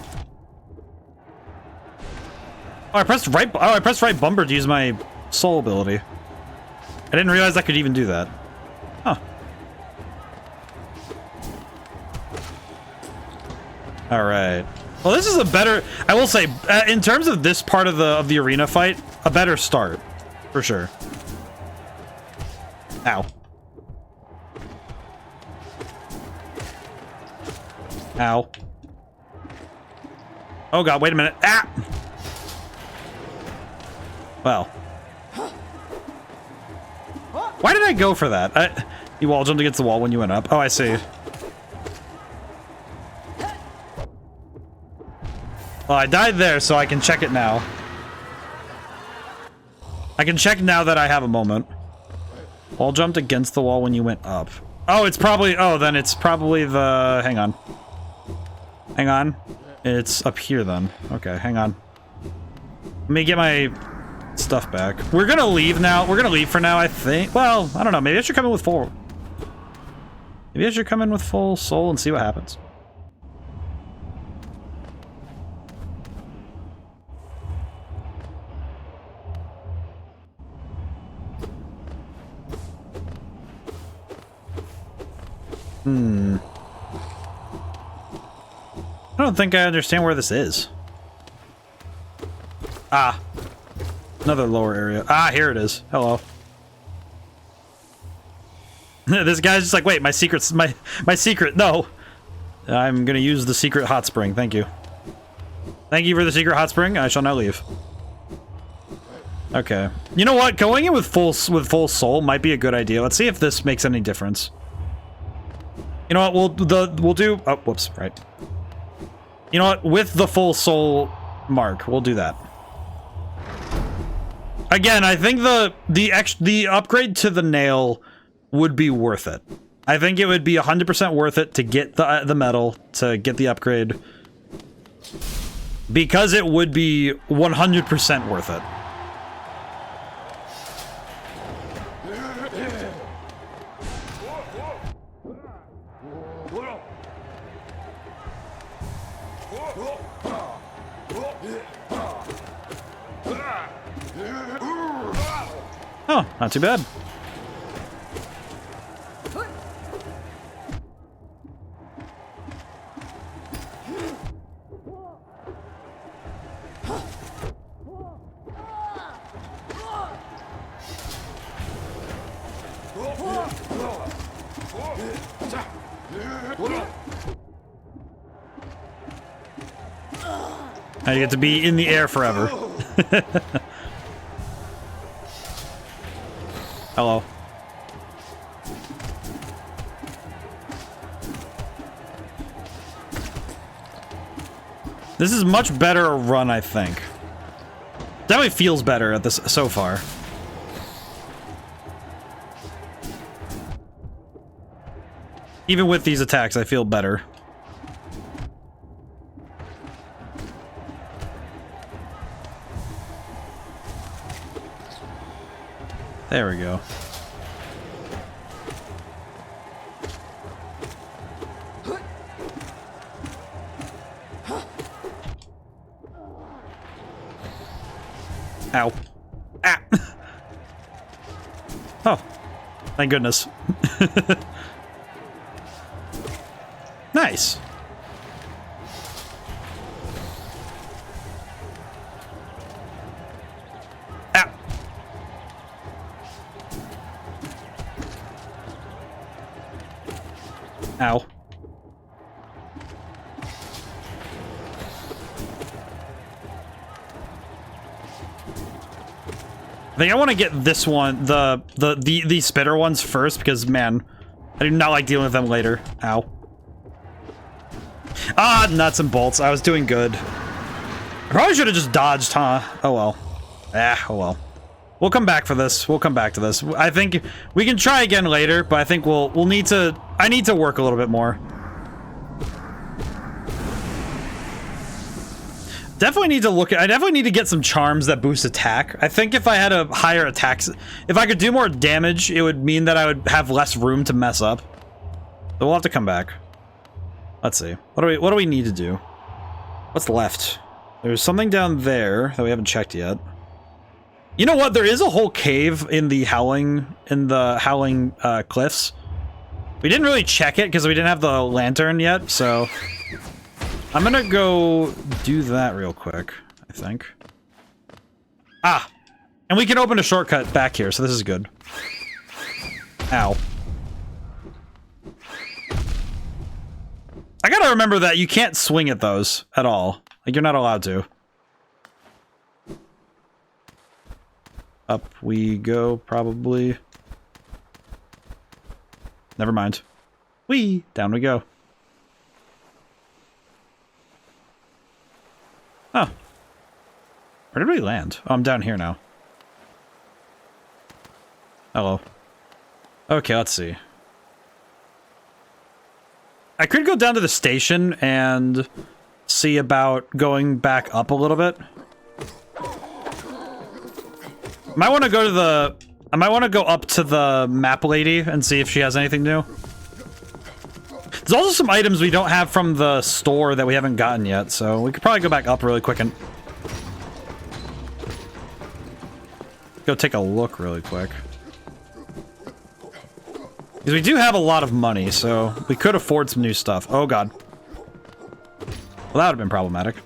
Oh, I pressed right bumper to use my soul ability. I didn't realize I could even do that. Huh. Alright. Well, this is a better... I will say, in terms of this part of the arena fight, a better start. For sure. Ow. Ow. Oh god, wait a minute. Ah! Well. Why did I go for that? You wall jumped against the wall when you went up. Oh, I see. Well, I died there, so I can check it now. I can check now that I have a moment. Wall jumped against the wall when you went up. Oh, it's probably... Oh, then it's probably the... Hang on. Hang on. It's up here, then. Okay, hang on. Let me get my stuff back. We're gonna leave now. We're gonna leave for now, I think. Well, I don't know. Maybe I should come in with full... Maybe I should come in with full soul and see what happens. I don't think I understand where this is. Ah. Another lower area. Ah, here it is. Hello. This guy's just like, wait, my secret's my secret. No. I'm gonna use the secret hot spring. Thank you. Thank you for the secret hot spring. I shall now leave. Okay. You know what? Going in with full soul might be a good idea. Let's see if this makes any difference. You know what? We'll do. Oh, whoops. Right. You know what? With the full soul mark, we'll do that. Again, I think the upgrade to the nail would be worth it. I think it would be 100% worth it to get the medal, to get the upgrade, because it would be 100% worth it. Oh, not too bad. Now you get to be in the air forever. Hello. This is much better a run, I think. Definitely feels better at this so far. Even with these attacks, I feel better. There we go. Ow. Ah! Oh. Thank goodness. Nice. Ah! Ow. I think I want to get this one, the spitter ones first, because man, I do not like dealing with them later. Ow. Ah, nuts and bolts. I was doing good. I probably should have just dodged, huh? Oh well. Ah, oh well. We'll come back for this. We'll come back to this. I think we can try again later, but I think we'll need to. I need to work a little bit more. Definitely need to look at. I definitely need to get some charms that boost attack. I think if I had a higher attack, if I could do more damage, it would mean that I would have less room to mess up. So we'll have to come back. Let's see. What do we need to do? What's left? There's something down there that we haven't checked yet. You know what? There is a whole cave in the Howling Cliffs. We didn't really check it because we didn't have the lantern yet, so I'm gonna go do that real quick, I think. Ah! And we can open a shortcut back here, so this is good. Ow. I gotta remember that you can't swing at those at all. Like, you're not allowed to. Up we go, probably. Never mind. Whee! Down we go. Oh. Where did we land? Oh, I'm down here now. Hello. Okay, let's see. I could go down to the station and see about going back up a little bit. Might want to go to the... I might want to go up to the map lady and see if she has anything new. There's also some items we don't have from the store that we haven't gotten yet, so we could probably go back up really quick and go take a look really quick. Because we do have a lot of money, so we could afford some new stuff. Oh god. Well, that would have been problematic.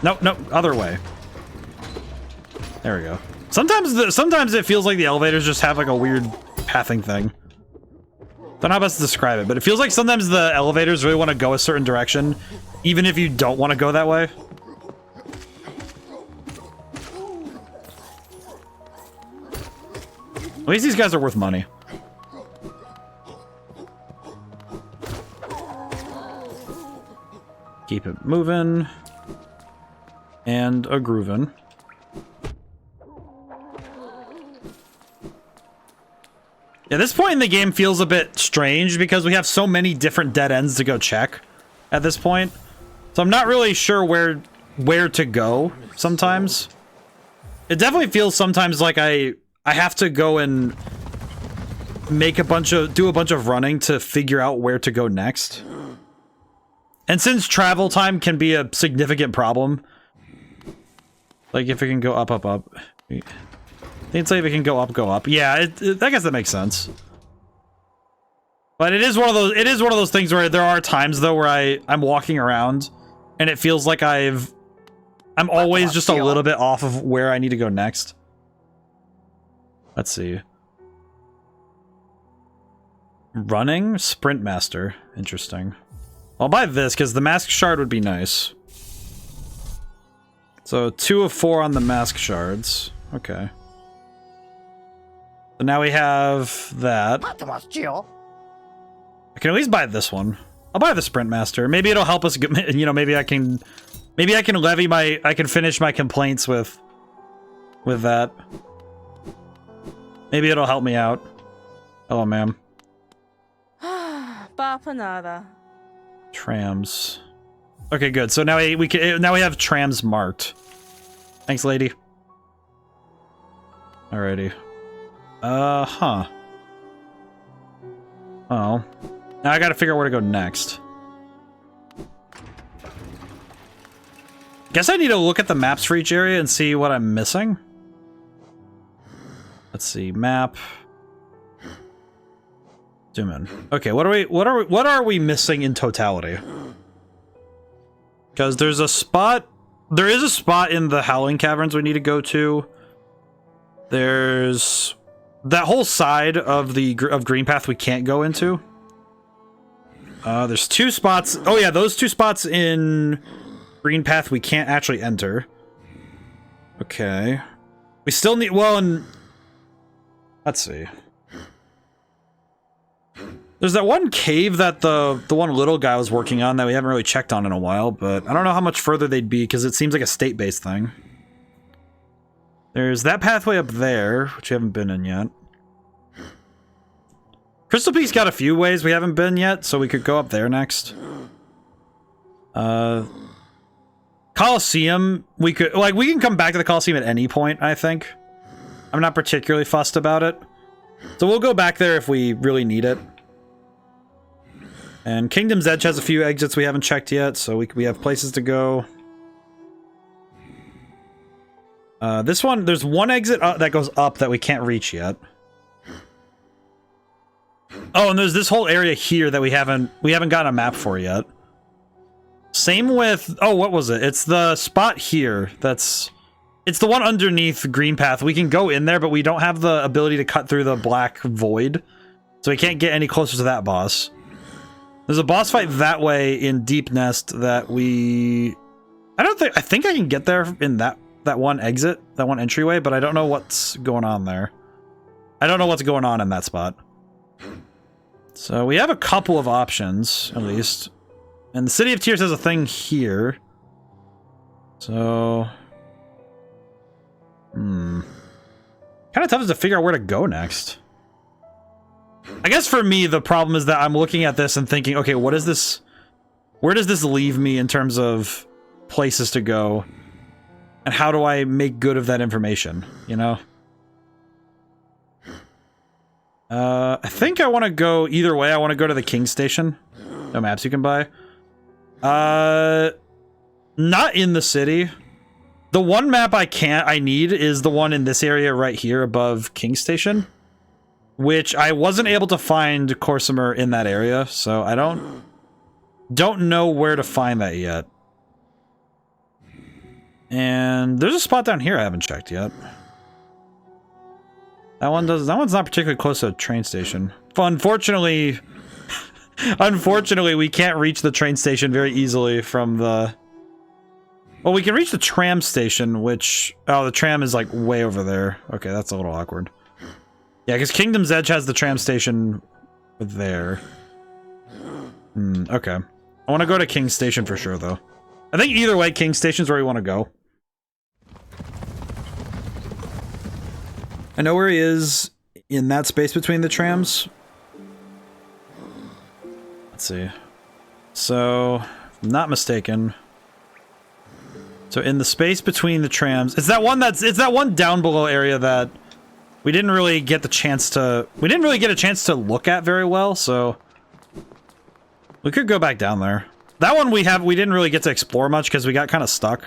Nope, nope, other way. There we go. Sometimes it feels like the elevators just have like a weird pathing thing. Don't know how best to describe it, but it feels like sometimes the elevators really want to go a certain direction, even if you don't want to go that way. At least these guys are worth money. Keep it moving. And a groovin'. Yeah, this point in the game feels a bit strange because we have so many different dead ends to go check at this point. So I'm not really sure where to go sometimes. It definitely feels sometimes like I have to go and do a bunch of running to figure out where to go next. And since travel time can be a significant problem, like if it can go up, up, up. They'd say if it can go up, go up. Yeah, I guess that makes sense. But it is one of those things where there are times though where I'm walking around and it feels like I'm always just a little bit off of where I need to go next. Let's see. Running? Sprint Master. Interesting. I'll buy this because the Mask Shard would be nice. So 2 of 4 on the Mask Shards. Okay. So now we have that. I can at least buy this one. I'll buy the Sprint Master. Maybe it'll help us get, you know, maybe I can finish my complaints with that. Maybe it'll help me out. Hello, ma'am. Trams. Okay, good. So now we have trams marked. Thanks, lady. Alrighty. Huh. Oh. Now I gotta figure out where to go next. Guess I need to look at the maps for each area and see what I'm missing. Let's see, map. Zoom in. Okay, what are we missing in totality? Because there is a spot in the Howling Caverns we need to go to. There's that whole side of Green Path we can't go into. There's 2 spots. Oh yeah, those 2 spots in Green Path we can't actually enter. Okay. We still need, well, and let's see. There's that one cave that the one little guy was working on that we haven't really checked on in a while, but I don't know how much further they'd be because it seems like a state-based thing. There's that pathway up there, which we haven't been in yet. Crystal Peak's got a few ways we haven't been yet, so we could go up there next. Coliseum, we can come back to the Coliseum at any point, I think. I'm not particularly fussed about it. So we'll go back there if we really need it. And Kingdom's Edge has a few exits we haven't checked yet, so we have places to go. This one, there's one exit that goes up that we can't reach yet. Oh, and there's this whole area here that we haven't gotten a map for yet. Same with, oh, what was it? It's the spot here it's the one underneath Green Path. We can go in there, but we don't have the ability to cut through the black void. So we can't get any closer to that boss. There's a boss fight that way in Deep Nest that I think I can get there in that one exit, that one entryway, but I don't know what's going on there. I don't know what's going on in that spot. So we have a couple of options, at least. And the City of Tears has a thing here. So... kind of tough to figure out where to go next. I guess for me, the problem is that I'm looking at this and thinking, okay, what is this? Where does this leave me in terms of places to go? And how do I make good of that information, you know? I think I want to go either way. I want to go to the King Station. No maps you can buy. Not in the city. The one map I need is the one in this area right here above King Station. Which I wasn't able to find Corsimer in that area, so I don't know where to find that yet. And there's a spot down here I haven't checked yet. That one's not particularly close to a train station. Unfortunately, we can't reach the train station very easily from the... Well, we can reach the tram station, which... Oh, the tram is like way over there. Okay, that's a little awkward. Yeah, because Kingdom's Edge has the tram station there. Okay. I want to go to King Station for sure, though. I think either way, King Station's where we want to go. I know where he is in that space between the trams. Let's see. So, if I'm not mistaken. So in the space between the trams, it's that one down below area that we didn't really get a chance to look at very well, so we could go back down there. That one we didn't really get to explore much because we got kind of stuck.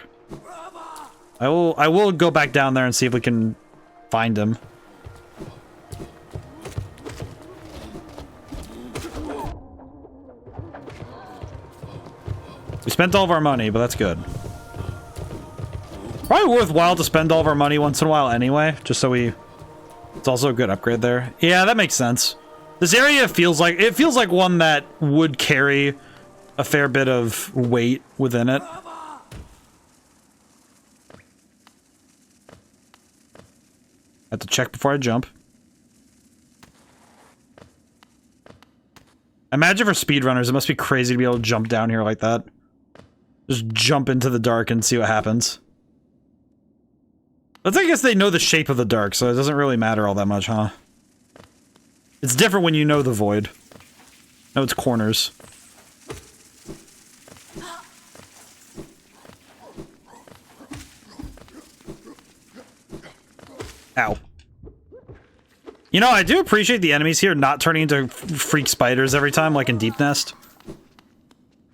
I will go back down there and see if we can find him. We spent all of our money, but that's good. Probably worthwhile to spend all of our money once in a while anyway, just so it's also a good upgrade there. Yeah, that makes sense. This area feels like one that would carry a fair bit of weight within it. I have to check before I jump. Imagine for speedrunners, it must be crazy to be able to jump down here like that. Just jump into the dark and see what happens. But I guess they know the shape of the dark, so it doesn't really matter all that much, huh? It's different when you know the void. Know its corners. Ow. You know, I do appreciate the enemies here not turning into freak spiders every time, like in Deep Nest.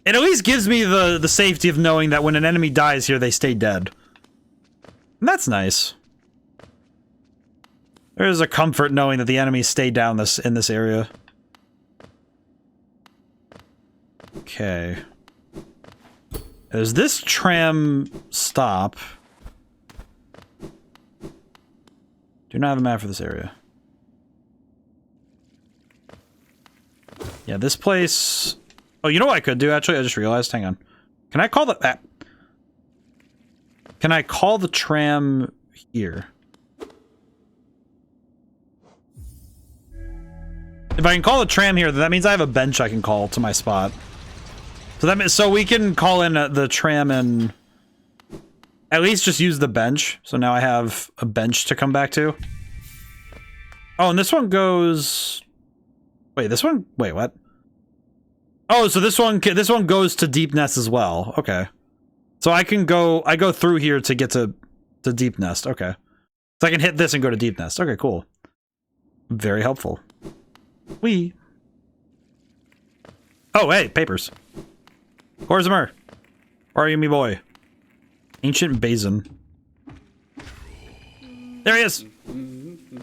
It at least gives me the safety of knowing that when an enemy dies here, they stay dead. And that's nice. There's a comfort knowing that the enemies stay down in this area. Okay. There's this tram stop. Do not have a map for this area. Yeah, this place... Oh, you know what I could do, actually? I just realized. Hang on. Can I call the... Can I call the tram here? If I can call the tram here, then that means I have a bench I can call to my spot. So that means, so we can call in the tram and at least just use the bench. So now I have a bench to come back to. Oh, and this one goes... Wait, this one... Wait, what? Oh, so this one goes to Deep Nest as well. Okay. So I go through here to get to Deep Nest. Okay. So I can hit this and go to Deep Nest. Okay, cool. Very helpful. Wee. Oh, hey, papers. Horzimer. Where are you, me boy? Ancient Basin. There he is!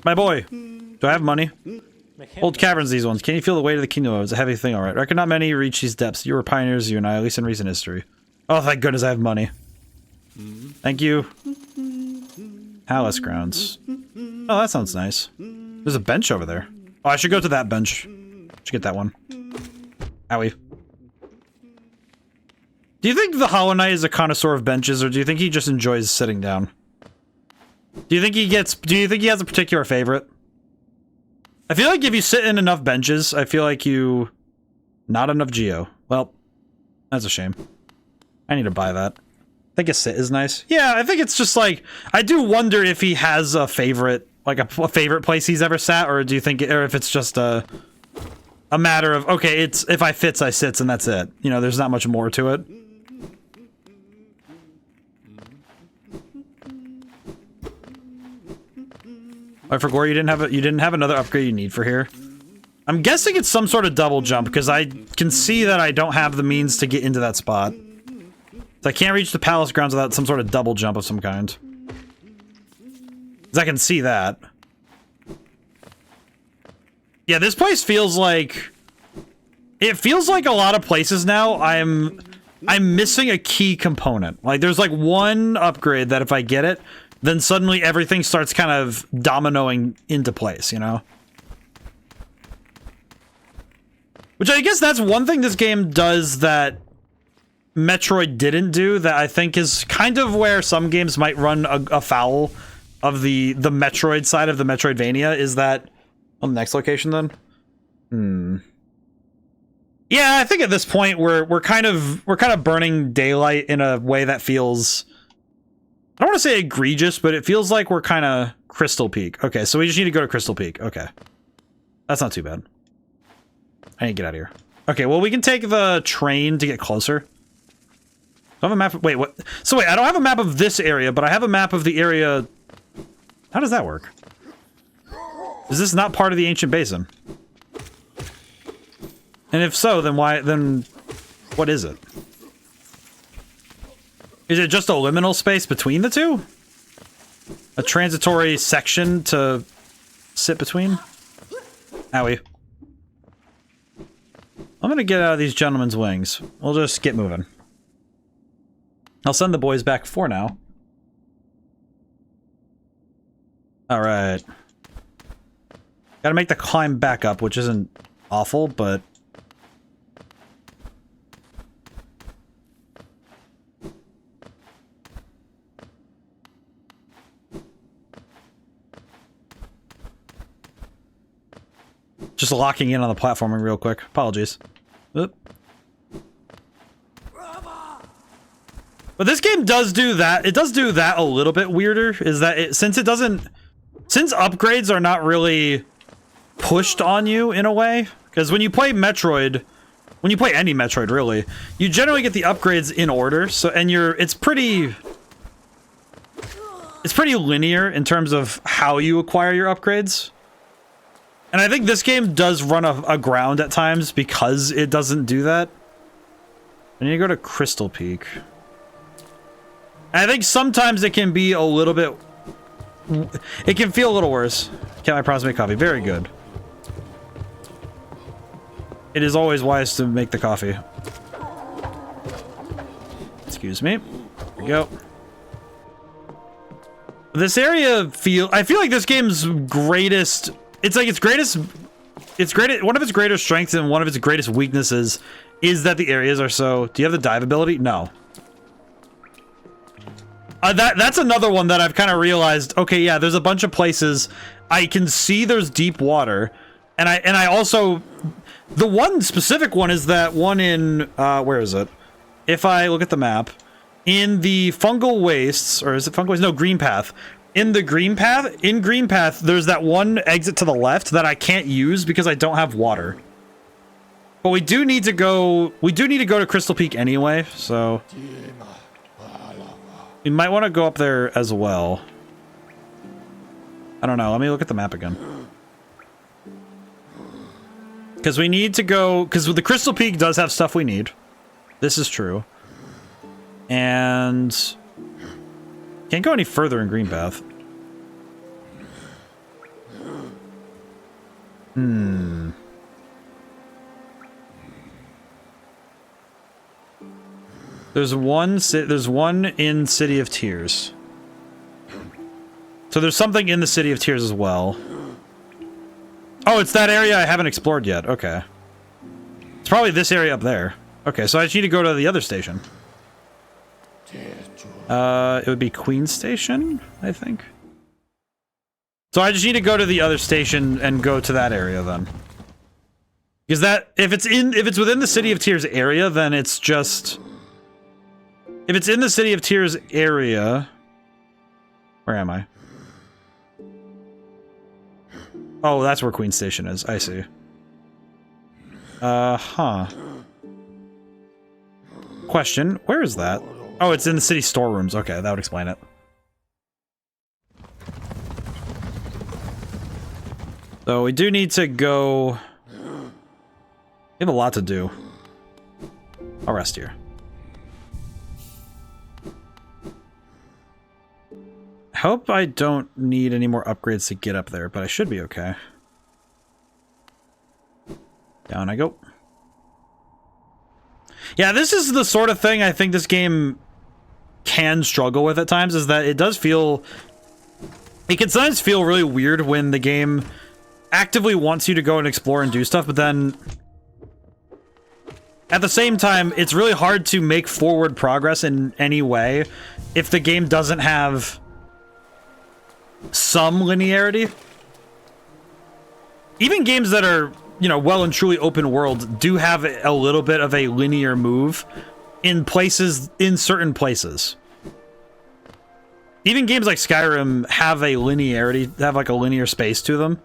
My boy. Do I have money? Old caverns, these ones. Can you feel the weight of the kingdom? It's a heavy thing, alright. Reckon not many reach these depths. You were pioneers, you and I, at least in recent history. Oh, thank goodness I have money. Thank you. Palace grounds. Oh, that sounds nice. There's a bench over there. Oh, I should go to that bench. Should get that one. Owie. Do you think the Hollow Knight is a connoisseur of benches, or do you think he just enjoys sitting down? Do you think he has a particular favorite? I feel like if you sit in enough benches, I feel like you... Not enough geo. Well, that's a shame. I need to buy that. I think a sit is nice. Yeah, I think it's just like... I do wonder if he has a favorite... Like a favorite place he's ever sat, or do you think... Or if it's just a matter of, okay, it's... If I fits, I sits, and that's it. You know, there's not much more to it. I forgot you didn't have another upgrade you need for here. I'm guessing it's some sort of double jump because I can see that I don't have the means to get into that spot. So I can't reach the palace grounds without some sort of double jump of some kind. Because I can see that. Yeah, this place feels like... It feels like a lot of places now I'm missing a key component. Like there's like one upgrade that if I get it, then suddenly everything starts kind of dominoing into place, you know? Which I guess that's one thing this game does that Metroid didn't do, that I think is kind of where some games might run afoul of the Metroid side of the Metroidvania, is that... On the next location, then? Yeah, I think at this point we're kind of burning daylight in a way that feels... I don't want to say egregious, but it feels like we're kind of Crystal Peak. Okay, so we just need to go to Crystal Peak. Okay. That's not too bad. I need to get out of here. Okay, well, we can take the train to get closer. I have a map. Wait, what? So wait, I don't have a map of this area, but I have a map of the area. How does that work? Is this not part of the ancient basin? And if so, then why? Then what is it? Is it just a liminal space between the two? A transitory section to sit between? Owie. I'm gonna get out of these gentlemen's wings. We'll just get moving. I'll send the boys back for now. Alright. Gotta make the climb back up, which isn't awful, but... Just locking in on the platforming real quick. Apologies. Oop. But this game does do that. It does do that a little bit weirder, is that it, since upgrades are not really pushed on you in a way, because when you play Metroid, when you play any Metroid really, you generally get the upgrades in order, so it's pretty linear in terms of how you acquire your upgrades. And I think this game does run aground at times because it doesn't do that. I need to go to Crystal Peak. I think sometimes it can be a little bit... It can feel a little worse. Can I promise make coffee? Very good. It is always wise to make the coffee. Excuse me. There we go. This area I feel like this game's greatest... It's like one of its greatest strengths and one of its greatest weaknesses is that the areas are so... Do you have the dive ability? No. That's another one that I've kind of realized. Okay, yeah, there's a bunch of places I can see there's deep water, and I also... The one specific one is that one in... where is it? If I look at the map, in the fungal wastes, or is it fungal wastes? No, green path. In Green Path, there's that one exit to the left that I can't use because I don't have water. But we do need to go to Crystal Peak anyway, so we might want to go up there as well. I don't know, let me look at the map again. Because we need to go, because the Crystal Peak does have stuff we need. This is true. And can't go any further in Green Path. There's one in City of Tears. So there's something in the City of Tears as well. Oh, it's that area I haven't explored yet. Okay. It's probably this area up there. Okay, so I just need to go to the other station. It would be Queen Station, I think. So I just need to go to the other station and go to that area then. Because that, if it's within the City of Tears area, then it's just... If it's in the City of Tears area... Where am I? Oh, that's where Queen Station is. I see. Huh. Question, where is that? Oh, it's in the city storerooms. Okay, that would explain it. So we do need to go... We have a lot to do. I'll rest here. I hope I don't need any more upgrades to get up there, but I should be okay. Down I go. Yeah, this is the sort of thing I think this game can struggle with at times, is that it does feel... It can sometimes feel really weird when the game actively wants you to go and explore and do stuff, but then... At the same time, it's really hard to make forward progress in any way if the game doesn't have some linearity. Even games that are, you know, well and truly open world do have a little bit of a linear move in certain places. Even games like Skyrim have a linearity, have like a linear space to them.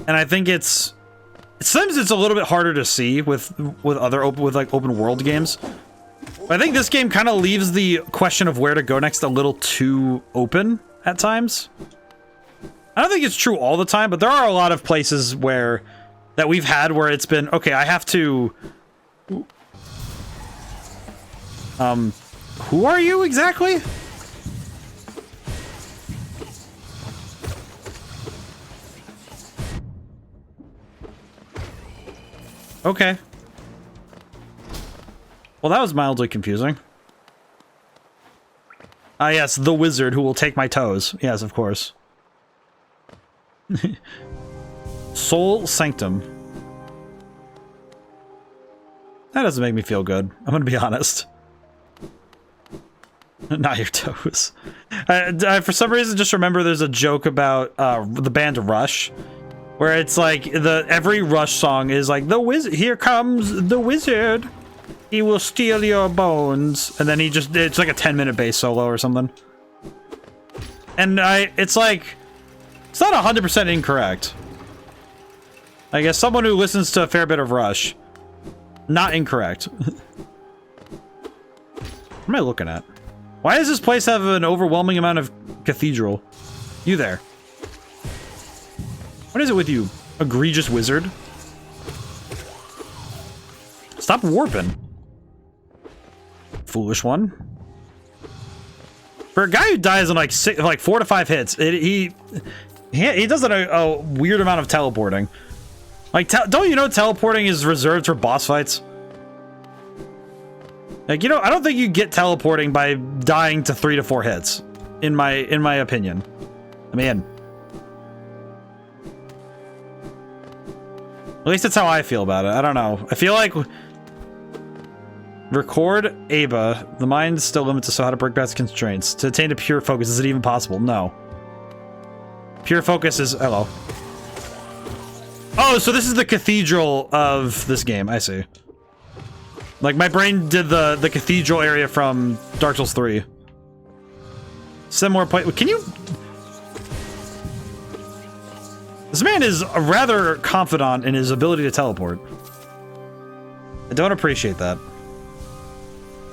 And I think sometimes it's a little bit harder to see with open world games. But I think this game kind of leaves the question of where to go next a little too open at times. I don't think it's true all the time, but there are a lot of places that we've had where it's been, okay, I have to... Who are you exactly? Okay. Well, that was mildly confusing. Ah, yes, the wizard who will take my toes. Yes, of course. Soul Sanctum. That doesn't make me feel good. I'm gonna be honest. Not your toes. I for some reason just remember there's a joke about the band Rush, where it's like every Rush song is like, the wizard, here comes the wizard. He will steal your bones. And then it's like a 10-minute bass solo or something. And it's like, it's not 100% incorrect. I guess someone who listens to a fair bit of Rush, not incorrect. What am I looking at? Why does this place have an overwhelming amount of cathedral? You there. What is it with you, egregious wizard? Stop warping. Foolish one. For a guy who dies in like 4 to 5 hits, he does a weird amount of teleporting. Like, don't you know teleporting is reserved for boss fights? Like, you know, I don't think you get teleporting by dying to 3 to 4 hits, in my opinion. I mean, at least that's how I feel about it. I don't know. I feel like record Aba. The mind still limits us, so how to break past constraints. To attain to pure focus, is it even possible? No. Pure focus is... Hello. Oh, so this is the cathedral of this game. I see. Like, my brain did the cathedral area from Dark Souls 3. Similar point. Can you... This man is rather confident in his ability to teleport. I don't appreciate that.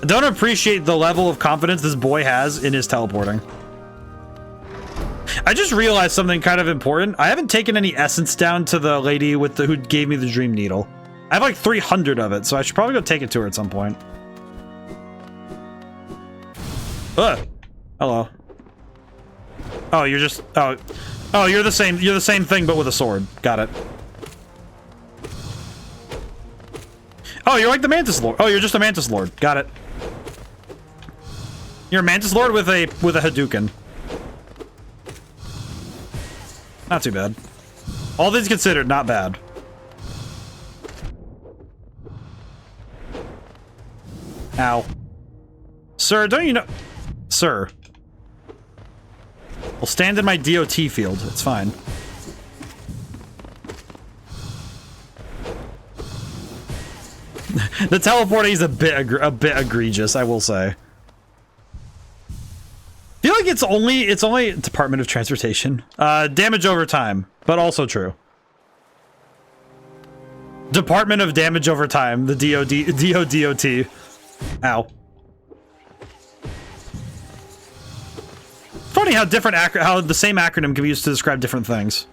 I don't appreciate the level of confidence this boy has in his teleporting. I just realized something kind of important. I haven't taken any essence down to the lady with who gave me the dream needle. I have like 300 of it, so I should probably go take it to her at some point. Ugh. Hello. Oh, you're just... Oh, you're the same thing, but with a sword. Got it. Oh, you're like the Mantis Lord. Oh, you're just a Mantis Lord. Got it. You're a Mantis Lord with a Hadouken. Not too bad. All things considered, not bad. Ow. Sir, don't you know... Sir. I'll stand in my DOT field. It's fine. The teleporting is a bit egregious, I will say. I feel like it's only Department of Transportation. Damage over time, but also true. Department of Damage over time, the DOT. Ow. Funny how how the same acronym can be used to describe different things.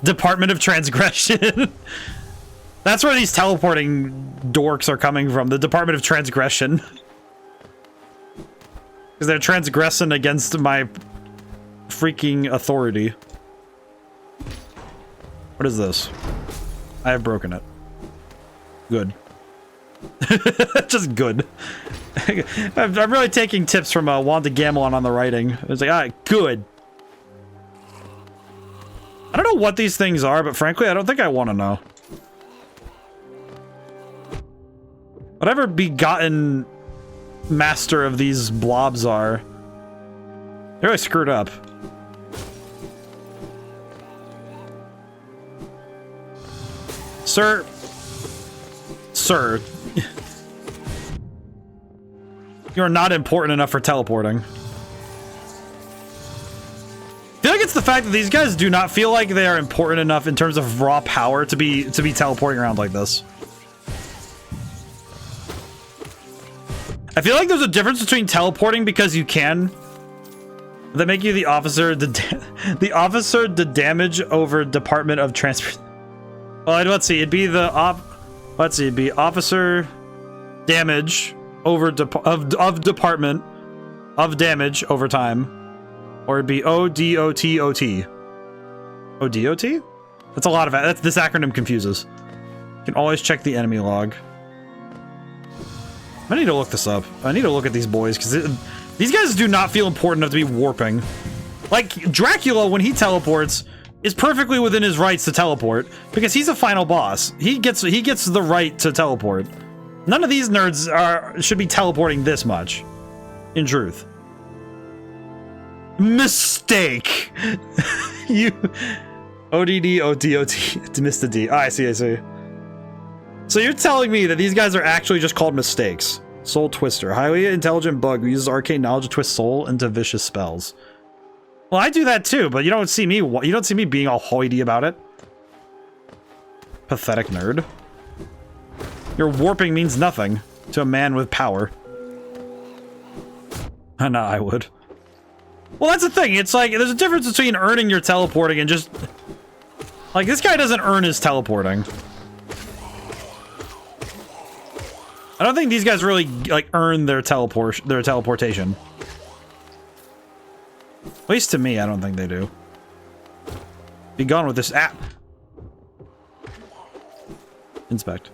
Department of Transgression. That's where these teleporting dorks are coming from. The Department of Transgression. Because they're transgressing against my freaking authority. What is this? I have broken it. Good. Just good. I'm really taking tips from Wanda Gamelon on the writing. It's like, alright, good. I don't know what these things are, but frankly, I don't think I want to know. Whatever begotten master of these blobs are, they're really screwed up. Sir. You're not important enough for teleporting. I feel like it's the fact that these guys do not feel like they are important enough in terms of raw power to be teleporting around like this. I feel like there's a difference between teleporting because you can, that make you the officer, the officer, the damage over Department of Transport. Well, let's see, it'd be it'd be officer damage over Department of Damage over time, or it'd be ODOT. ODOT? That's a lot of this acronym confuses. You can always check the enemy log. I need to look this up. I need to look at these boys, because these guys do not feel important enough to be warping. Like, Dracula, when he teleports, is perfectly within his rights to teleport, because he's a final boss. He gets the right to teleport. None of these nerds should be teleporting this much, in truth. Mistake! You... ODD, ODOT, missed the D. Oh, I see. So you're telling me that these guys are actually just called mistakes. Soul Twister. Highly intelligent bug who uses arcane knowledge to twist soul into vicious spells. Well, I do that too, but you don't see me being all hoity about it. Pathetic nerd. Your warping means nothing to a man with power. I know, I would. Well, that's the thing. It's like, there's a difference between earning your teleporting and just... Like, this guy doesn't earn his teleporting. I don't think these guys really, like, earn their teleportation. At least to me, I don't think they do. Be gone with this app. Inspect.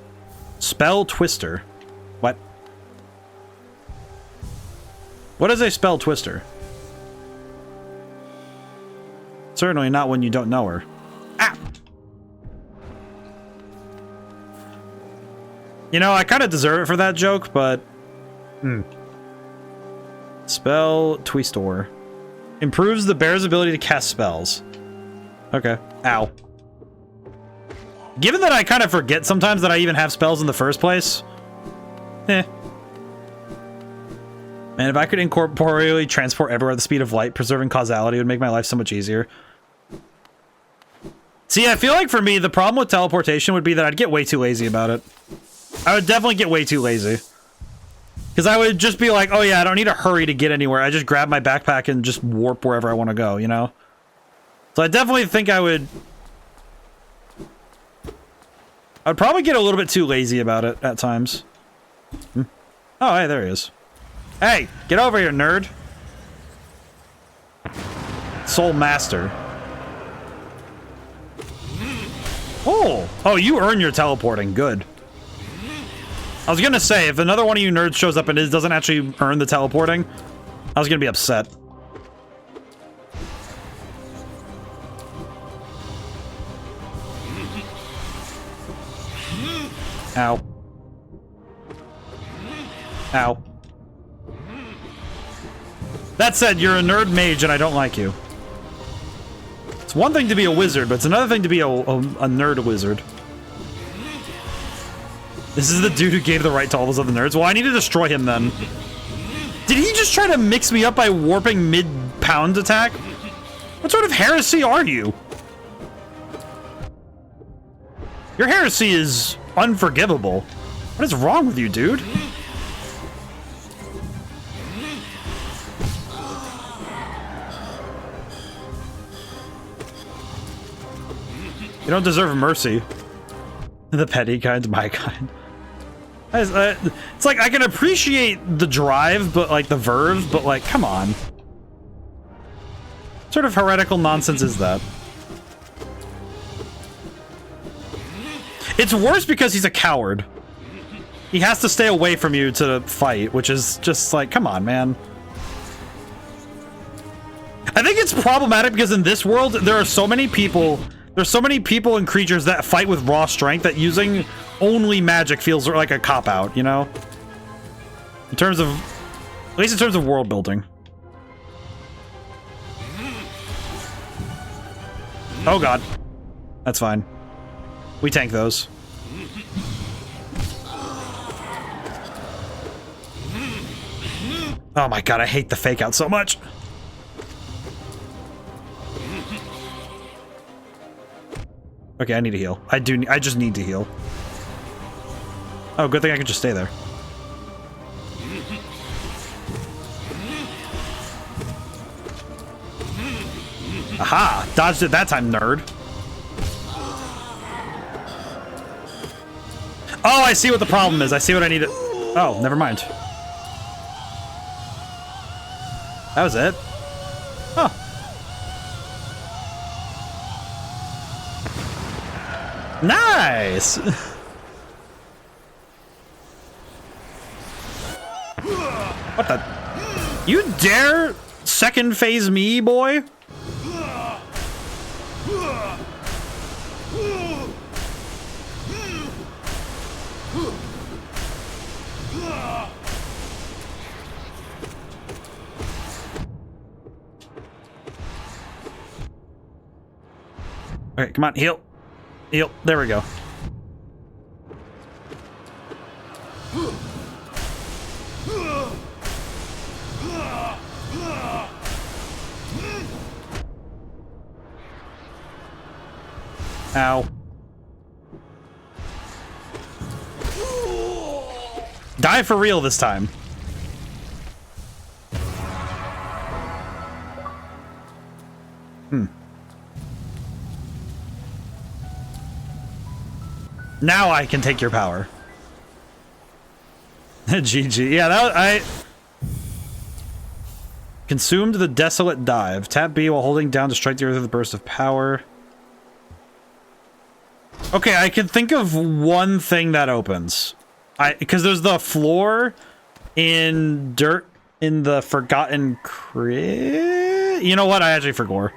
Spell Twister. What? What is a spell twister? Certainly not when you don't know her. Ah! You know, I kind of deserve it for that joke, but... Spell Twister. Improves the bear's ability to cast spells. Okay. Ow. Given that I kind of forget sometimes that I even have spells in the first place... Man, if I could incorporeally transport everywhere at the speed of light, preserving causality would make my life so much easier. See, I feel like for me, the problem with teleportation would be that I'd get way too lazy about it. I would definitely get way too lazy. Because I would just be like, oh yeah, I don't need to hurry to get anywhere. I just grab my backpack and just warp wherever I want to go, you know? So I definitely think I would probably get a little bit too lazy about it at times. Oh, hey, there he is. Hey, get over here, nerd. Soul Master. Oh, you earn your teleporting. Good. I was gonna say, if another one of you nerds shows up and it doesn't actually earn the teleporting, I was gonna be upset. Ow. Ow. That said, you're a nerd mage and I don't like you. It's one thing to be a wizard, but it's another thing to be a nerd wizard. This is the dude who gave the right to all those other nerds. Well, I need to destroy him then. Did he just try to mix me up by warping mid-pound attack? What sort of heresy are you? Your heresy is unforgivable. What is wrong with you, dude? You don't deserve mercy. The petty kind, my kind. It's like, I can appreciate the drive, but like the verve, but like, come on. What sort of heretical nonsense is that? It's worse because he's a coward. He has to stay away from you to fight, which is just like, come on, man. I think it's problematic because in this world, there are so many people... There's so many people and creatures that fight with raw strength that using only magic feels like a cop-out, you know? In terms of... At least in terms of world building. Oh god. That's fine. We tank those. Oh my god, I hate the fake out so much. Okay, I need to heal. I just need to heal. Oh, good thing I can just stay there. Aha! Dodged it that time, nerd. Oh, I see what the problem is. I see what I need to... Oh, never mind. That was it. Huh. Nice! What the? You dare second phase me, boy? Okay, come on, heal. Heal. There we go. Ow. Die for real this time. Now I can take your power. GG. Yeah, I consumed the desolate dive. Tap B while holding down to strike the earth with a burst of power. Okay, I can think of one thing that opens. Because there's the floor in dirt in the Forgotten Crypt. You know what? I actually forgot.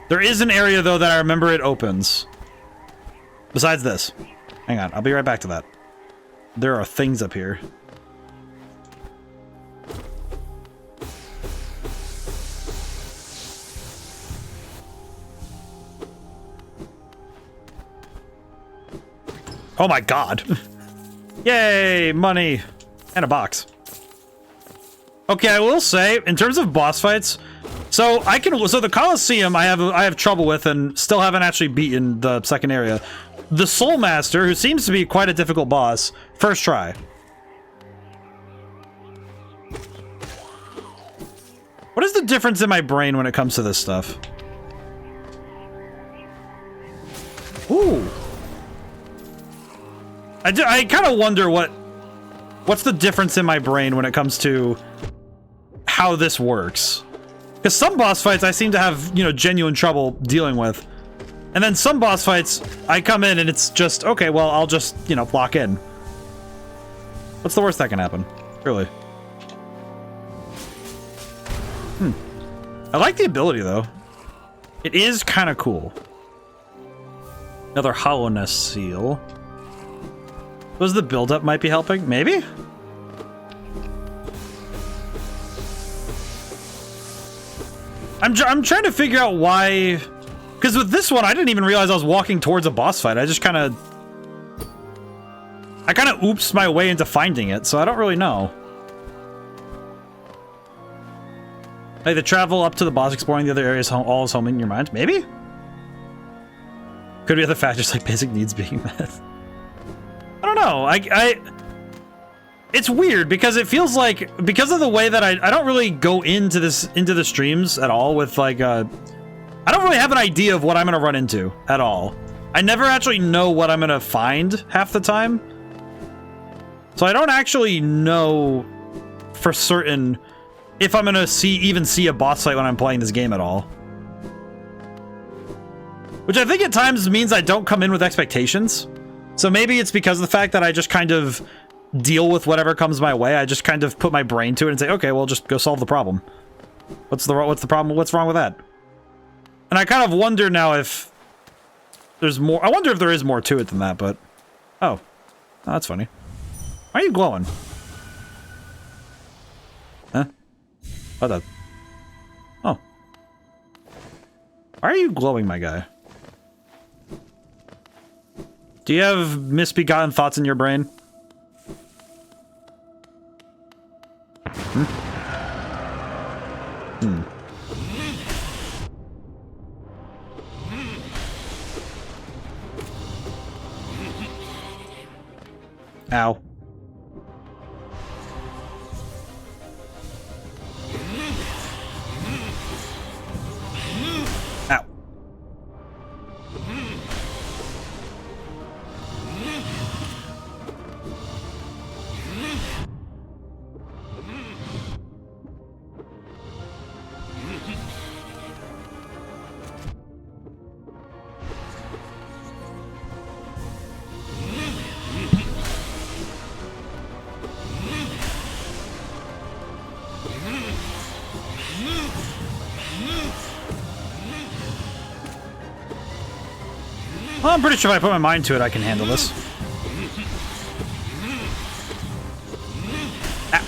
There is an area though that I remember it opens. Besides this. Hang on, I'll be right back to that. There are things up here. Oh my god. Yay, money. And a box. Okay, I will say, in terms of boss fights, so the Colosseum I have trouble with and still haven't actually beaten the second area. The Soul Master, who seems to be quite a difficult boss, first try. What is the difference in my brain when it comes to this stuff? Ooh. I kind of wonder what's the difference in my brain when it comes to how this works. Because some boss fights I seem to have, you know, genuine trouble dealing with. And then some boss fights, I come in and it's just, okay, well, I'll just, you know, lock in. What's the worst that can happen? Really? I like the ability, though. It is kind of cool. Another hollowness seal. Was the build-up might be helping? Maybe? I'm trying to figure out why... Because with this one, I didn't even realize I was walking towards a boss fight. I kind of oops my way into finding it, so I don't really know. Like the travel up to the boss, exploring the other areas, all is home in your mind? Maybe? Could be other factors like basic needs being met. I don't know. It's weird because it feels like, because of the way that I don't really go into the streams at all with like I don't really have an idea of what I'm gonna run into at all. I never actually know what I'm gonna find half the time. So I don't actually know for certain if I'm gonna even see a boss fight when I'm playing this game at all. Which I think at times means I don't come in with expectations. So maybe it's because of the fact that I just kind of deal with whatever comes my way. I just kind of put my brain to it and say, okay, well, just go solve the problem. What's the problem? What's wrong with that? And I kind of wonder now if there's more. I wonder if there is more to it than that, but... Oh. Oh, that's funny. Why are you glowing? Huh? What the... Oh. Why are you glowing, my guy? Do you have misbegotten thoughts in your brain? Ow. Ow. Well, I'm pretty sure if I put my mind to it, I can handle this. Ah.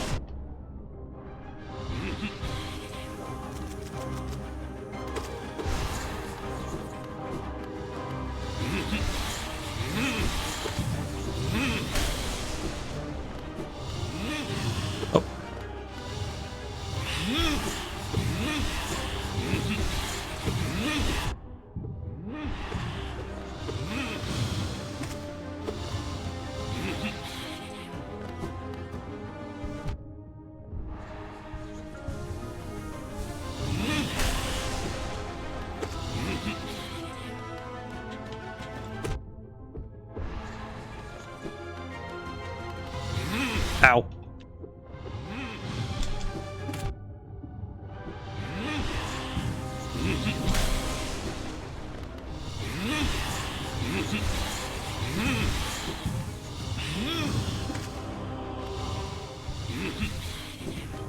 Oh. Ow.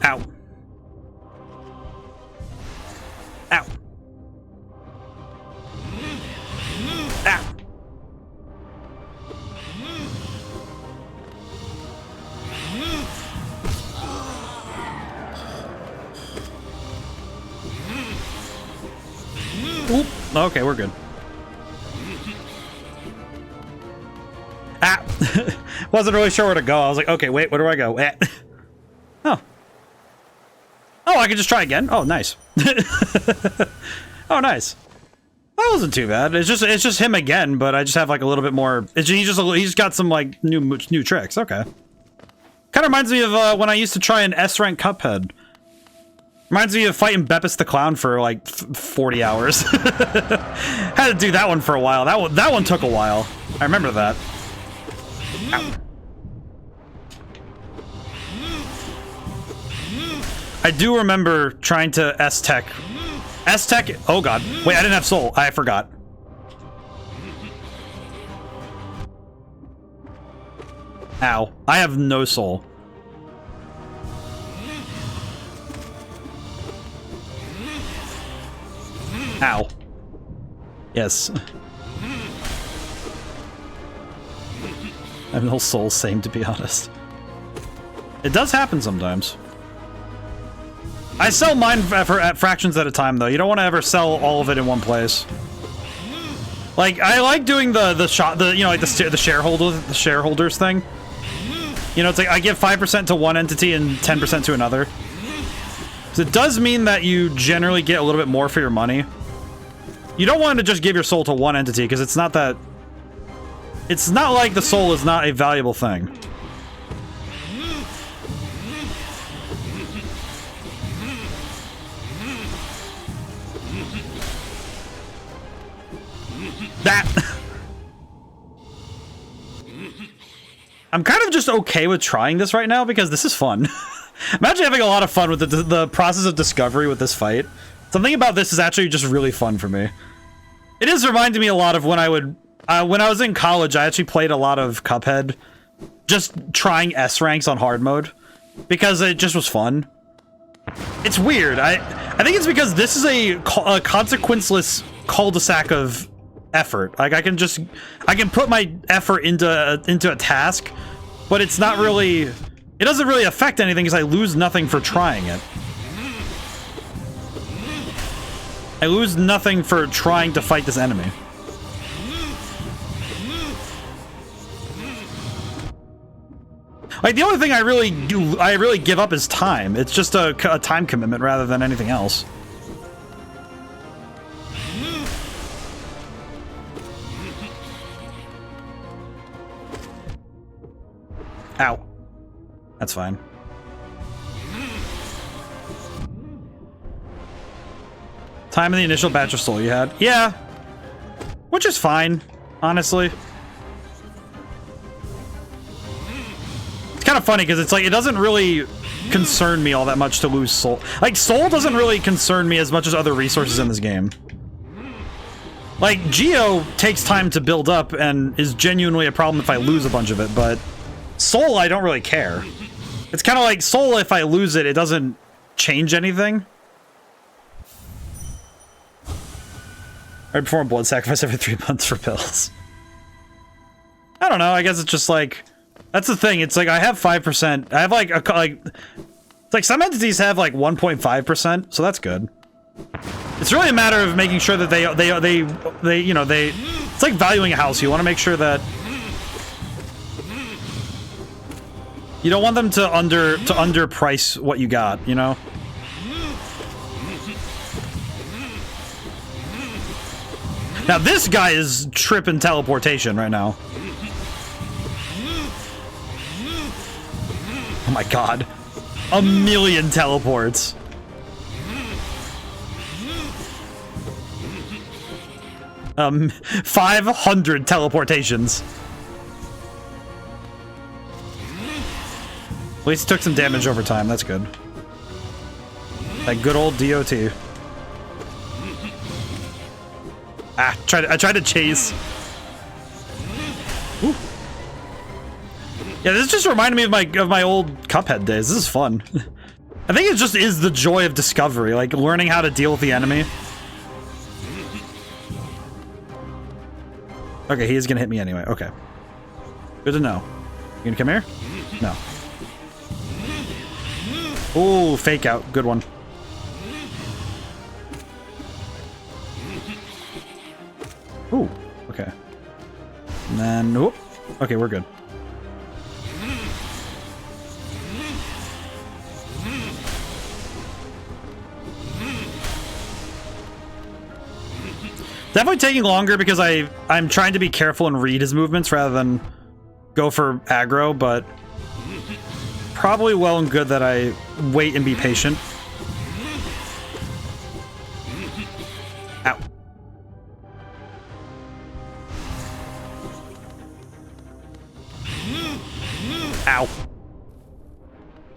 Ow. Ow. Ow. Oop. Okay, we're good. Ah! Wasn't really sure where to go. I was like, okay, wait, where do I go? Oh. Oh, I can just try again? Oh, nice. Oh, nice. That wasn't too bad. It's just him again, but I just have like a little bit more. He's got some like new tricks. Okay. Kind of reminds me of when I used to try an S rank Cuphead. Reminds me of fighting Beppis the Clown for like 40 hours. Had to do that one for a while. That one took a while. I remember that. Ow. I do remember trying to S-Tech. S-Tech? Oh god. Wait, I didn't have soul. I forgot. Ow. I have no soul. Ow. Yes. I have no soul, same, to be honest. It does happen sometimes. I sell mine at fractions at a time, though. You don't want to ever sell all of it in one place. Like, I like doing the shareholders thing. You know, it's like I give 5% to one entity and 10% to another. So it does mean that you generally get a little bit more for your money. You don't want to just give your soul to one entity, because it's not that... It's not like the soul is not a valuable thing. That! I'm kind of just okay with trying this right now, because this is fun. Imagine having a lot of fun with the process of discovery with this fight. Something about this is actually just really fun for me. It is reminding me a lot of when I would... when I was in college, I actually played a lot of Cuphead. Just trying S ranks on hard mode. Because it just was fun. It's weird. I think it's because this is a consequenceless cul-de-sac of effort. Like, I can put my effort into a task, but it's not really... It doesn't really affect anything because I lose nothing for trying it. I lose nothing for trying to fight this enemy. Like, the only thing I really give up is time. It's just a time commitment rather than anything else. Ow. That's fine. Time in the initial batch of soul you had. Yeah. Which is fine, honestly. It's kind of funny because it's like, it doesn't really concern me all that much to lose soul. Like, soul doesn't really concern me as much as other resources in this game. Like, Geo takes time to build up and is genuinely a problem if I lose a bunch of it, but soul, I don't really care. It's kind of like soul, if I lose it, it doesn't change anything. I perform blood sacrifice every 3 months for pills. I don't know, I guess it's just like... That's the thing, it's like I have 5%. I have like it's like some entities have like 1.5%, so that's good. It's really a matter of making sure that they you know, it's like valuing a house. You want to make sure that you don't want them to underprice what you got, you know? Now this guy is tripping teleportation right now. Oh my god. A million teleports. Um, 500 teleportations. At least took some damage over time, that's good. That good old DOT. Ah, I tried to chase. Ooh. Yeah, this just reminded me of my old Cuphead days. This is fun. I think it just is the joy of discovery, like learning how to deal with the enemy. Okay, he is gonna hit me anyway. Okay. Good to know. You gonna come here? No. Ooh, fake out. Good one. Ooh, okay. And then, whoop. Okay, we're good. Definitely taking longer because I'm trying to be careful and read his movements rather than go for aggro, but probably well and good that I wait and be patient. Ow. Ow.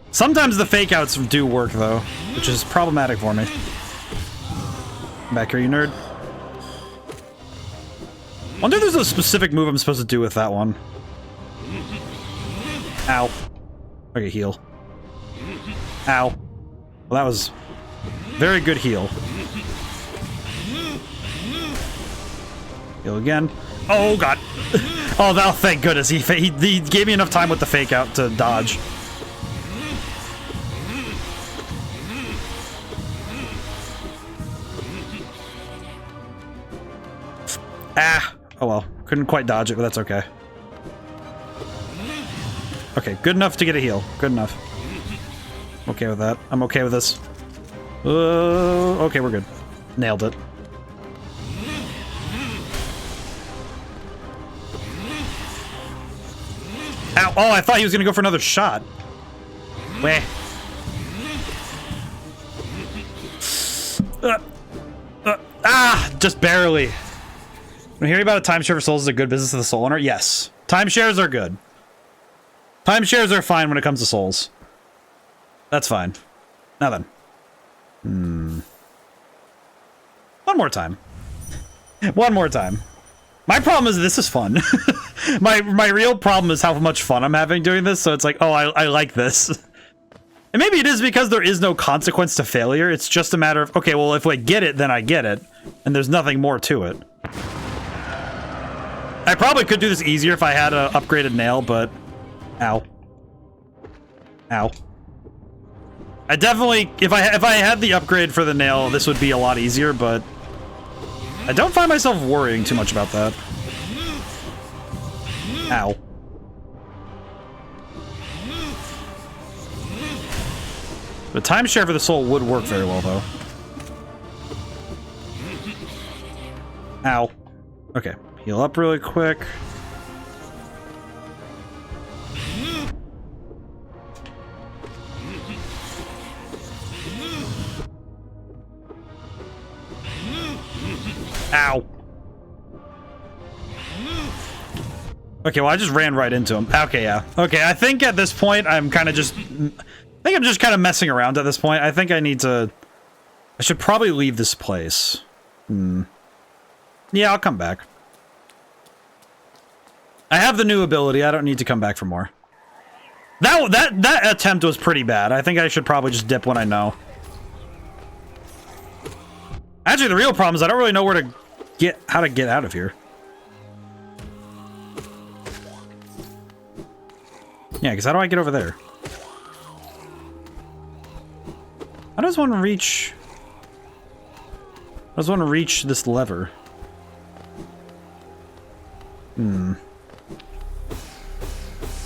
Sometimes the fake outs do work though, which is problematic for me. Back here, you nerd. Wonder if there's a specific move I'm supposed to do with that one. Ow. Okay, heal. Ow. Well, that was very good heal. Heal again. Oh, God. Oh, thank goodness. He gave me enough time with the fake out to dodge. Ah. Oh well, couldn't quite dodge it, but that's okay. Okay, good enough to get a heal. Good enough. I'm okay with that. I'm okay with this. Okay, we're good. Nailed it. Ow! Oh, I thought he was gonna go for another shot. Weh. Just barely. When hearing about a timeshare for souls is a good business of the soul owner? Yes. Timeshares are good. Timeshares are fine when it comes to souls. That's fine. Now then. One more time. One more time. My problem is this is fun. my real problem is how much fun I'm having doing this, so it's like, oh, I like this. And maybe it is because there is no consequence to failure. It's just a matter of, okay, well, if I get it, then I get it. And there's nothing more to it. I probably could do this easier if I had an upgraded nail, but... Ow. Ow. I definitely... If I had the upgrade for the nail, this would be a lot easier, but... I don't find myself worrying too much about that. Ow. The timeshare for the soul would work very well, though. Ow. Okay. Heal up really quick. Ow. Okay, well, I just ran right into him. Okay, yeah. Okay, I think at this point, I'm kind of just... I think I'm just kind of messing around at this point. I think I need to... I should probably leave this place. Yeah, I'll come back. I have the new ability. I don't need to come back for more. That attempt was pretty bad. I think I should probably just dip when I know. Actually, the real problem is I don't really know where to get... how to get out of here. Yeah, because how do I get over there? How does one reach... How does one reach this lever?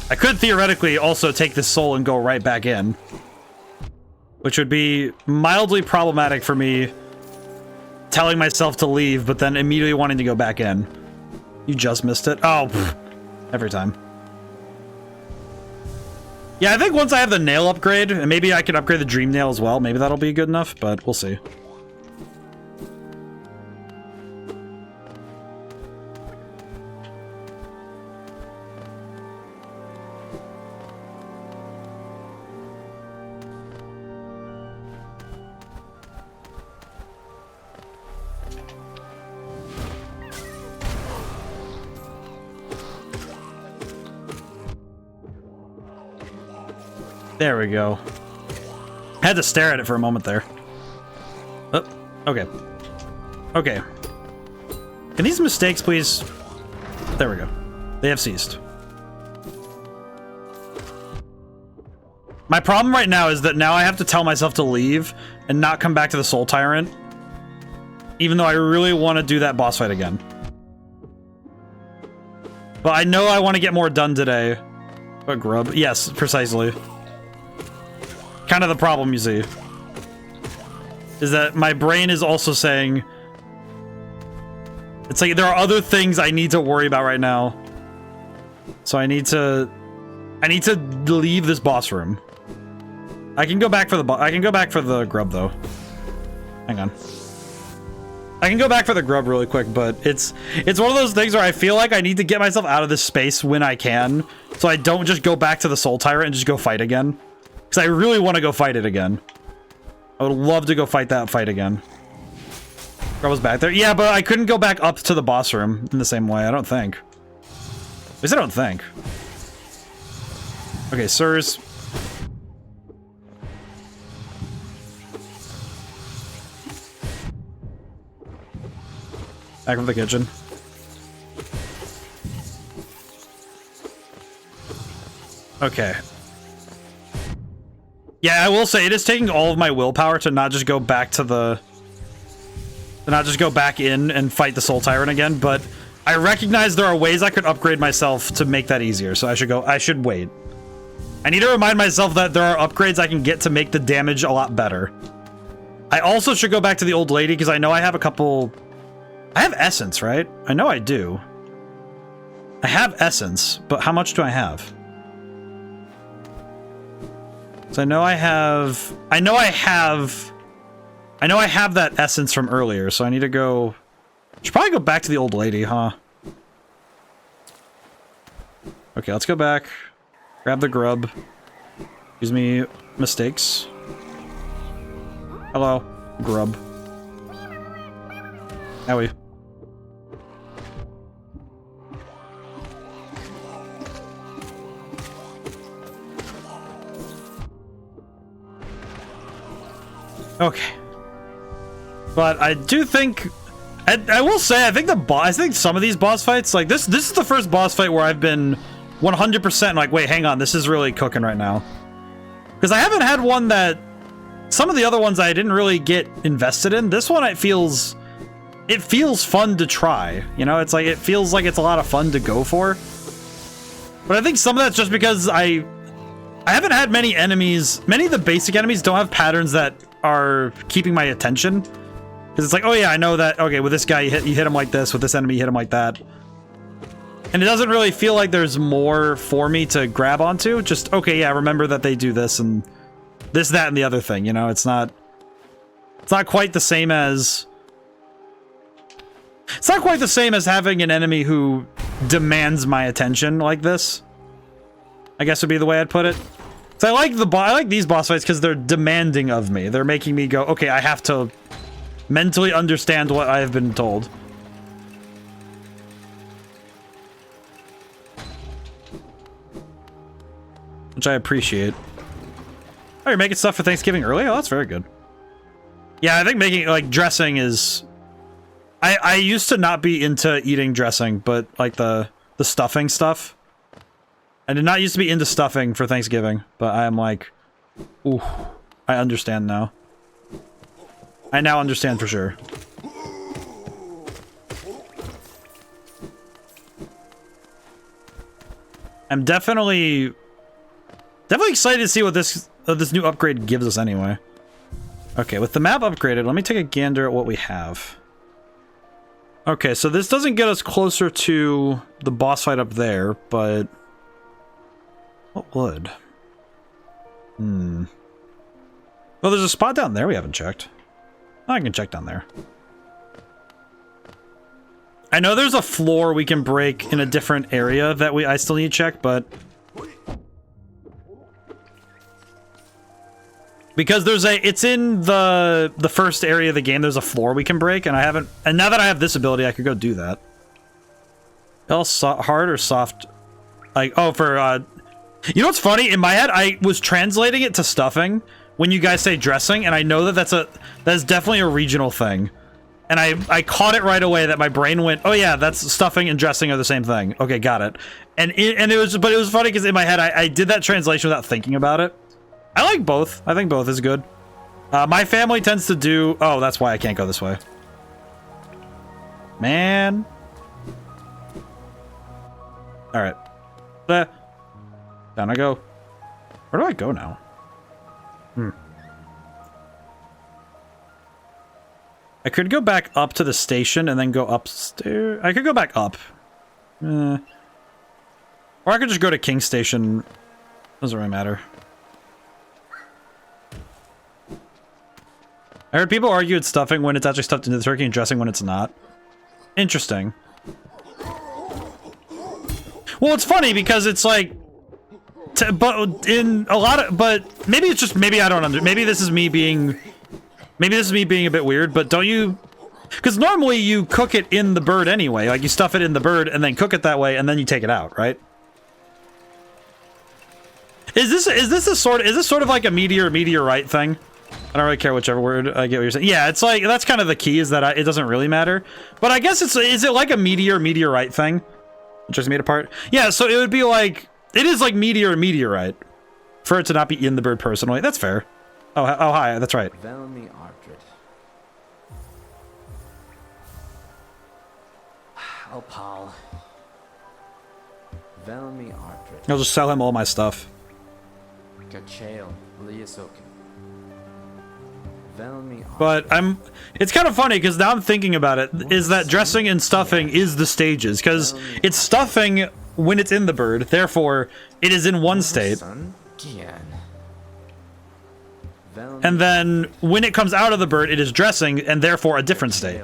I could theoretically also take this soul and go right back in. Which would be mildly problematic for me telling myself to leave, but then immediately wanting to go back in. You just missed it? Oh, pfft. Every time. Yeah, I think once I have the nail upgrade, and maybe I can upgrade the dream nail as well, maybe that'll be good enough, but we'll see. There we go. had to stare at it for a moment there. Oh, okay. Okay. Can these mistakes please... There we go. They have ceased. My problem right now is that now I have to tell myself to leave and not come back to the Soul Tyrant, even though I really want to do that boss fight again. But I know I want to get more done today. But grub? Yes, precisely. Kind of the problem, you see. Is that my brain is also saying... It's like there are other things I need to worry about right now. So I need to leave this boss room. I can go back for the grub though. Hang on. I can go back for the grub really quick, but it's one of those things where I feel like I need to get myself out of this space when I can, so I don't just go back to the Soul Tyrant and just go fight again. Because I really want to go fight it again. I would love to go fight that fight again. Grub was back there? Yeah, but I couldn't go back up to the boss room in the same way, I don't think. At least I don't think. Okay, sirs. Back from the kitchen. Okay. Yeah, I will say it is taking all of my willpower to not just go back to the... To not just go back in and fight the Soul Tyrant again, but I recognize there are ways I could upgrade myself to make that easier, so I should wait. I need to remind myself that there are upgrades I can get to make the damage a lot better. I also should go back to the old lady, because I know I have a couple... I have essence, right? I know I do. I have essence, but how much do I have? So I know I have that essence from earlier, so I need to go... Should probably go back to the old lady, huh? Okay, let's go back. Grab the grub. Excuse me, mistakes. Hello, grub. Owie. Okay. But I do think... I will say, I think some of these boss fights, like, this is the first boss fight where I've been 100% like, wait, hang on, this is really cooking right now. Because I haven't had one that... Some of the other ones I didn't really get invested in. This one, it feels fun to try. You know, it's like, it feels like it's a lot of fun to go for. But I think some of that's just because I haven't had many enemies. Many of the basic enemies don't have patterns that are keeping my attention. Because it's like, oh yeah, I know that, okay, with this guy, you hit him like this, with this enemy, you hit him like that. And it doesn't really feel like there's more for me to grab onto. Just, okay, yeah, remember that they do this, and this, that, and the other thing, you know? It's not quite the same as... It's not quite the same as having an enemy who demands my attention like this. I guess would be the way I'd put it. So I like these boss fights because they're demanding of me. They're making me go, okay, I have to mentally understand what I have been told. Which I appreciate. Oh, you're making stuff for Thanksgiving early? Oh, that's very good. Yeah, I think making, like, dressing is... I used to not be into eating dressing, but, like, the stuffing stuff. I did not used to be into stuffing for Thanksgiving, but I am like... Ooh, I understand now. I now understand for sure. I'm definitely excited to see what this new upgrade gives us anyway. Okay, with the map upgraded, let me take a gander at what we have. Okay, so this doesn't get us closer to the boss fight up there, but... What would? Well, there's a spot down there we haven't checked. Oh, I can check down there. I know there's a floor we can break in a different area that I still need to check, but... Because it's in the first area of the game, there's a floor we can break, and I haven't... And now that I have this ability, I could go do that. Hard or soft? Like, oh, for, You know what's funny? In my head, I was translating it to stuffing, when you guys say dressing, and I know that that's definitely a regional thing. And I caught it right away that my brain went, oh yeah, that's stuffing and dressing are the same thing. Okay, got it. And it was funny because in my head I did that translation without thinking about it. I like both. I think both is good. My family tends to do. Oh, that's why I can't go this way. Man. All right. Down I go. Where do I go now? I could go back up to the station and then go upstairs. I could go back up. Or I could just go to King Station. Doesn't really matter. I heard people argue it's stuffing when it's actually stuffed into the turkey and dressing when it's not. Interesting. Well, it's funny because it's like... but in a lot of... But maybe it's just... Maybe I don't under... Maybe this is me being... Maybe this is me being a bit weird, but don't you... Because normally you cook it in the bird anyway. Like, you stuff it in the bird and then cook it that way, and then you take it out, right? Is this sort of like a meteorite thing? I don't really care whichever word. I get what you're saying. Yeah, it's like... That's kind of the key, is that it doesn't really matter. But I guess it's... Is it like a meteorite thing? Just made apart? Yeah, so it would be like... It is like meteorite. For it to not be in the bird personally. That's fair. Oh, hi. That's right. Oh, Paul. I'll just sell him all my stuff. But it's kind of funny because now I'm thinking about it, is that dressing and stuffing is the stages, because it's stuffing when it's in the bird, therefore it is in one state. And then when it comes out of the bird, it is dressing and therefore a different state.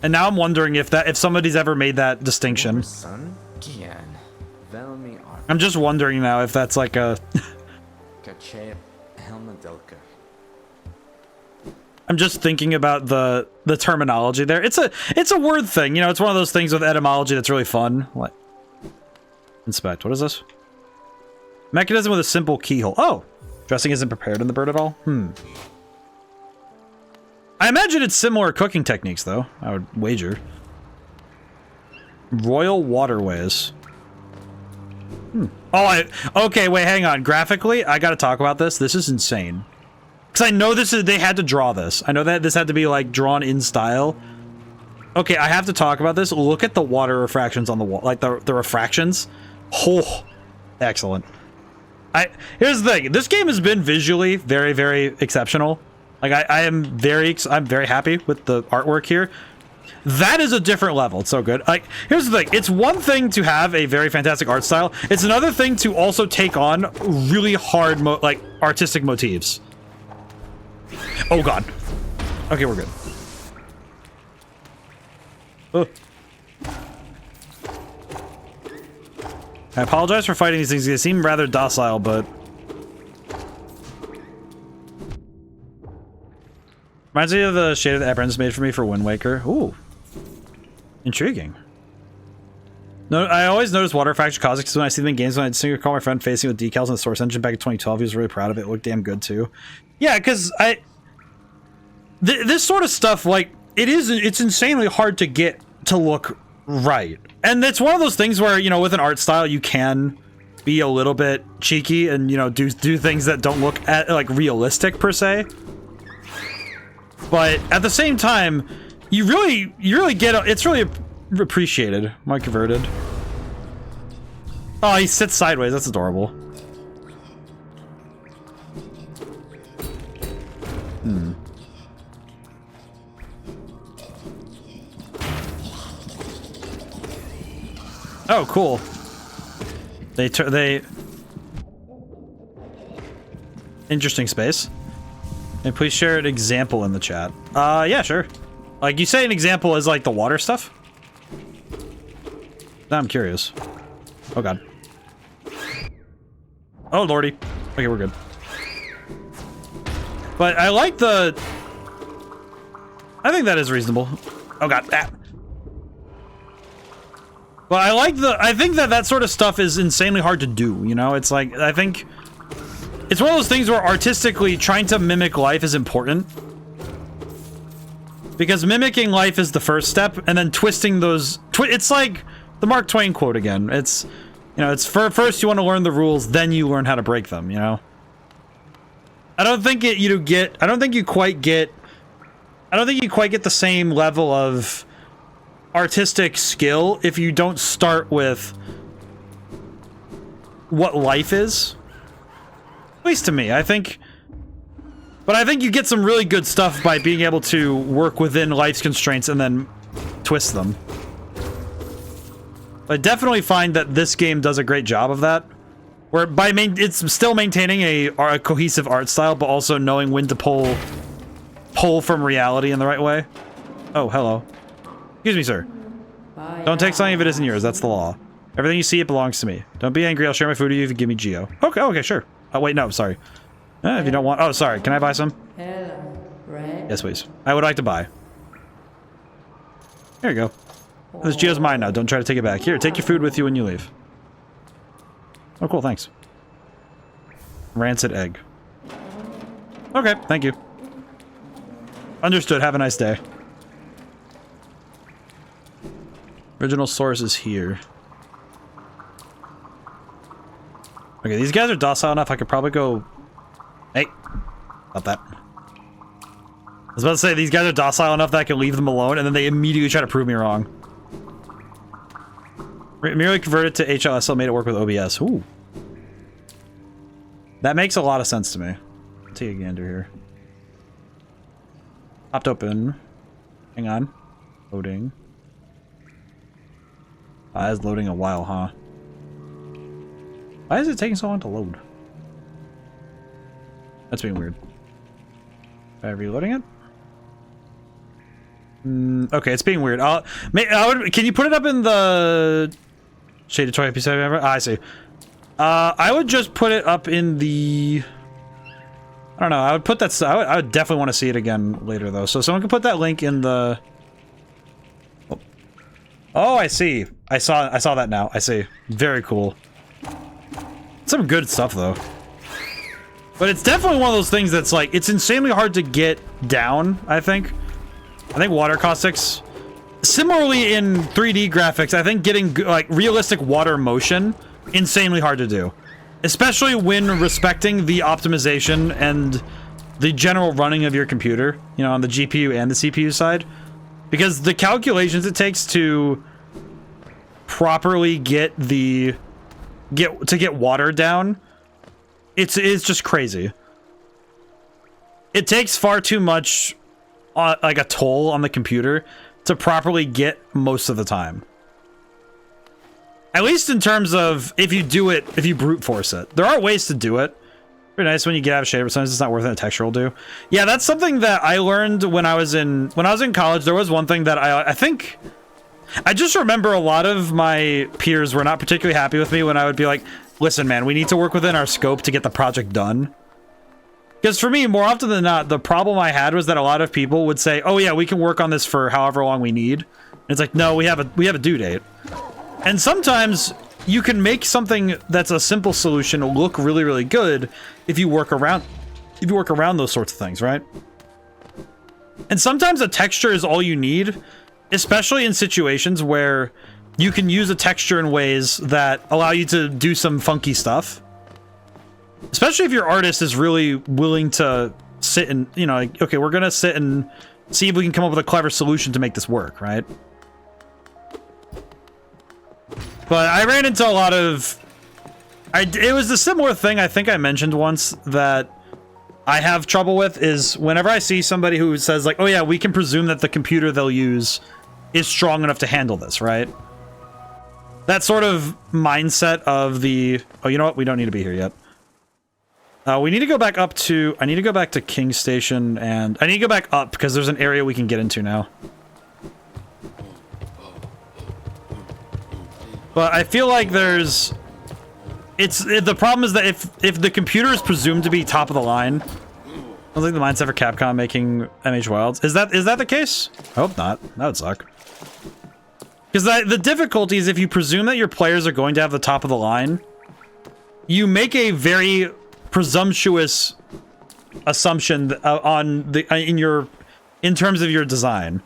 And now I'm wondering if somebody's ever made that distinction. I'm just wondering now if that's like a... I'm just thinking about the terminology there. It's a word thing, you know. It's one of those things with etymology that's really fun. What? Inspect. What is this? Mechanism with a simple keyhole. Oh, dressing isn't prepared in the bird at all. I imagine it's similar cooking techniques, though. I would wager. Royal Waterways. Oh, okay. Wait, hang on. Graphically, I got to talk about this. This is insane. Because I know they had to draw this. I know that this had to be, like, drawn in style. Okay, I have to talk about this. Look at the water refractions on the wall. Like, the refractions. Oh, excellent. Here's the thing. This game has been visually very, very exceptional. Like, I'm very happy with the artwork here. That is a different level. It's so good. Like, here's the thing. It's one thing to have a very fantastic art style. It's another thing to also take on really hard, like, artistic motifs. Oh, God. Okay, we're good. Oh. I apologize for fighting these things. They seem rather docile, but... Reminds me of the shade that Apprentice made for me for Wind Waker. Ooh. Intriguing. No, I always notice water refraction causes because when I see them in games, when I just recall my friend facing with decals in the Source Engine back in 2012, he was really proud of it. It looked damn good, too. Yeah, because this sort of stuff, like, it's insanely hard to get to look right. And it's one of those things where, you know, with an art style, you can be a little bit cheeky and, you know, do things that don't look like realistic per se. But at the same time, you really get it's really appreciated. Am I converted? Oh, he sits sideways. That's adorable. Oh, cool. They interesting space. And please share an example in the chat. Yeah, sure. Like, you say an example is like the water stuff? Now I'm curious. Oh, God. Oh, lordy. Okay, we're good. But I like the... I think that is reasonable. Oh, God. Ah. Well, I think that sort of stuff is insanely hard to do, you know? It's like, I think it's one of those things where artistically trying to mimic life is important. Because mimicking life is the first step, and then twisting those... it's like the Mark Twain quote again. It's, you know, it's first you want to learn the rules, then you learn how to break them, you know? I don't think you quite get the same level of artistic skill if you don't start with what life is. At least to me, I think... But I think you get some really good stuff by being able to work within life's constraints and then twist them. I definitely find that this game does a great job of that. Where it's still maintaining a cohesive art style, but also knowing when to pull from reality in the right way. Oh, hello. Excuse me, sir. Don't take something if it isn't yours. That's the law. Everything you see, it belongs to me. Don't be angry. I'll share my food with you if you give me Geo. Okay, okay, sure. Oh, wait, no, sorry. If you don't want... Oh, sorry. Can I buy some? Yes, please. I would like to buy. There you go. This Geo's mine now. Don't try to take it back. Here, take your food with you when you leave. Oh, cool. Thanks. Rancid egg. Okay, thank you. Understood. Have a nice day. Original source is here. Okay, these guys are docile enough. I could probably go... Hey. Not that. I was about to say, these guys are docile enough that I can leave them alone, and then they immediately try to prove me wrong. Merely converted to HLSL, made it work with OBS. Ooh. That makes a lot of sense to me. I'll take a gander here. Popped open. Hang on. Loading. It's loading a while, huh? Why is it taking so long to load? That's being weird. Am I reloading it? Okay, it's being weird. Can you put it up in the shaded toy episode? I see. I would just put it up in the... I don't know. I would put that... I would definitely want to see it again later, though. So someone can put that link in the... Oh, I see. I saw that now. I see. Very cool. Some good stuff, though. But it's definitely one of those things that's like, it's insanely hard to get down, I think. I think water caustics... Similarly in 3D graphics, I think getting like realistic water motion, insanely hard to do. Especially when respecting the optimization and the general running of your computer, you know, on the GPU and the CPU side. Because the calculations it takes to properly get water down, it's just crazy. It takes far too much like a toll on the computer to properly get most of the time. At least in terms of if you brute force it. There are ways to do it. Pretty nice when you get out of shader, but sometimes it's not worth it. A texture will do. Yeah, that's something that I learned when I was in college. There was one thing that I think I just remember a lot of my peers were not particularly happy with me when I would be like, listen, man, we need to work within our scope to get the project done. Because for me, more often than not, the problem I had was that a lot of people would say, oh yeah, we can work on this for however long we need. And it's like, no, we have a due date. And sometimes you can make something that's a simple solution look really, really good if you work around those sorts of things, right? And sometimes a texture is all you need, especially in situations where you can use a texture in ways that allow you to do some funky stuff. Especially if your artist is really willing to sit and, you know, like, okay, we're gonna sit and see if we can come up with a clever solution to make this work, right? But I ran into a lot of... it was a similar thing I think I mentioned once that I have trouble with, is whenever I see somebody who says like, oh yeah, we can presume that the computer they'll use is strong enough to handle this, right? That sort of mindset of the, oh, you know what? We don't need to be here yet. We need to go back up to... I need to go back to King Station, and I need to go back up because there's an area we can get into now. But I feel like there's... the problem is that if the computer is presumed to be top of the line... I don't think the mindset for Capcom making MH Wilds. Is that the case? I hope not. That would suck. Because the difficulty is if you presume that your players are going to have the top of the line, you make a very presumptuous assumption on the in terms of your design.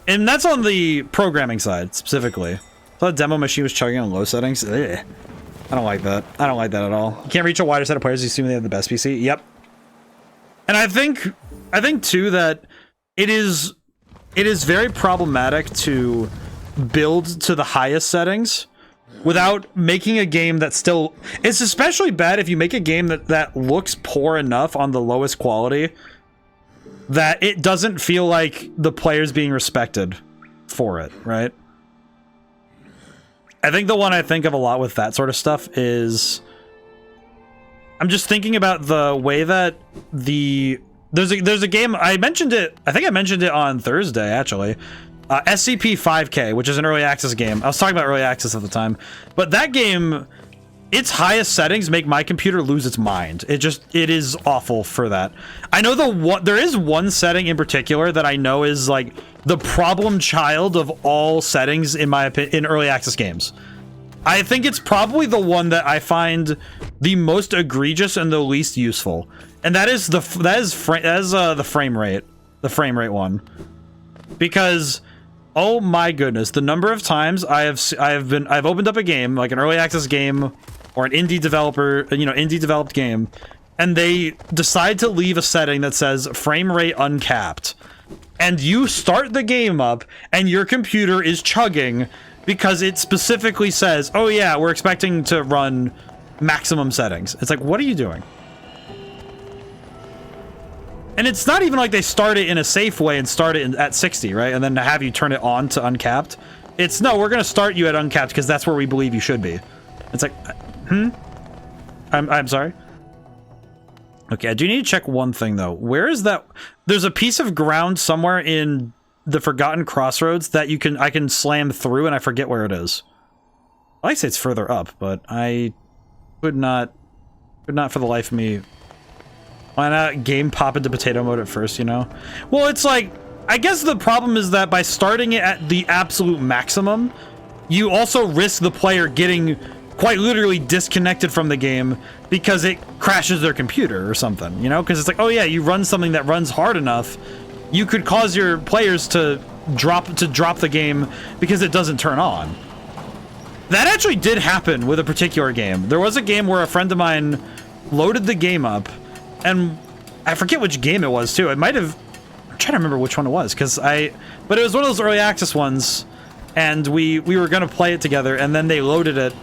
And that's on the programming side specifically. So the demo machine was chugging on low settings. Ugh. I don't like that. I don't like that at all. You can't reach a wider set of players assuming they have the best PC. Yep. And I think too that it is very problematic to build to the highest settings without making a game that still... It's especially bad if you make a game that looks poor enough on the lowest quality that it doesn't feel like the player's being respected for it, right? I think the one I think of a lot with that sort of stuff is... I'm just thinking about the way that there's a game, I mentioned it, I think I mentioned it on Thursday, actually. SCP-5K, which is an early access game. I was talking about early access at the time. But that game, its highest settings make my computer lose its mind. It is awful for that. I know there is one setting in particular that I know is like the problem child of all settings in my opinion in early access games. I think it's probably the one that I find the most egregious and the least useful. And that is the frame rate one. Because oh my goodness, the number of times I've opened up a game, like an early access game or an indie developed game, and they decide to leave a setting that says frame rate uncapped. And you start the game up and your computer is chugging because it specifically says, "Oh yeah, we're expecting to run maximum settings." It's like, what are you doing? And it's not even like they start it in a safe way and start it at 60, right? And then have you turn it on to uncapped. It's, no, we're going to start you at uncapped because that's where we believe you should be. It's like, I'm sorry? Okay, I do need to check one thing, though. Where is that? There's a piece of ground somewhere in the Forgotten Crossroads that I can slam through, and I forget where it is. I like to say it's further up, but I could not for the life of me... Why not game pop into potato mode at first, you know? Well, it's like, I guess the problem is that by starting it at the absolute maximum, you also risk the player getting quite literally disconnected from the game because it crashes their computer or something, you know? Because it's like, oh yeah, you run something that runs hard enough, you could cause your players to drop the game because it doesn't turn on. That actually did happen with a particular game. There was a game where a friend of mine loaded the game up, and I forget which game it was too. It might have, I'm trying to remember which one it was, but it was one of those early access ones, and we were gonna play it together, and then they loaded it,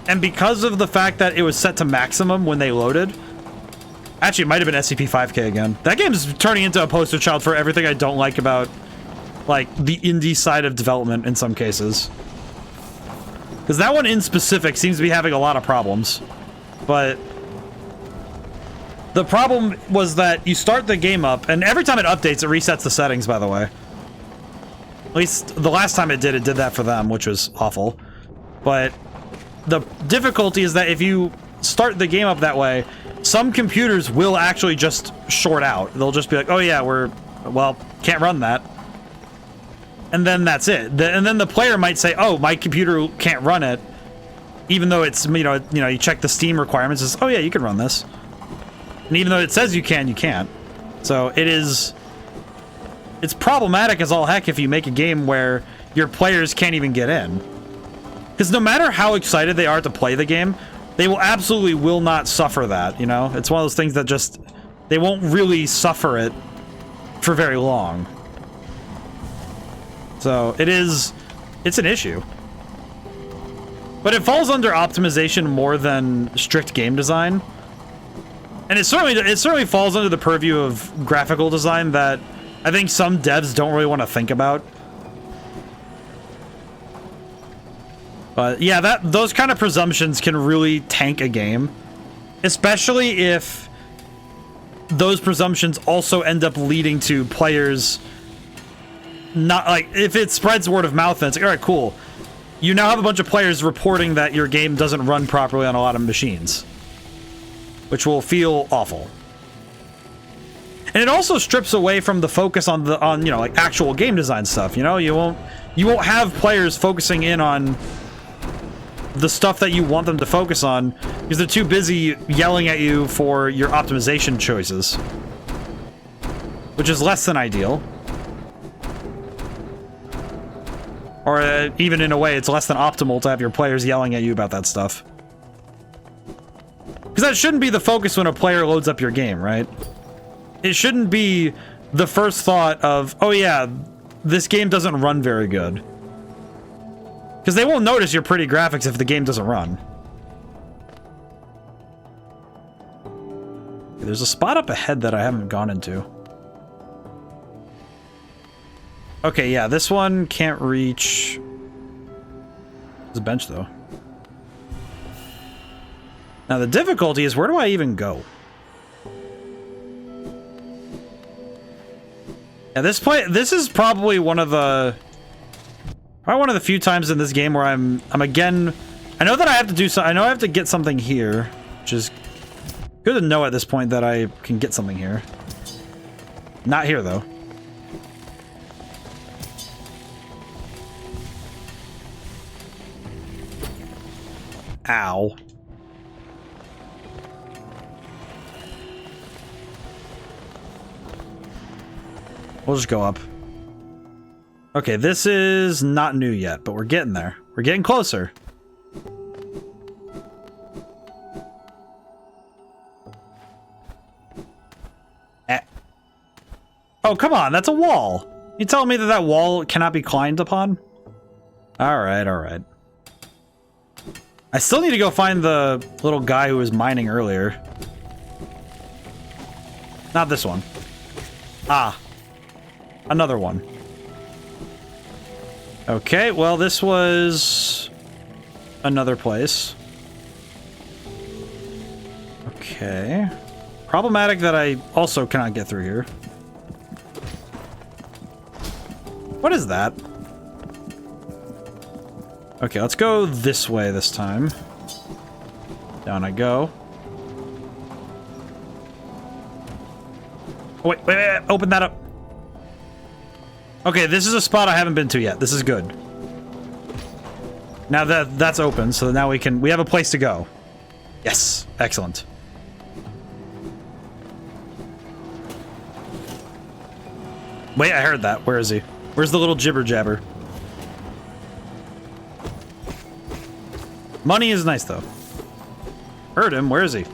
and because of the fact that it was set to maximum when they loaded, actually it might have been SCP-5K again. That game's turning into a poster child for everything I don't like about, like, the indie side of development in some cases. Because that one in specific seems to be having a lot of problems, but... The problem was that you start the game up, and every time it updates, it resets the settings, by the way. At least the last time it did that for them, which was awful. But the difficulty is that if you start the game up that way, some computers will actually just short out. They'll just be like, oh yeah, well, can't run that. And then that's it. And then the player might say, oh, my computer can't run it. Even though it's, you check the Steam requirements, it's, oh yeah, you can run this. And even though it says you can, you can't. So it's problematic as all heck if you make a game where your players can't even get in. Because no matter how excited they are to play the game, they will not suffer that, you know? It's one of those things that just, they won't really suffer it for very long. So it's an issue. But it falls under optimization more than strict game design. And it certainly falls under the purview of graphical design that I think some devs don't really want to think about. But yeah, those kind of presumptions can really tank a game, especially if those presumptions also end up leading to players not like if it spreads word of mouth. Then it's like, all right, cool. You now have a bunch of players reporting that your game doesn't run properly on a lot of machines, which will feel awful. And it also strips away from the focus on like actual game design stuff, you know? You won't have players focusing in on the stuff that you want them to focus on because they're too busy yelling at you for your optimization choices. Which is less than ideal. Or even in a way, it's less than optimal to have your players yelling at you about that stuff. Because that shouldn't be the focus when a player loads up your game, right? It shouldn't be the first thought of, oh yeah, this game doesn't run very good. Because they won't notice your pretty graphics if the game doesn't run. There's a spot up ahead that I haven't gone into. Okay, yeah, this one can't reach... There's a bench, though. Now, the difficulty is, where do I even go? Yeah, this is probably one of the... Probably one of the few times in this game where I'm again... I know that I have to do I know I have to get something here, which is good to know at this point that I can get something here. Not here, though. Ow. We'll just go up. Okay, this is not new yet, but we're getting there. We're getting closer. Oh, come on, that's a wall. You telling me that that wall cannot be climbed upon? Alright, alright. I still need to go find the little guy who was mining earlier. Not this one. Ah. Another one. Okay, well, this was another place. Okay. Problematic that I also cannot get through here. What is that? Okay, let's go this way this time. Down I go. Oh, wait, open that up. Okay, this is a spot I haven't been to yet. This is good. Now that's open, so now we have a place to go. Yes, excellent. Wait, I heard that. Where is he? Where's the little jibber jabber? Money is nice though. Heard him. Where is he?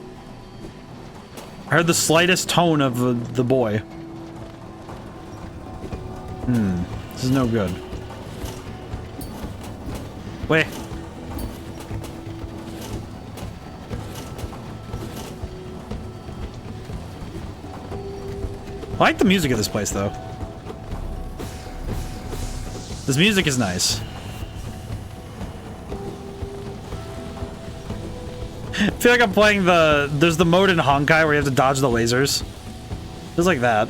I heard the slightest tone of the boy. This is no good. Wait. I like the music of this place, though. This music is nice. I feel like I'm playing there's the mode in Honkai where you have to dodge the lasers. Just like that.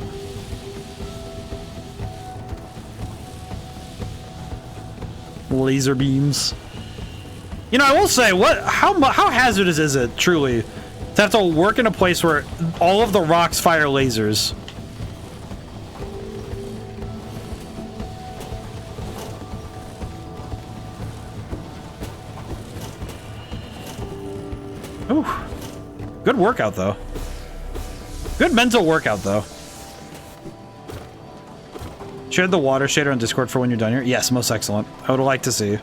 Laser beams. You know, I will say, how hazardous is it, truly, to have to work in a place where all of the rocks fire lasers? Ooh. Good workout, though. Good mental workout, though. Shared the water shader on Discord for when you're done here? Yes, most excellent. I would like to see.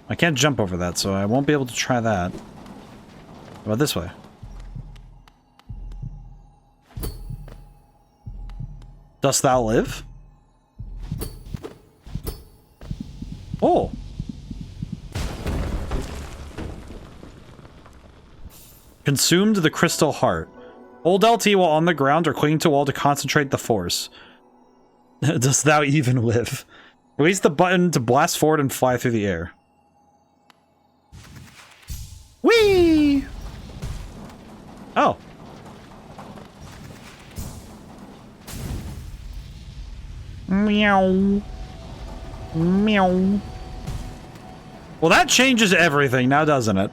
I can't jump over that, so I won't be able to try that. How about this way? Dost thou live? Oh! Consumed the crystal heart. Hold LT while on the ground or cling to wall to concentrate the force. Dost thou even live? Release the button to blast forward and fly through the air. Whee! Oh. Meow. Meow. Well, that changes everything now, doesn't it?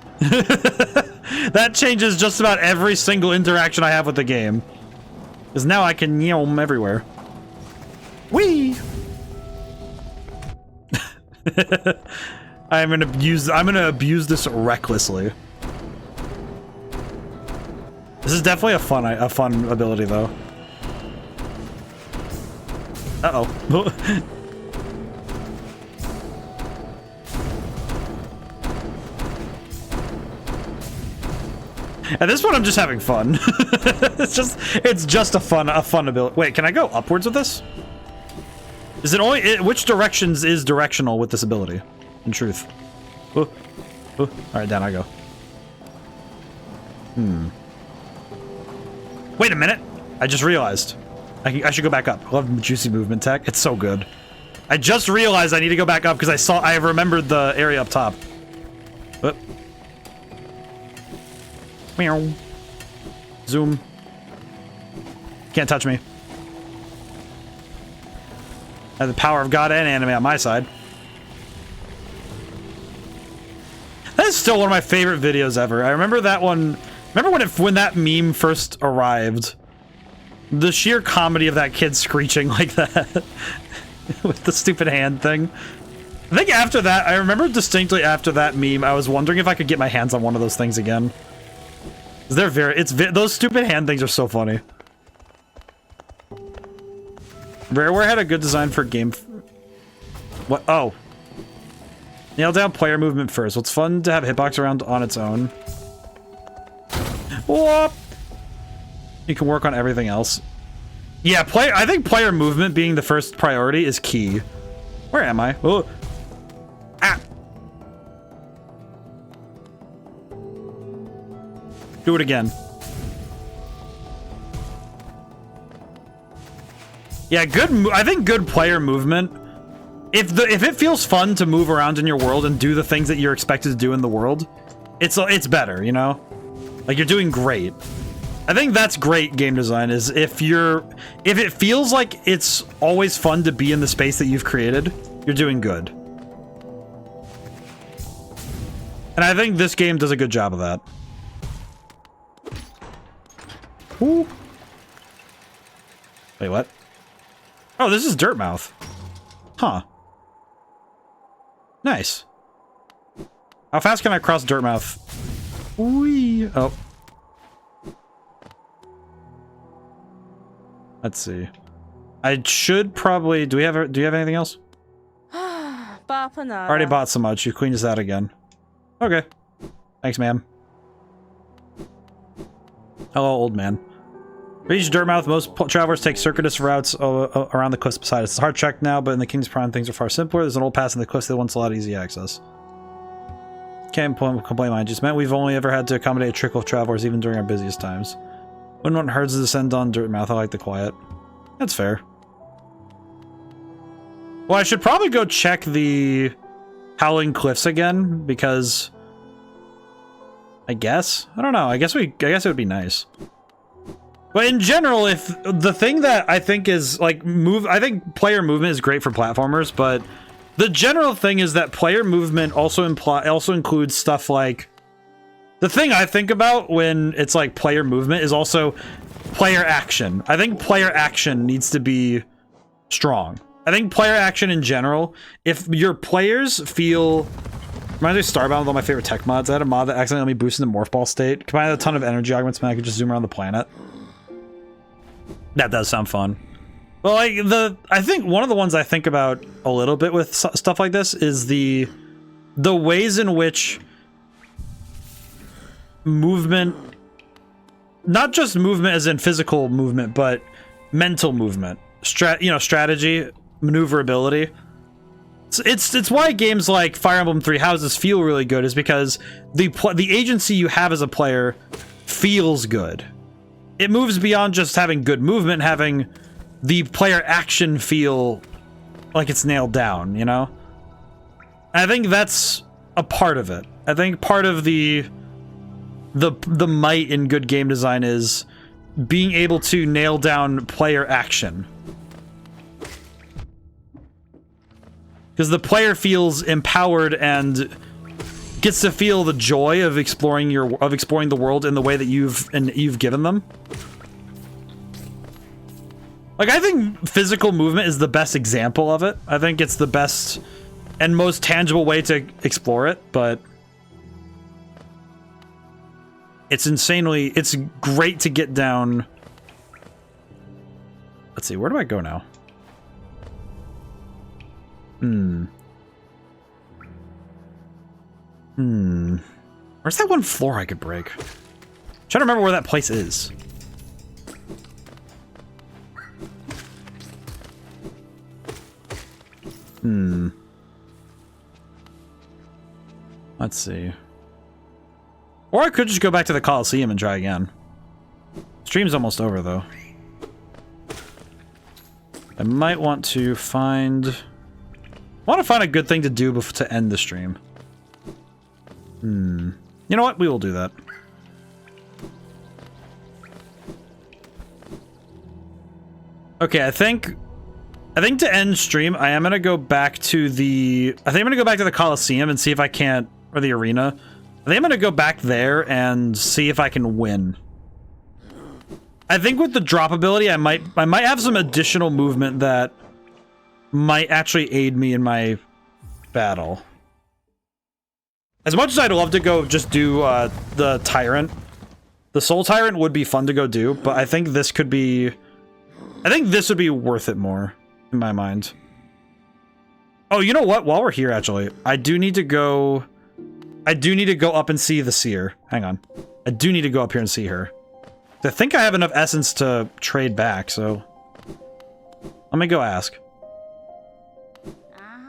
That changes just about every single interaction I have with the game. Because now I can yelm everywhere. Whee! I'm gonna abuse this recklessly. This is definitely a fun ability though. Uh-oh. At this point, I'm just having fun. it's just a fun ability. Wait, can I go upwards with this? Is it only which directions is directional with this ability? In truth. Ooh. Ooh. All right, down I go. Wait a minute! I just realized I should go back up. I love juicy movement tech. It's so good. I just realized I need to go back up because I remembered the area up top. Whoop. Meow. Zoom. Can't touch me. I have the power of God and anime on my side. That is still one of my favorite videos ever. I remember that one. Remember when that meme first arrived? The sheer comedy of that kid screeching like that with the stupid hand thing. I think after that, I remember distinctly after that meme, I was wondering if I could get my hands on one of those things again. Those stupid hand things are so funny. Rareware had a good design for game. What? Oh. Nail down player movement first. What's fun to have hitbox around on its own. Whoop. You can work on everything else. Yeah, I think player movement being the first priority is key. Where am I? Oh. Ah. Do it again. Yeah, I think good player movement. If it feels fun to move around in your world and do the things that you're expected to do in the world, it's better, you know? Like, you're doing great. I think that's great game design, is if it feels like it's always fun to be in the space that you've created, you're doing good. And I think this game does a good job of that. Ooh. Wait, what? Oh, this is Dirtmouth. Huh. Nice. How fast can I cross Dirtmouth? Whee! Oh. Let's see. I should probably... Do you have anything else? Already bought so much. You cleaned us out again. Okay. Thanks, ma'am. Hello, old man. Reach Dirtmouth. Most travelers take circuitous routes around the cliffs beside us. It's a hard trek now, but in the King's Prime, things are far simpler. There's an old pass in the cliffs that once allowed easy access. Can't complain, mind. Just meant we've only ever had to accommodate a trickle of travelers, even during our busiest times. Wouldn't want herds to descend on Dirtmouth. I like the quiet. That's fair. Well, I should probably go check the Howling Cliffs again, because... I guess? I don't know. I guess it would be nice. But in general, if the thing that I think is like I think player movement is great for platformers, but the general thing is that player movement also includes stuff like the thing I think about when it's like player movement is also player action. I think player action needs to be strong. I think player action in general, if your players feel... Reminds me of Starbound with all my favorite tech mods. I had a mod that accidentally boosted the morph ball state. Combined with a ton of energy augments, man, I could just zoom around the planet. That does sound fun. Well, like I think one of the ones I think about a little bit with stuff like this is the ways in which movement, not just movement as in physical movement, but mental movement, strategy, maneuverability. It's why games like Fire Emblem Three Houses feel really good, is because the agency you have as a player feels good. It moves beyond just having good movement, having the player action feel like it's nailed down, you know? I think that's a part of it. I think part of the might in good game design is being able to nail down player action. Because the player feels empowered and gets to feel the joy of exploring the world in the way that you've given them. Like, I think physical movement is the best example of it. I think it's the best and most tangible way to explore it, but it's great to get down. Let's see, where do I go now? Where's that one floor I could break? I'm trying to remember where that place is. Let's see. Or I could just go back to the Coliseum and try again. Stream's almost over, though. I might want to find... I want to find a good thing to do to end the stream. You know what? We will do that. Okay, I think to end stream, I am gonna go back to the... I think I'm gonna go back to the Coliseum and see if I can't... Or the arena. I think I'm gonna go back there and see if I can win. I think with the drop ability, I might have some additional movement that might actually aid me in my battle. As much as I'd love to go just do the Tyrant, the Soul Tyrant would be fun to go do, but I think this could be... I think this would be worth it more, in my mind. Oh, you know what? While we're here, actually, I do need to go up and see the Seer. Hang on. I do need to go up here and see her. I think I have enough essence to trade back, so... Let me go ask.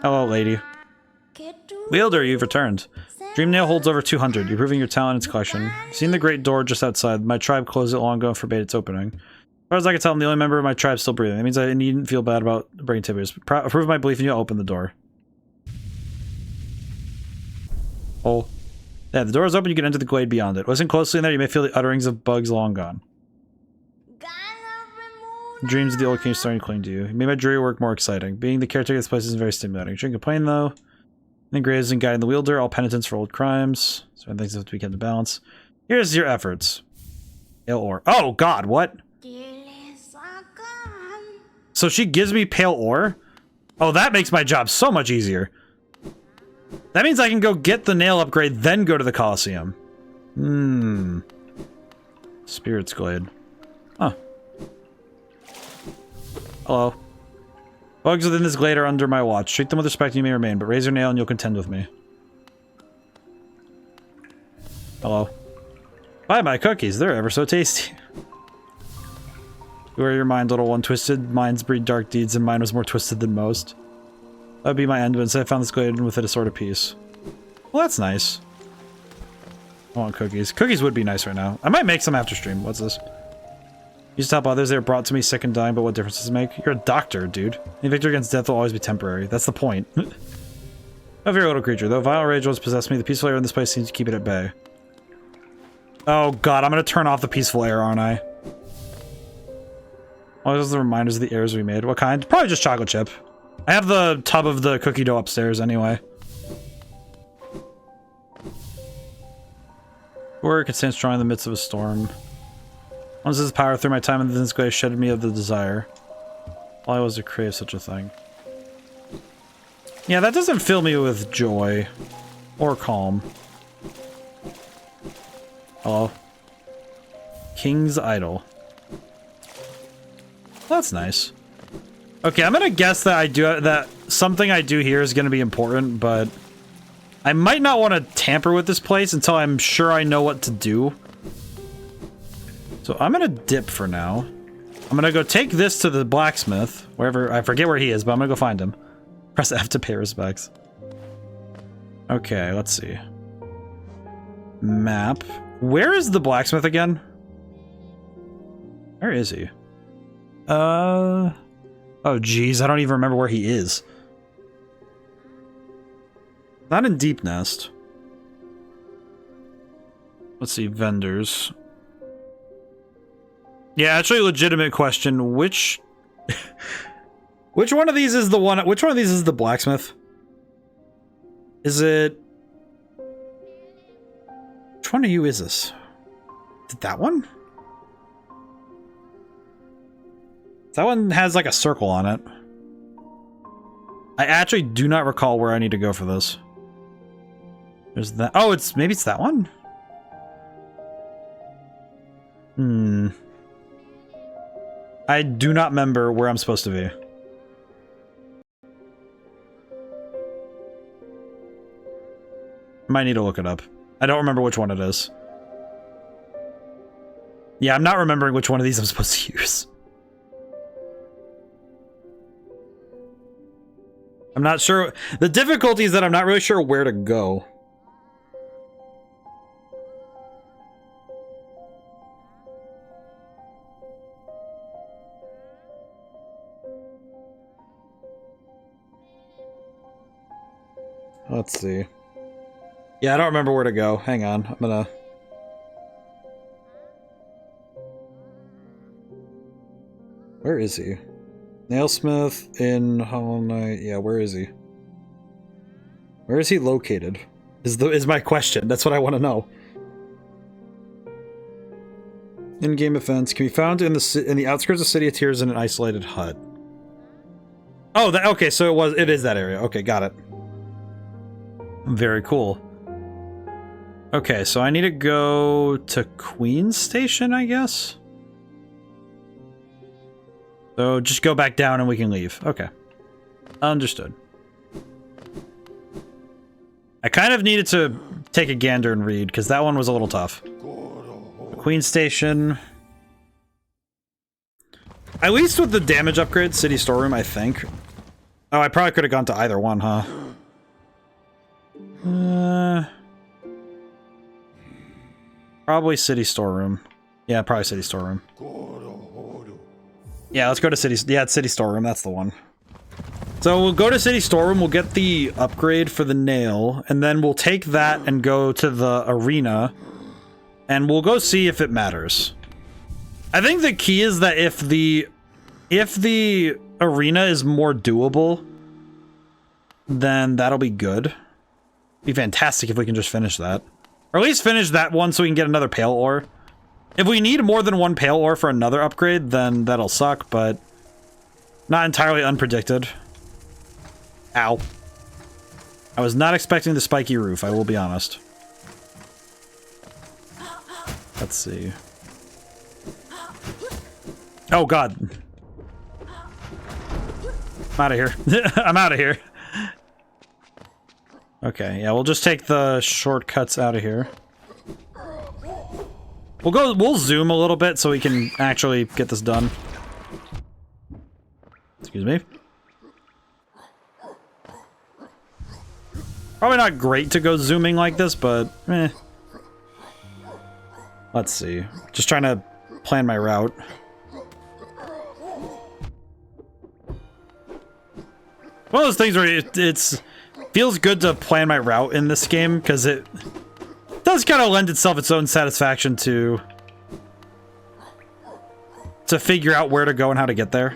Hello, lady. Wielder, you've returned. Dreamnail holds over 200. You're proving your talent in its collection. Seen the great door just outside. My tribe closed it long ago and forbade its opening. As far as I can tell, I'm the only member of my tribe still breathing. That means I needn't feel bad about breaking tibias. Prove my belief in you, open the door. Oh. Yeah, the door is open, you can enter the glade beyond it. Listen closely in there, you may feel the utterings of bugs long gone. Dreams of the old king are starting to cling to you. You made my dreary work more exciting. Being the caretaker of this place isn't very stimulating. You shouldn't complain, though. And graves and guiding the wielder, all penitence for old crimes. So things have to be kept in balance. Here's your efforts. Pale ore. Oh, God, what? So she gives me pale ore? Oh, that makes my job so much easier. That means I can go get the nail upgrade, then go to the Coliseum. Spirit's Glade. Huh. Hello. Bugs within this glade are under my watch. Treat them with respect and you may remain, but raise your nail and you'll contend with me. Hello. Buy my cookies. They're ever so tasty. You are your mind, little one. Twisted minds breed dark deeds, and mine was more twisted than most. That would be my end, but instead I found this glade and with it a sort of peace. Well, that's nice. I want cookies. Cookies would be nice right now. I might make some after stream. What's this? Used to help others. They were brought to me sick and dying, but what difference does it make? You're a doctor, dude. Any victory against death will always be temporary. That's the point. A very little creature. Though vile rage once possessed me, the peaceful air in this place seems to keep it at bay. Oh god, I'm gonna turn off the peaceful air, aren't I? Oh, those are the reminders of the errors we made. What kind? Probably just chocolate chip. I have the tub of the cookie dough upstairs anyway. Or it can stand strong in the midst of a storm. Once this power through my time in this glade shedded me of the desire. All I was to crave such a thing. Yeah, that doesn't fill me with joy. Or calm. Hello. King's Idol. Well, that's nice. Okay, I'm gonna guess that something I do here is gonna be important, but I might not want to tamper with this place until I'm sure I know what to do. So I'm gonna dip for now. I'm gonna go take this to the blacksmith, wherever, I forget where he is, but I'm gonna go find him. Press F to pay respects. Okay, let's see. Map. Where is the blacksmith again? Where is he? Oh geez, I don't even remember where he is. Not in Deep Nest. Let's see, vendors. Yeah, actually, legitimate question. Which one of these is the one? Which one of these is the blacksmith? Is it? Which one of you is this? Is it that one? That one has like a circle on it. I actually do not recall where I need to go for this. There's that. Oh, maybe it's that one? I do not remember where I'm supposed to be. Might need to look it up. I don't remember which one it is. Yeah, I'm not remembering which one of these I'm supposed to use. I'm not sure. The difficulty is that I'm not really sure where to go. Let's see. Yeah, I don't remember where to go. Hang on. I'm gonna... Where is he? Nailsmith in Hollow Knight. Yeah, where is he? Where is he located? Is my question. That's what I want to know. In-game events can be found in the outskirts of City of Tears in an isolated hut. Oh, okay. So it is that area. Okay, got it. Very cool. Okay, so I need to go to Queen's Station, I guess? So just go back down and we can leave. Okay. Understood. I kind of needed to take a gander and read, because that one was a little tough. Queen's Station. At least with the damage upgrade, City Storeroom, I think. Oh, I probably could have gone to either one, huh? Probably City Storeroom. Yeah, probably City Storeroom. Yeah, let's go to City... Yeah, it's City Storeroom. That's the one. So we'll go to City Storeroom. We'll get the upgrade for the nail. And then we'll take that and go to the arena. And we'll go see if it matters. I think the key is that if the arena is more doable, then that'll be good. Be fantastic if we can just finish that. Or at least finish that one so we can get another pale ore. If we need more than one pale ore for another upgrade, then that'll suck, but not entirely unpredicted. Ow. I was not expecting the spiky roof, I will be honest. Let's see. Oh god. I'm out of here. I'm out of here. Okay, yeah, we'll just take the shortcuts out of here. We'll zoom a little bit so we can actually get this done. Excuse me. Probably not great to go zooming like this, but eh. Let's see. Just trying to plan my route. One of those things where it's feels good to plan my route in this game, because it does kind of lend itself its own satisfaction to figure out where to go and how to get there.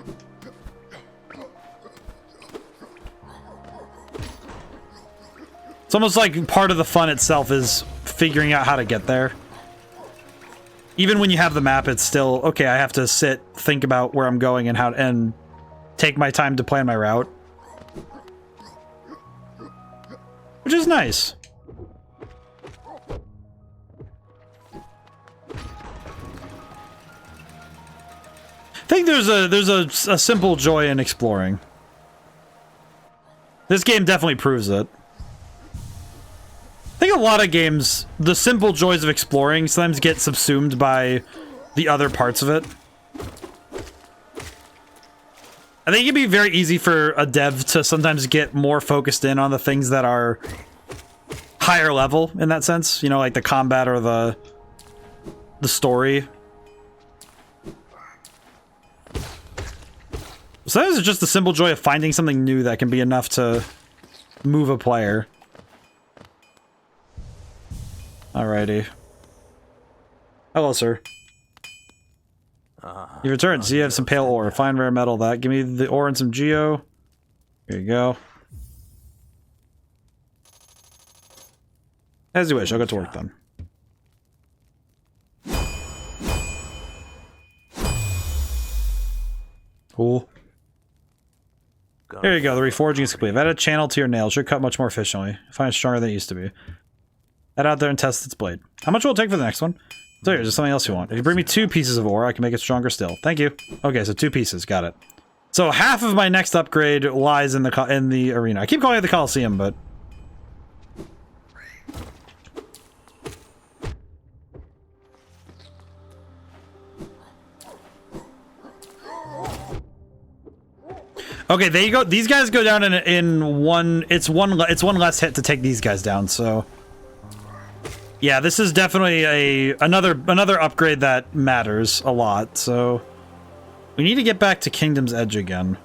It's almost like part of the fun itself is figuring out how to get there. Even when you have the map, it's still, okay, I have to sit, think about where I'm going and take my time to plan my route. Which is nice. I think there's a simple joy in exploring. This game definitely proves it. I think a lot of games, the simple joys of exploring sometimes get subsumed by the other parts of it. I think it'd be very easy for a dev to sometimes get more focused in on the things that are higher level in that sense. You know, like the combat or the story. Sometimes it's just the simple joy of finding something new that can be enough to move a player. Alrighty. Hello, sir. You returned. So you have some pale ore. Fine rare metal. That. Give me the ore and some geo. Here you go. As you wish. I'll get to work then. Cool. There you go, the reforging is complete. I've added a channel to your nail. Should cut much more efficiently. I find it stronger than it used to be. Head out there and test its blade. How much will it take for the next one? So here's just something else you want. If you bring me 2 pieces of ore, I can make it stronger still. Thank you. Okay, so 2 pieces. Got it. So half of my next upgrade lies in the arena. I keep calling it the Coliseum, but... Okay, there you go. These guys go down in one. It's one less hit to take these guys down. So, yeah, this is definitely another upgrade that matters a lot. So, we need to get back to Kingdom's Edge again.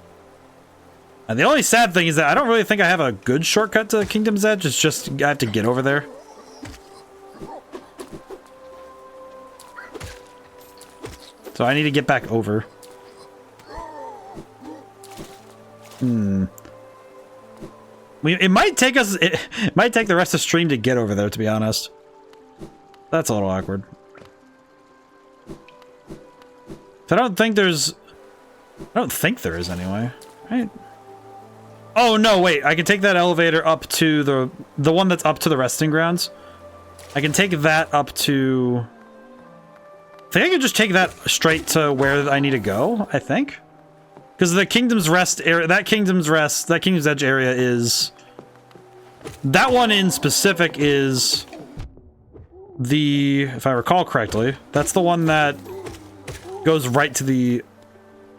And the only sad thing is that I don't really think I have a good shortcut to Kingdom's Edge. It's just I have to get over there. So I need to get back over. It might take us. It might take the rest of stream to get over there. To be honest, that's a little awkward. I don't think there's. I don't think there is anyway. Right? Oh no! Wait, I can take that elevator up to the one that's up to the resting grounds. I can take that up to. I think I can just take that straight to where I need to go. I think. Because the Kingdom's Rest area, that Kingdom's Edge area is... That one in specific is... if I recall correctly, that's the one that goes right to the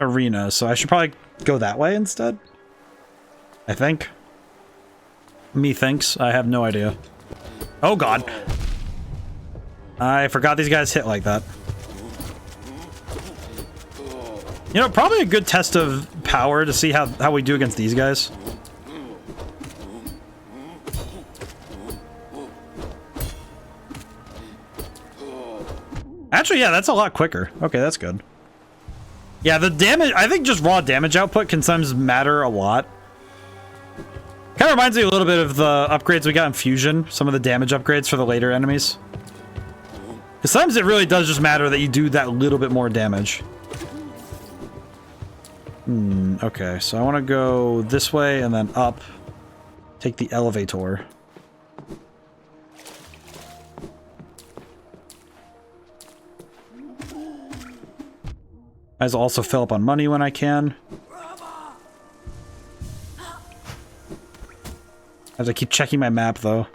arena. So I should probably go that way instead. I think. Methinks. I have no idea. Oh god. I forgot these guys hit like that. You know, probably a good test of power to see how we do against these guys. Actually, yeah, that's a lot quicker. Okay, that's good. Yeah, the damage... I think just raw damage output can sometimes matter a lot. Kind of reminds me a little bit of the upgrades we got in Fusion. Some of the damage upgrades for the later enemies. Because sometimes it really does just matter that you do that little bit more damage. Okay, so I want to go this way and then up. Take the elevator. I also fill up on money when I can. I have to keep checking my map, though.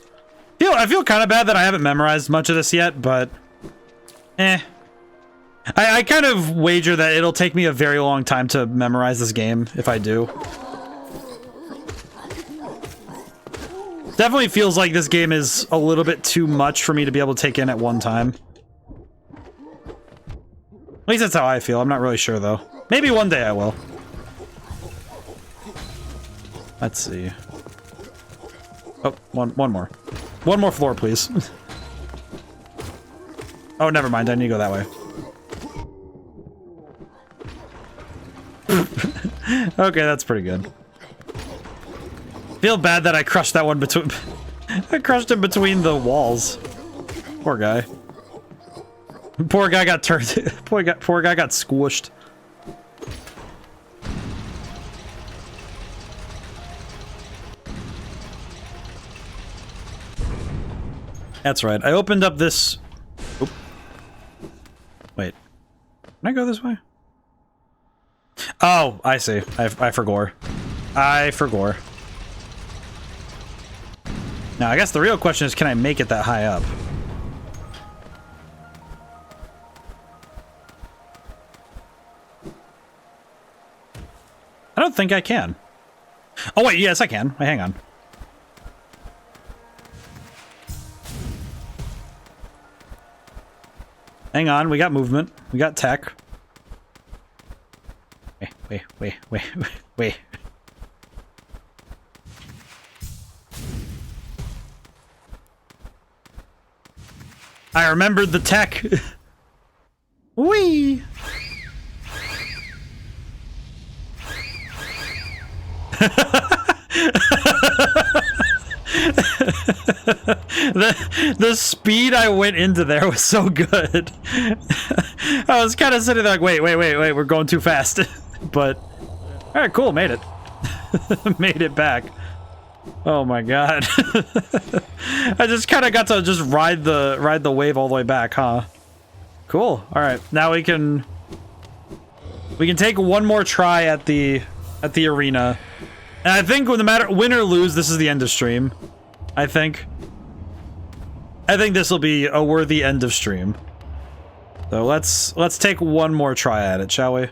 I feel kind of bad that I haven't memorized much of this yet, but... I kind of wager that it'll take me a very long time to memorize this game, if I do. Definitely feels like this game is a little bit too much for me to be able to take in at one time. At least that's how I feel. I'm not really sure, though. Maybe one day I will. Let's see. Oh, one more. One more floor, please. Oh, never mind. I need to go that way. Okay, that's pretty good. Feel bad that I crushed that one between... I crushed him between the walls. Poor guy. Poor guy got turned... Poor guy got squished. That's right. I opened up this... Oop. Wait. Can I go this way? Oh, I see. I forgot. I forgot. Now, I guess the real question is, can I make it that high up? I don't think I can. Oh, wait, yes, I can. Wait, hang on. Hang on, we got movement. We got tech. Wait. I remembered the tech. Whee! The speed I went into there was so good. I was kind of sitting there like, wait, we're going too fast. But, alright, cool, made it. Made it back. Oh my god. I just kind of got to just ride the wave all the way back, huh? Cool. All right. Now we can take one more try at the arena. And I think no matter win or lose, this is the end of stream. I think this will be a worthy end of stream. So let's take one more try at it, shall we?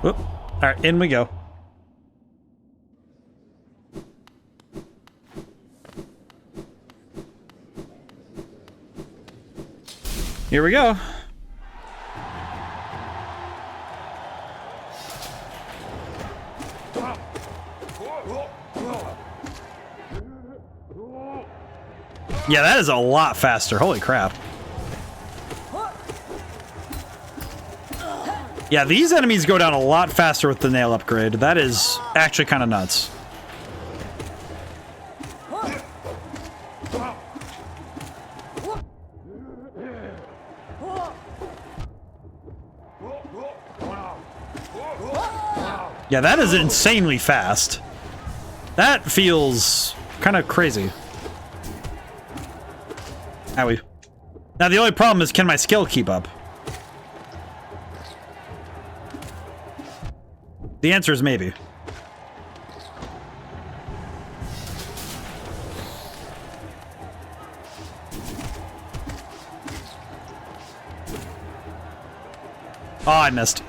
Whoop. All right, in we go. Here we go. Yeah, that is a lot faster. Holy crap. Yeah, these enemies go down a lot faster with the nail upgrade. That is actually kind of nuts. Yeah, that is insanely fast. That feels kind of crazy. Owie. Now the only problem is, can my skill keep up? The answer is maybe. Oh, I missed.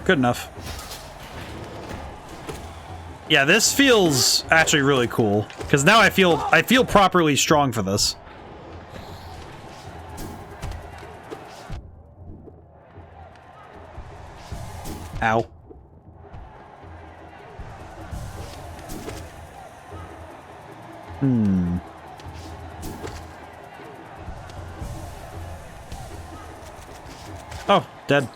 Good enough. Yeah, this feels actually really cool because now I feel properly strong for this. Ow. Oh, dead.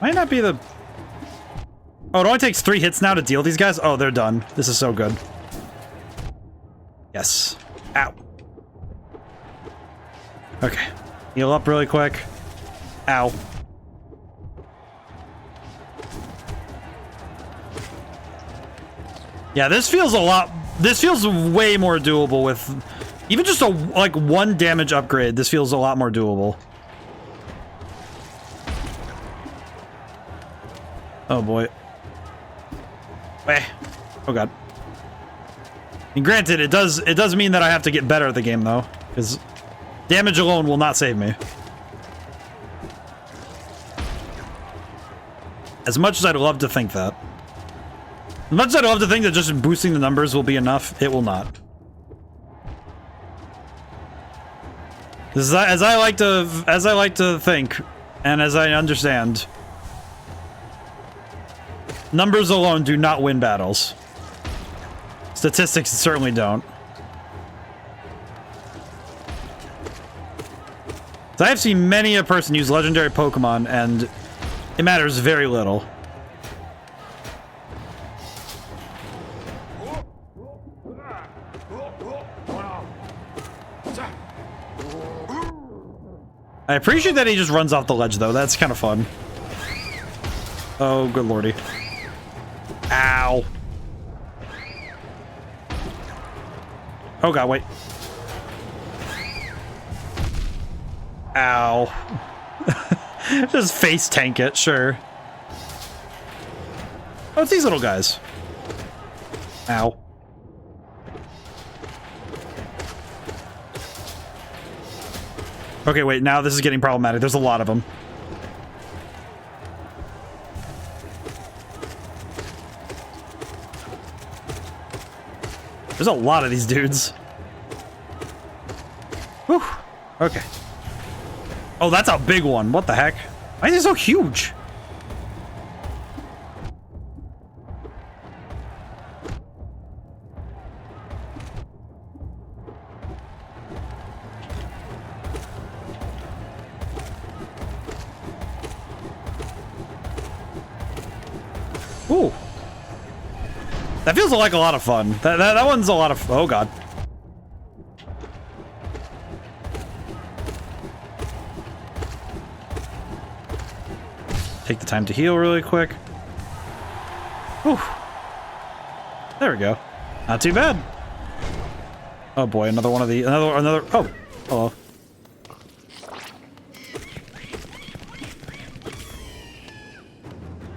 Might not be the... Oh, it only takes 3 hits now to deal these guys? Oh, they're done. This is so good. Yes. Ow. Okay. Heal up really quick. Ow. Yeah, this feels a lot... This feels way more doable with... Even just a, like, 1 damage upgrade, this feels a lot more doable. Oh boy. Eh. Oh god. And granted, it does mean that I have to get better at the game though, because damage alone will not save me. As much as I'd love to think that. As much as I'd love to think that just boosting the numbers will be enough, it will not. As I like to think, and as I understand, numbers alone do not win battles. Statistics certainly don't. So I have seen many a person use legendary Pokemon, and it matters very little. I appreciate that he just runs off the ledge, though. That's kind of fun. Oh, good lordy. Ow. Oh god, wait. Ow. Just face tank it, sure. Oh, it's these little guys. Ow. Okay, wait, now this is getting problematic. There's a lot of them. There's a lot of these dudes. Whew. Okay. Oh, that's a big one. What the heck? Why is he so huge? Ooh. That feels like a lot of fun. That one's a lot of... Oh, God. Take the time to heal really quick. Whew. There we go. Not too bad. Oh boy, another one of the... Another... Oh. Hello.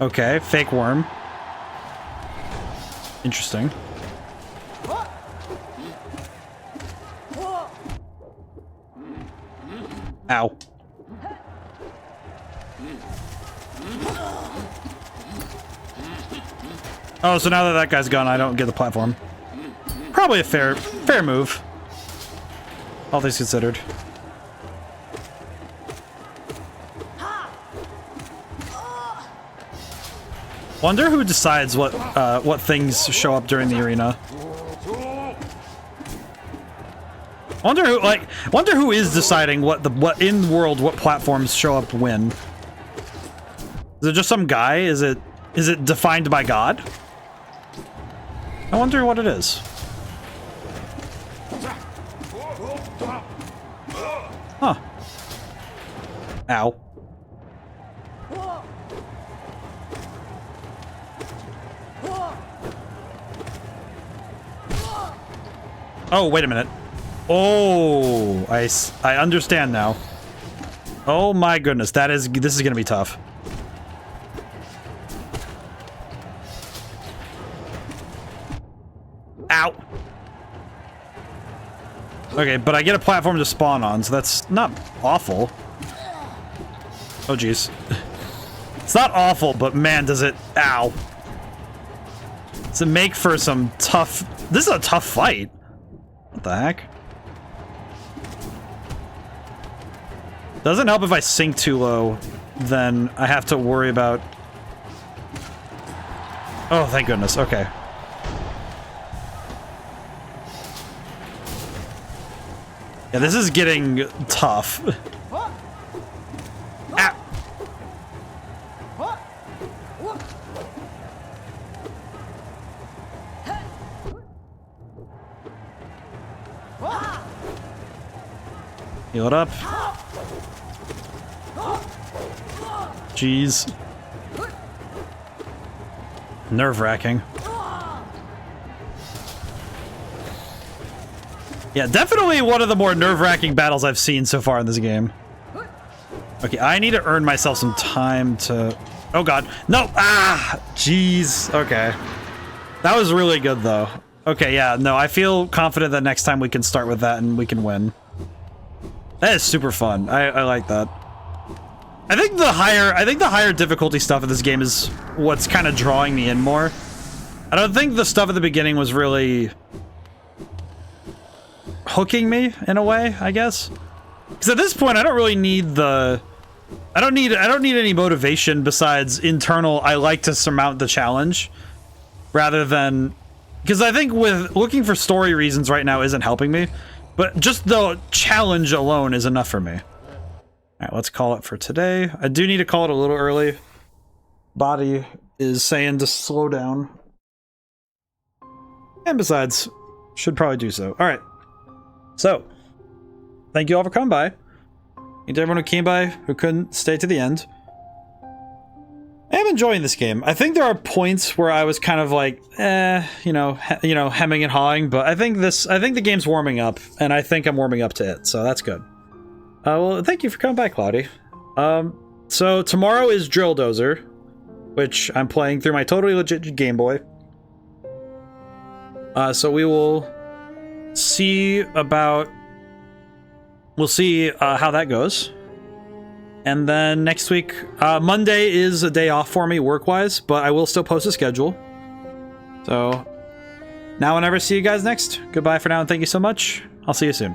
Okay, fake worm. Interesting. Ow. Oh, so now that that guy's gone, I don't get the platform. Probably a fair move. All things considered. Wonder who decides what things show up during the arena. Wonder who is deciding what in world what platforms show up when. Is it just some guy? Is it defined by God? I wonder what it is. Huh. Ow. Oh, wait a minute. Oh, I understand now. Oh my goodness, this is gonna be tough. Ow. Okay, but I get a platform to spawn on, so that's not awful. Oh jeez. It's not awful, but man, does it... Ow. Does it make for some tough... This is a tough fight. What the heck? Doesn't help if I sink too low, then I have to worry about... Oh, thank goodness. Okay. Yeah, this is getting tough. Ah. Heal it up. Jeez. Nerve-wracking. Yeah, definitely one of the more nerve-wracking battles I've seen so far in this game. Okay, I need to earn myself some time to... Oh god. No! Ah! Jeez. Okay. That was really good, though. Okay, yeah, no, I feel confident that next time we can start with that and we can win. That is super fun. I like that. I think the higher difficulty stuff in this game is what's kind of drawing me in more. I don't think the stuff at the beginning was really hooking me in a way, I guess. Because at this point, I don't really need the... I don't need any motivation besides internal, I like to surmount the challenge. Rather than... Because I think with looking for story reasons right now isn't helping me. But just the challenge alone is enough for me. Alright, let's call it for today. I do need to call it a little early. Body is saying to slow down. And besides, should probably do so. Alright. So, thank you all for coming by. Thank you to everyone who came by, who couldn't stay to the end. I am enjoying this game. I think there are points where I was kind of like, hemming and hawing, but I think the game's warming up, and I think I'm warming up to it, so that's good. Well, thank you for coming by, Cloudy. So tomorrow is Drill Dozer, which I'm playing through my totally legit Game Boy. So we will see about... We'll see how that goes. And then next week, Monday is a day off for me work-wise, but I will still post a schedule. So, now and never see you guys next. Goodbye for now, and thank you so much. I'll see you soon.